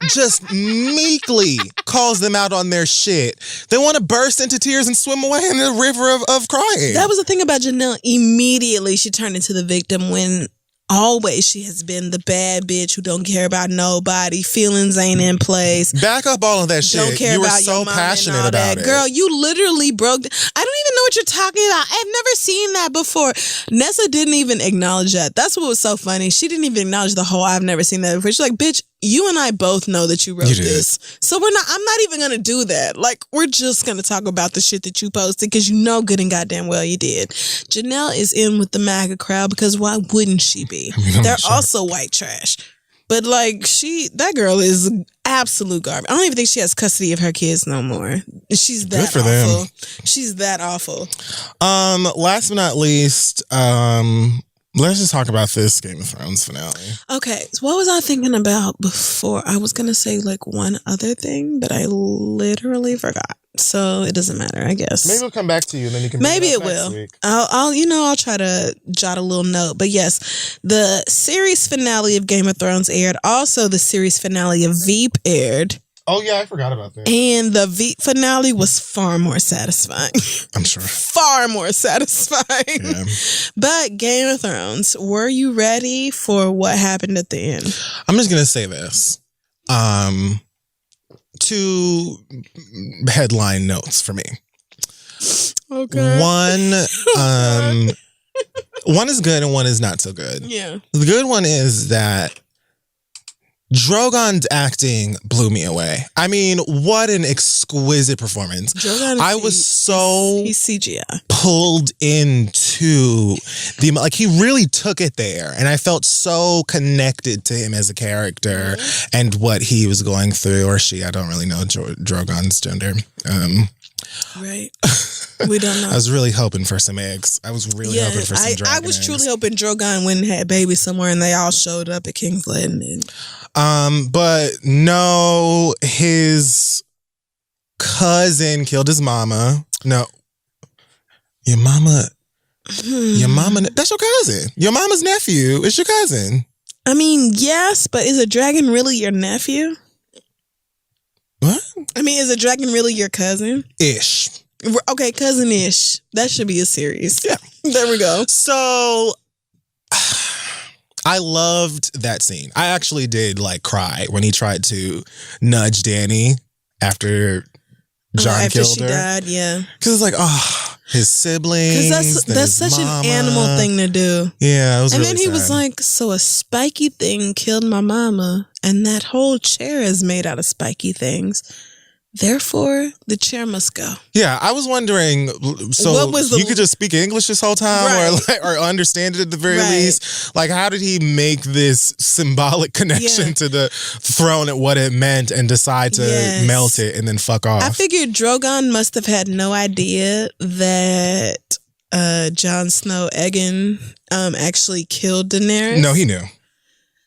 just meekly calls them out on their shit, they want to burst into tears and swim away in the river of crying. That was the thing about Janelle. Immediately she turned into the victim, when always she has been the bad bitch who don't care about nobody. Feelings ain't in place. Back up all of that shit. Don't care you were about so your mama passionate and all about that. it. Girl, you literally broke. I don't even know what you're talking about. I've never seen that before. Nessa didn't even acknowledge that. That's what was so funny. She didn't even acknowledge the whole I've never seen that before. She's like, bitch, you and I both know that you wrote this. So I'm not even going to do that. Like, we're just going to talk about the shit that you posted, because you know good and goddamn well you did. Janelle is in with the MAGA crowd, because why wouldn't she be? They're also white trash. But like, that girl is absolute garbage. I don't even think she has custody of her kids no more. She's that Good for awful. them. She's that awful. Last but not least, let's just talk about this Game of Thrones finale. Okay. So what was I thinking about before? I was going to say like one other thing, but I literally forgot. So it doesn't matter, I guess. Maybe it'll come back to you, and then you can. Maybe it will. I'll try to jot a little note. But yes, the series finale of Game of Thrones aired. Also, the series finale of Veep aired. Oh yeah, I forgot about that. And the Veep finale was far more satisfying. I'm sure. Far more satisfying. Yeah. But Game of Thrones, were you ready for what happened at the end? I'm just gonna say this. Two headline notes for me. Okay. One is good and one is not so good. Yeah. The good one is that Drogon's acting blew me away. I mean, what an exquisite performance. He's CGI. Pulled into he really took it there, and I felt so connected to him as a character and what he was going through, or she. I don't really know Drogon's gender. Right. We don't know. I was really hoping for some eggs. I was really hoping for some dragon I was eggs. truly hoping Drogon went and had babies somewhere, and they all showed up at King's Landing. But no, his cousin killed his mama. No. Your mama, that's your cousin. Your mama's nephew is your cousin. I mean, yes, but is a dragon really your nephew? What? I mean, is a dragon really your cousin? Ish. Okay, cousin-ish. That should be a series. Yeah. There we go. So, I loved that scene. I actually did cry when he tried to nudge Dany after Jon killed her. After she died, yeah. Because it's his siblings. Because that's such an animal thing to do. Yeah, it was. And really then he sad. was like, "So a spiky thing killed my mama, and that whole chair is made out of spiky things. Therefore, the chair must go." Yeah, I was wondering. So you could just speak English this whole time, right, or understand it at the very least. How did he make this symbolic connection to the throne at what it meant and decide to melt it and then fuck off? I figured Drogon must have had no idea that Jon Snow Egan actually killed Daenerys. No, he knew.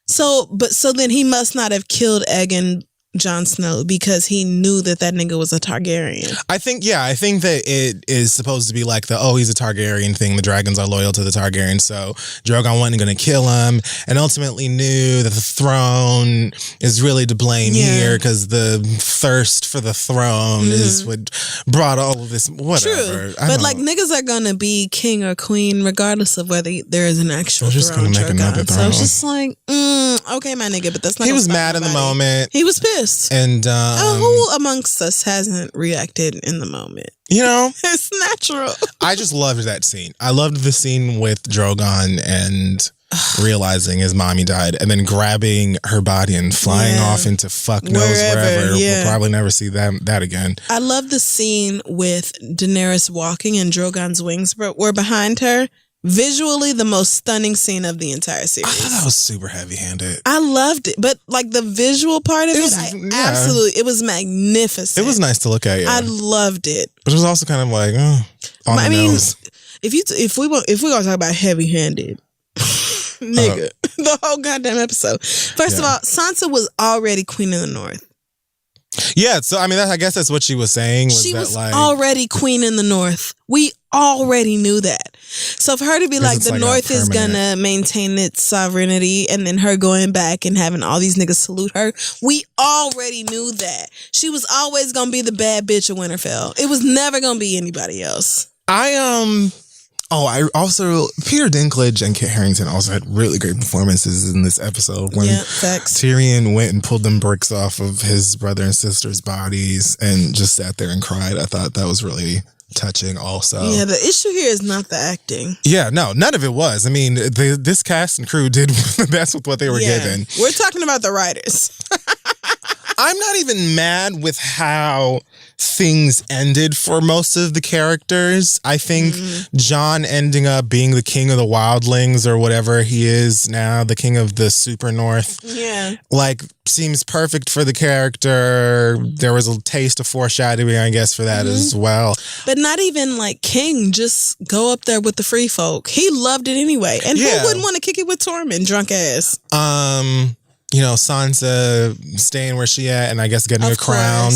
So then he must not have killed Egan Jon Snow because he knew that nigga was a Targaryen. I think that it is supposed to be like he's a Targaryen thing. The dragons are loyal to the Targaryens, so Drogon wasn't going to kill him, and ultimately knew that the throne is really to blame here because the thirst for the throne is what brought all of this. Whatever. True, but like niggas are going to be king or queen regardless of whether there is an actual just throne. Gonna make another throne. So it's just like, okay, my nigga, but that's not. He was mad in the moment. He was pissed. And who amongst us hasn't reacted in the moment? You know, it's natural. I just loved that scene. I loved the scene with Drogon and realizing his mommy died, and then grabbing her body and flying off into fuck knows wherever. We'll probably never see that again. I love the scene with Daenerys walking and Drogon's wings were behind her. Visually, the most stunning scene of the entire series. I thought that was super heavy-handed. I loved it, but like the visual part of absolutely, it was magnificent. It was nice to look at. Yeah, I loved it. But it was also kind of like, on the nose. If we gonna talk about heavy-handed, nigga, the whole goddamn episode. First of all, Sansa was already Queen of the North. Yeah, so I mean, I guess that's what she was saying. She was already Queen in the North. We already knew that. So for her to be like, the North is gonna maintain its sovereignty, and then her going back and having all these niggas salute her, we already knew that. She was always gonna be the bad bitch of Winterfell. It was never gonna be anybody else. I also, Peter Dinklage and Kit Harington also had really great performances in this episode when Tyrion went and pulled them bricks off of his brother and sister's bodies and just sat there and cried. I thought that was really touching also. Yeah, the issue here is not the acting. Yeah, no, none of it was. I mean, this cast and crew did the best with what they were given. We're talking about the writers. I'm not even mad with how things ended for most of the characters. I think Jon ending up being the king of the wildlings or whatever he is now, the king of the super north. Yeah. Like, seems perfect for the character. There was a taste of foreshadowing, I guess, for that as well. But not even like king, just go up there with the free folk. He loved it anyway. And who wouldn't want to kick it with Tormund, drunk ass? You know, Sansa staying where she at and I guess getting a crown.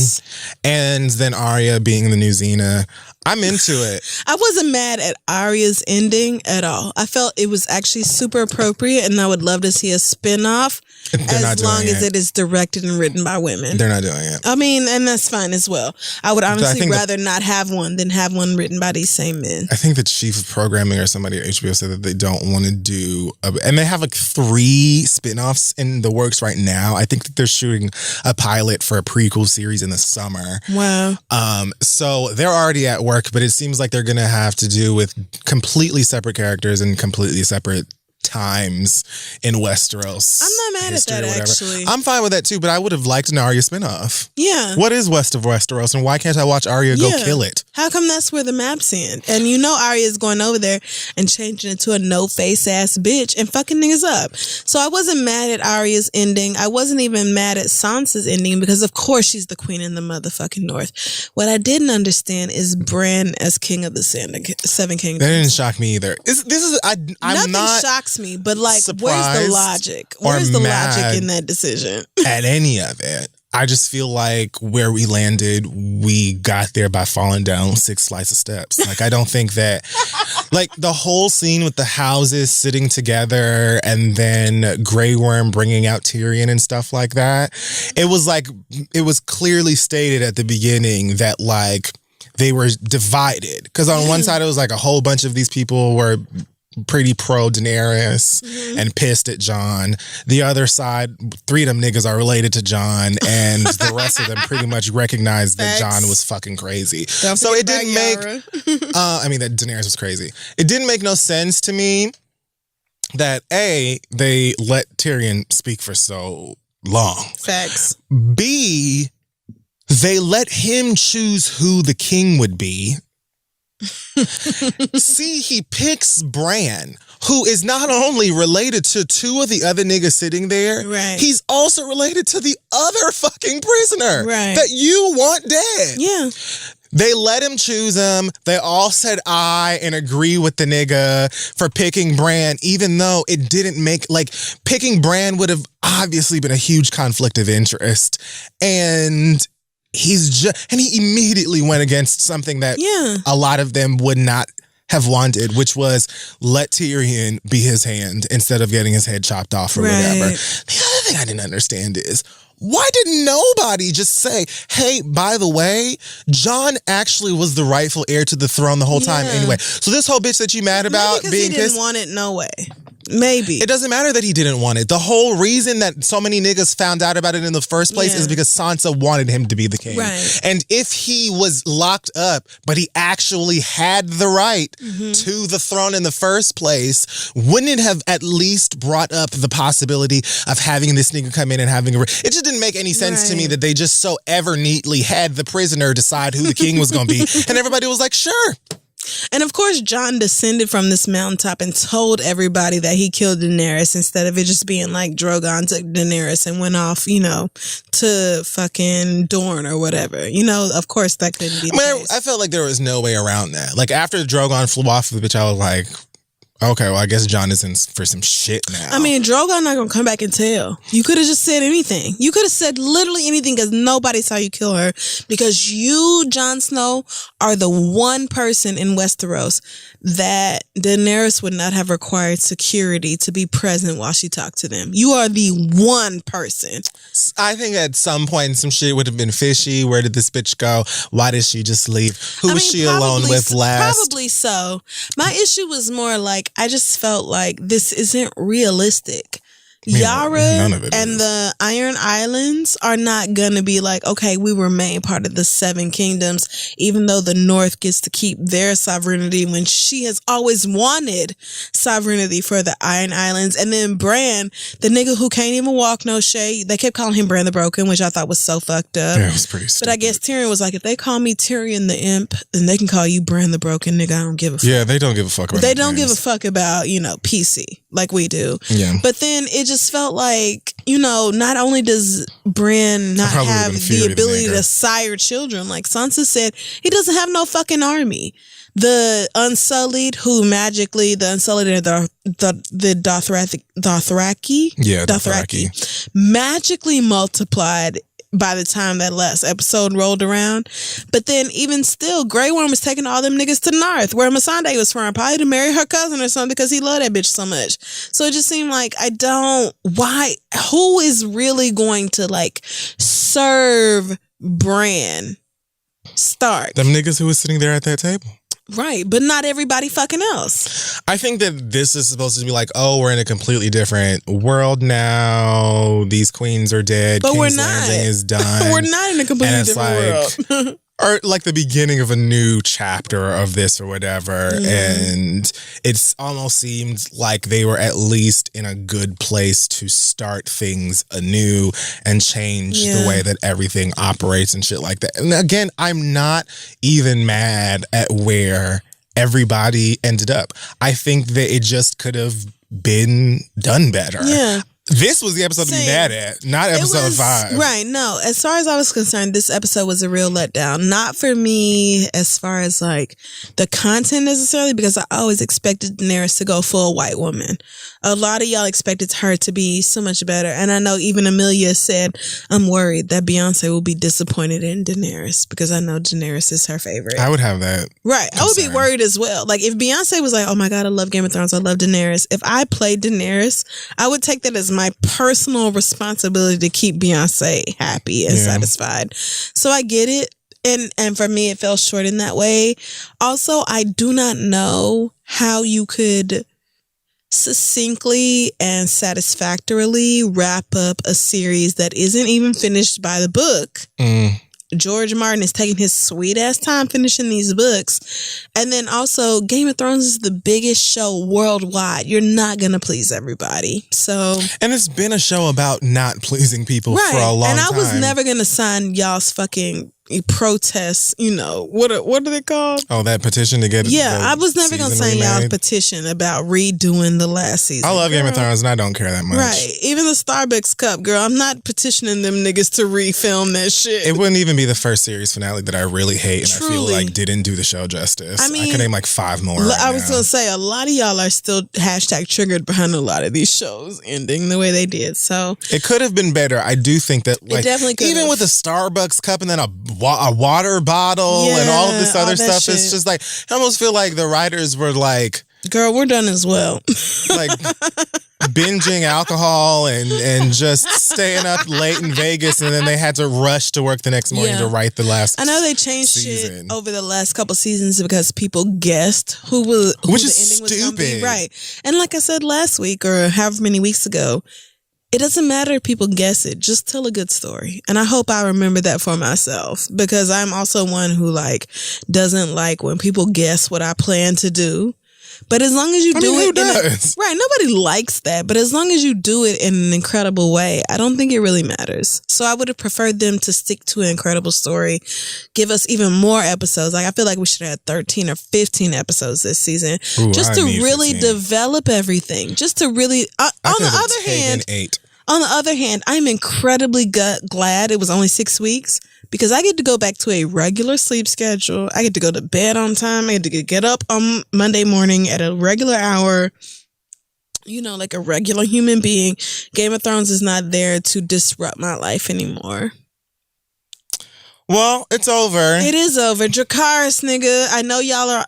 And then Arya being the new Xena. I'm into it. I wasn't mad at Arya's ending at all. I felt it was actually super appropriate, and I would love to see a spin-off as long as it is directed and written by women. They're not doing it. I mean, and that's fine as well. I would honestly rather not have one than have one written by these same men. I think the chief of programming or somebody at HBO said that they don't want to do... and they have like 3 spin-offs in the works right now. I think that they're shooting a pilot for a prequel series in the summer. Wow. So they're already at work, but it seems like they're going to have to do with completely separate characters and completely separate times in Westeros. I'm not mad at that, actually. I'm fine with that too, but I would have liked an Arya spinoff. Yeah. What is West of Westeros, and why can't I watch Arya go kill it? How come that's where the map's in? And you know Arya is going over there and changing it to a no-face ass bitch and fucking niggas up. So I wasn't mad at Arya's ending. I wasn't even mad at Sansa's ending because of course she's the queen in the motherfucking North. What I didn't understand is Bran as king of the Seven Kingdoms. That didn't shock me either. Nothing shocks me, but like, where's the logic? Where's the logic in that decision? At any of it. I just feel like where we landed, we got there by falling down 6 flights of steps. Like, I don't think that, like, the whole scene with the houses sitting together and then Grey Worm bringing out Tyrion and stuff like that. It was clearly stated at the beginning that, like, they were divided. Because on one side, it was like a whole bunch of these people were pretty pro Daenerys and pissed at Jon. The other side, 3 of them niggas are related to Jon, and the rest of them pretty much recognized that Jon was fucking crazy. So it didn't make that Daenerys was crazy. It didn't make no sense to me that A, they let Tyrion speak for so long. Facts. B, they let him choose who the king would be. See, he picks Bran, who is not only related to 2 of the other niggas sitting there, he's also related to the other fucking prisoner that you want dead. Yeah. They let him choose him. They all said aye and agree with the nigga for picking Bran, even though it didn't make, like, picking Bran would have obviously been a huge conflict of interest. And he immediately went against something that a lot of them would not have wanted, which was let Tyrion be his hand instead of getting his head chopped off or whatever. The other thing I didn't understand is, why did nobody just say, hey, by the way, Jon actually was the rightful heir to the throne the whole time anyway. So this whole bitch that you mad about being he didn't want it, no way. Maybe. It doesn't matter that he didn't want it. The whole reason that so many niggas found out about it in the first place is because Sansa wanted him to be the king. Right. And if he was locked up, but he actually had the right to the throne in the first place, wouldn't it have at least brought up the possibility of having this nigga come in and having it just didn't make any sense to me that they just so ever neatly had the prisoner decide who the king was going to be. And everybody was like, sure. And of course, Jon descended from this mountaintop and told everybody that he killed Daenerys instead of it just being like Drogon took Daenerys and went off, to fucking Dorne or whatever. Of course, that couldn't be the case. I felt like there was no way around that. Like, after Drogon flew off the bitch, I was like, okay, well, I guess Jon is in for some shit now. I mean, Drogon not gonna come back and tell. You could have just said anything. You could have said literally anything because nobody saw you kill her. Because you, Jon Snow, are the one person in Westeros that Daenerys would not have required security to be present while she talked to them. You are the one person. I think at some point some shit would have been fishy. Where did this bitch go? Why did she just leave? Who was she alone with last? Probably so. My issue was more like, I just felt like this isn't realistic. Yara and the Iron Islands are not going to be like, okay, we remain part of the Seven Kingdoms, even though the North gets to keep their sovereignty when she has always wanted sovereignty for the Iron Islands. And then Bran, the nigga who can't even walk, no shade, they kept calling him Bran the Broken, which I thought was so fucked up. Yeah, it was pretty stupid. But I guess Tyrion was like, if they call me Tyrion the Imp, then they can call you Bran the Broken, nigga. I don't give a fuck. Yeah, they don't give a fuck about They don't give a fuck about, PC like we do. Yeah. But then it just felt like, not only does Bran not have the ability to sire children, like Sansa said, he doesn't have no fucking army. The Unsullied, who magically, the Unsullied are the Dothraki? Yeah, Dothraki. Magically multiplied by the time that last episode rolled around. But then even still, Grey Worm was taking all them niggas to North, where Missandei was from, probably to marry her cousin or something because he loved that bitch so much. So it just seemed like who is really going to serve Bran Stark? Them niggas who was sitting there at that table. Right, but not everybody fucking else. I think that this is supposed to be like, oh, we're in a completely different world now. These queens are dead. But King's we're not. Landing is done. We're not in a completely different world. Or like the beginning of a new chapter of this or whatever. And it's almost seemed like they were at least in a good place to start things anew and change the way that everything operates and shit like that. And again, I'm not even mad at where everybody ended up. I think that it just could have been done better. Yeah. This was the episode to be mad at, not episode 5. Right, no. As far as I was concerned, this episode was a real letdown. Not for me as far as the content necessarily, because I always expected Daenerys to go full white woman. A lot of y'all expected her to be so much better. And I know even Amelia said, I'm worried that Beyonce will be disappointed in Daenerys because I know Daenerys is her favorite. I would have that. Right. I would be worried as well. Like if Beyonce was like, oh my God, I love Game of Thrones. I love Daenerys. If I played Daenerys, I would take that as my personal responsibility to keep Beyonce happy and satisfied. So I get it. And for me, it fell short in that way. Also, I do not know how you could succinctly and satisfactorily wrap up a series that isn't even finished by the book. George Martin is taking his sweet ass time finishing these books. And then also Game of Thrones is the biggest show worldwide. You're not going to please everybody. So, and it's been a show about not pleasing people for a long time. And I was never going to sign y'all's fucking protests, what are they called? Oh, that petition to get I was never going to sign y'all's petition about redoing the last season. I love Game of Thrones and I don't care that much. Right. Even the Starbucks cup, girl, I'm not petitioning them niggas to refilm that shit. It wouldn't even be the first series finale that I really hate and I feel like didn't do the show justice. I mean, I could name like 5 more I was going to say, a lot of y'all are still #triggered behind a lot of these shows ending the way they did. So it could have been better. I do think that like, it definitely could even with a Starbucks cup and then a water bottle and all of this other stuff, it's just like, I almost feel like the writers were like, girl, we're done as well. Like binging alcohol and just staying up late in Vegas, and then they had to rush to work the next morning to write the last I know they changed shit over the last couple seasons because people guessed who the ending was going to be. Right. And like I said last week or however many weeks ago, it doesn't matter if people guess it. Just tell a good story. And I hope I remember that for myself because I'm also one who doesn't like when people guess what I plan to do. But as long as you do it, right? Nobody likes that. But as long as you do it in an incredible way, I don't think it really matters. So I would have preferred them to stick to an incredible story, give us even more episodes. Like I feel like we should have had 13 or 15 episodes this season, just to really develop everything. Just to really. On the other hand, I'm incredibly glad it was only 6 weeks. Because I get to go back to a regular sleep schedule. I get to go to bed on time. I get to get up on Monday morning at a regular hour. Like a regular human being. Game of Thrones is not there to disrupt my life anymore. Well, it's over. It is over. Dracarys, nigga. I know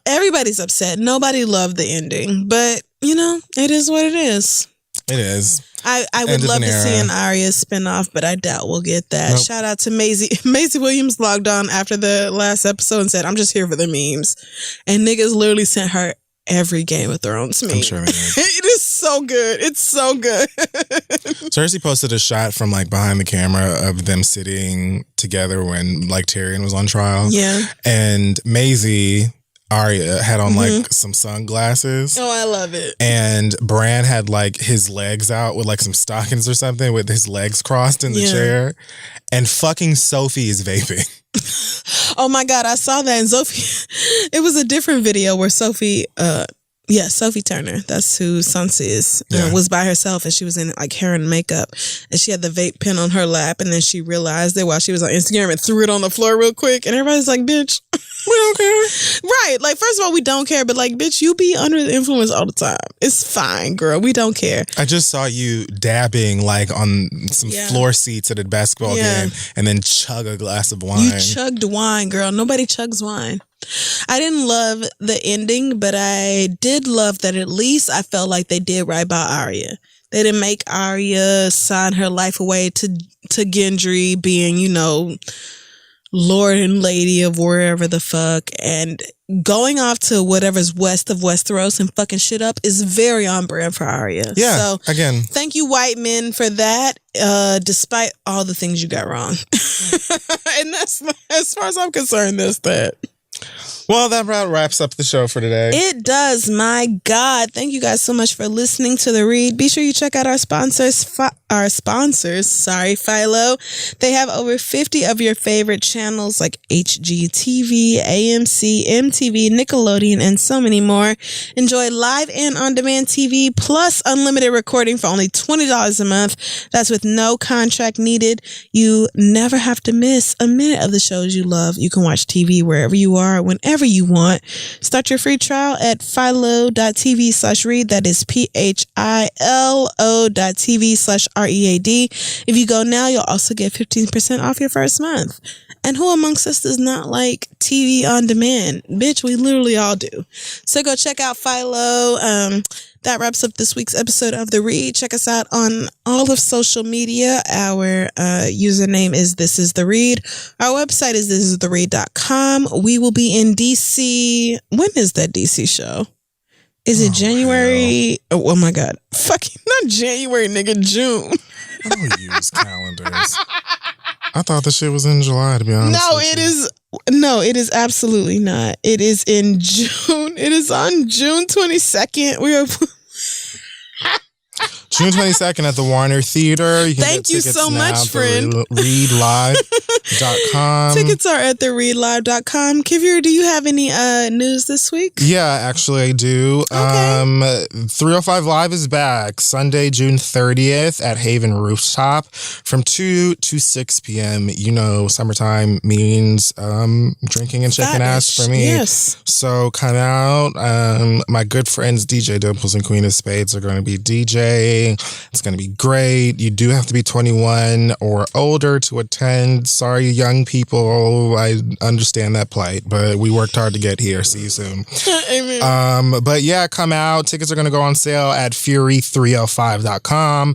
everybody's upset. Nobody loved the ending. But, it is what it is. It is. I would love to see an Arya spinoff, but I doubt we'll get that. Nope. Shout out to Maisie. Maisie Williams logged on after the last episode and said, I'm just here for the memes. And niggas literally sent her every Game of Thrones meme. I'm sure they did. It is so good. It's so good. Cersei posted a shot from behind the camera of them sitting together when Tyrion was on trial. Yeah. And Maisie... Arya had on some sunglasses. Oh, I love it. And Bran had his legs out with some stockings or something with his legs crossed in the chair. And fucking Sophie is vaping. Oh my God, I saw that. And Sophie, it was a different video where Sophie, Sophie Turner, that's who Sansa is, was by herself and she was in hair and makeup and she had the vape pen on her lap and then she realized it while she was on Instagram and threw it on the floor real quick and everybody's like, bitch, we don't care. Right. First of all, we don't care, but bitch, you be under the influence all the time. It's fine, girl. We don't care. I just saw you dabbing on some floor seats at a basketball game and then chug a glass of wine. You chugged wine, girl. Nobody chugs wine. I didn't love the ending, but I did love that at least I felt like they did right by Arya. They didn't make Arya sign her life away to Gendry being, Lord and Lady of wherever the fuck, and going off to whatever's west of Westeros and fucking shit up is very on brand for Arya. Yeah, so again, thank you, white men, for that, despite all the things you got wrong. And that's, as far as I'm concerned, that's that. Well, that about wraps up the show for today. It does. My God. Thank you guys so much for listening to The Read. Be sure you check out our sponsors. Philo. They have over 50 of your favorite channels like HGTV, AMC, MTV, Nickelodeon, and so many more. Enjoy live and on-demand TV plus unlimited recording for only $20 a month. That's with no contract needed. You never have to miss a minute of the shows you love. You can watch TV wherever you are, whenever you want. Start your free trial at philo.tv/read. That is philo.tv/READ. If you go now, you'll also get 15% off your first month. And who amongst us does not like TV on demand? Bitch, we literally all do. So go check out Philo. That wraps up this week's episode of The Read. Check us out on all of social media. Our username is This Is The Read. Our website is thisistheread.com. We will be in DC. When is that DC show? Is it January? Oh my God. Fucking not January, nigga. June. I don't use calendars. I thought the shit was in July, to be honest. No, it is absolutely not. It is in June. It is on June 22nd. We are June 22nd at the Warner Theater. You can Thank you so much, friend. ReadLive.com. Tickets are at thereadlive.com. Kivir, do you have any news this week? Yeah, actually I do. Okay. 305 Live is back Sunday, June 30th at Haven Rooftop from 2 to 6 p.m. You know, summertime means drinking and shaking ass for me. Yes. So come out. My good friends DJ Dimples and Queen of Spades are going to be DJing. It's going to be great. You do have to be 21 or older to attend. Sorry, young people. I understand that plight, but we worked hard to get here. See you soon. Amen. But yeah, come out. Tickets are going to go on sale at Fury305.com.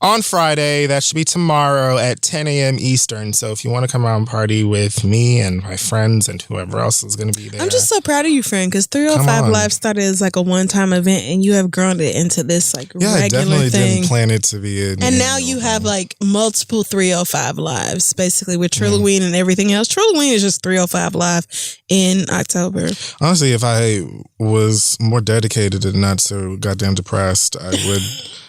On Friday, that should be tomorrow at 10 a.m. Eastern. So if you want to come out and party with me and my friends and whoever else is going to be there. I'm just so proud of you, friend, because 305 Live started as like a one-time event and you have grown it into this like regular I definitely thing. Didn't plan it to be an and now you have like multiple 305 Lives, basically with Trilloween and everything else. Trilloween is just 305 Live in October. Honestly, if I was more dedicated and not so goddamn depressed, I would...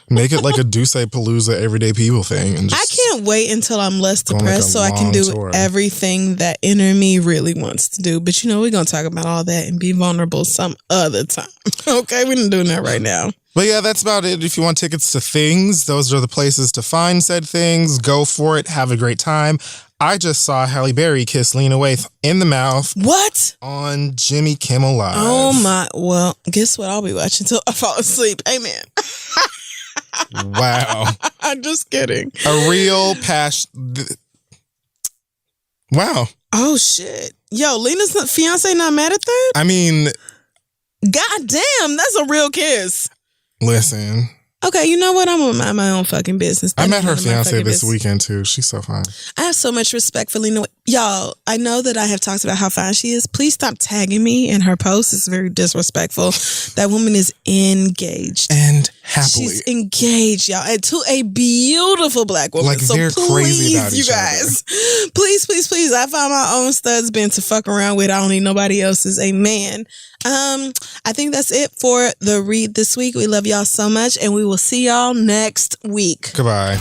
make it like a Duce Palooza everyday people thing. And just I can't wait until I'm less depressed so I can do everything that inner me really wants to do. But you know, we're going to talk about all that and be vulnerable some other time. Okay, we're not doing that right now. But yeah, that's about it. If you want tickets to things, those are the places to find said things. Go for it. Have a great time. I just saw Halle Berry kiss Lena Waithe in the mouth. What? On Jimmy Kimmel Live. Oh my, well, guess what? I'll be watching until I fall asleep. Amen. Wow. I'm just kidding. A real passion. Wow. Oh, shit. Yo, Lena's fiance not mad at that? I mean... God damn, that's a real kiss. Listen. Okay, you know what? I'm gonna mind my own fucking business. I met her fiance this weekend too. She's so fine. I have so much respect for Lena. Y'all, I know that I have talked about how fine she is. Please stop tagging me in her posts. It's very disrespectful. That woman is engaged. And happily. She's engaged, y'all. And to a beautiful black woman. Like, so they're crazy about you each guys, please, please, please. I found my own studs bin to fuck around with. I don't need nobody else's. Amen. I think that's it for the read this week. We love y'all so much, and we will see y'all next week. Goodbye.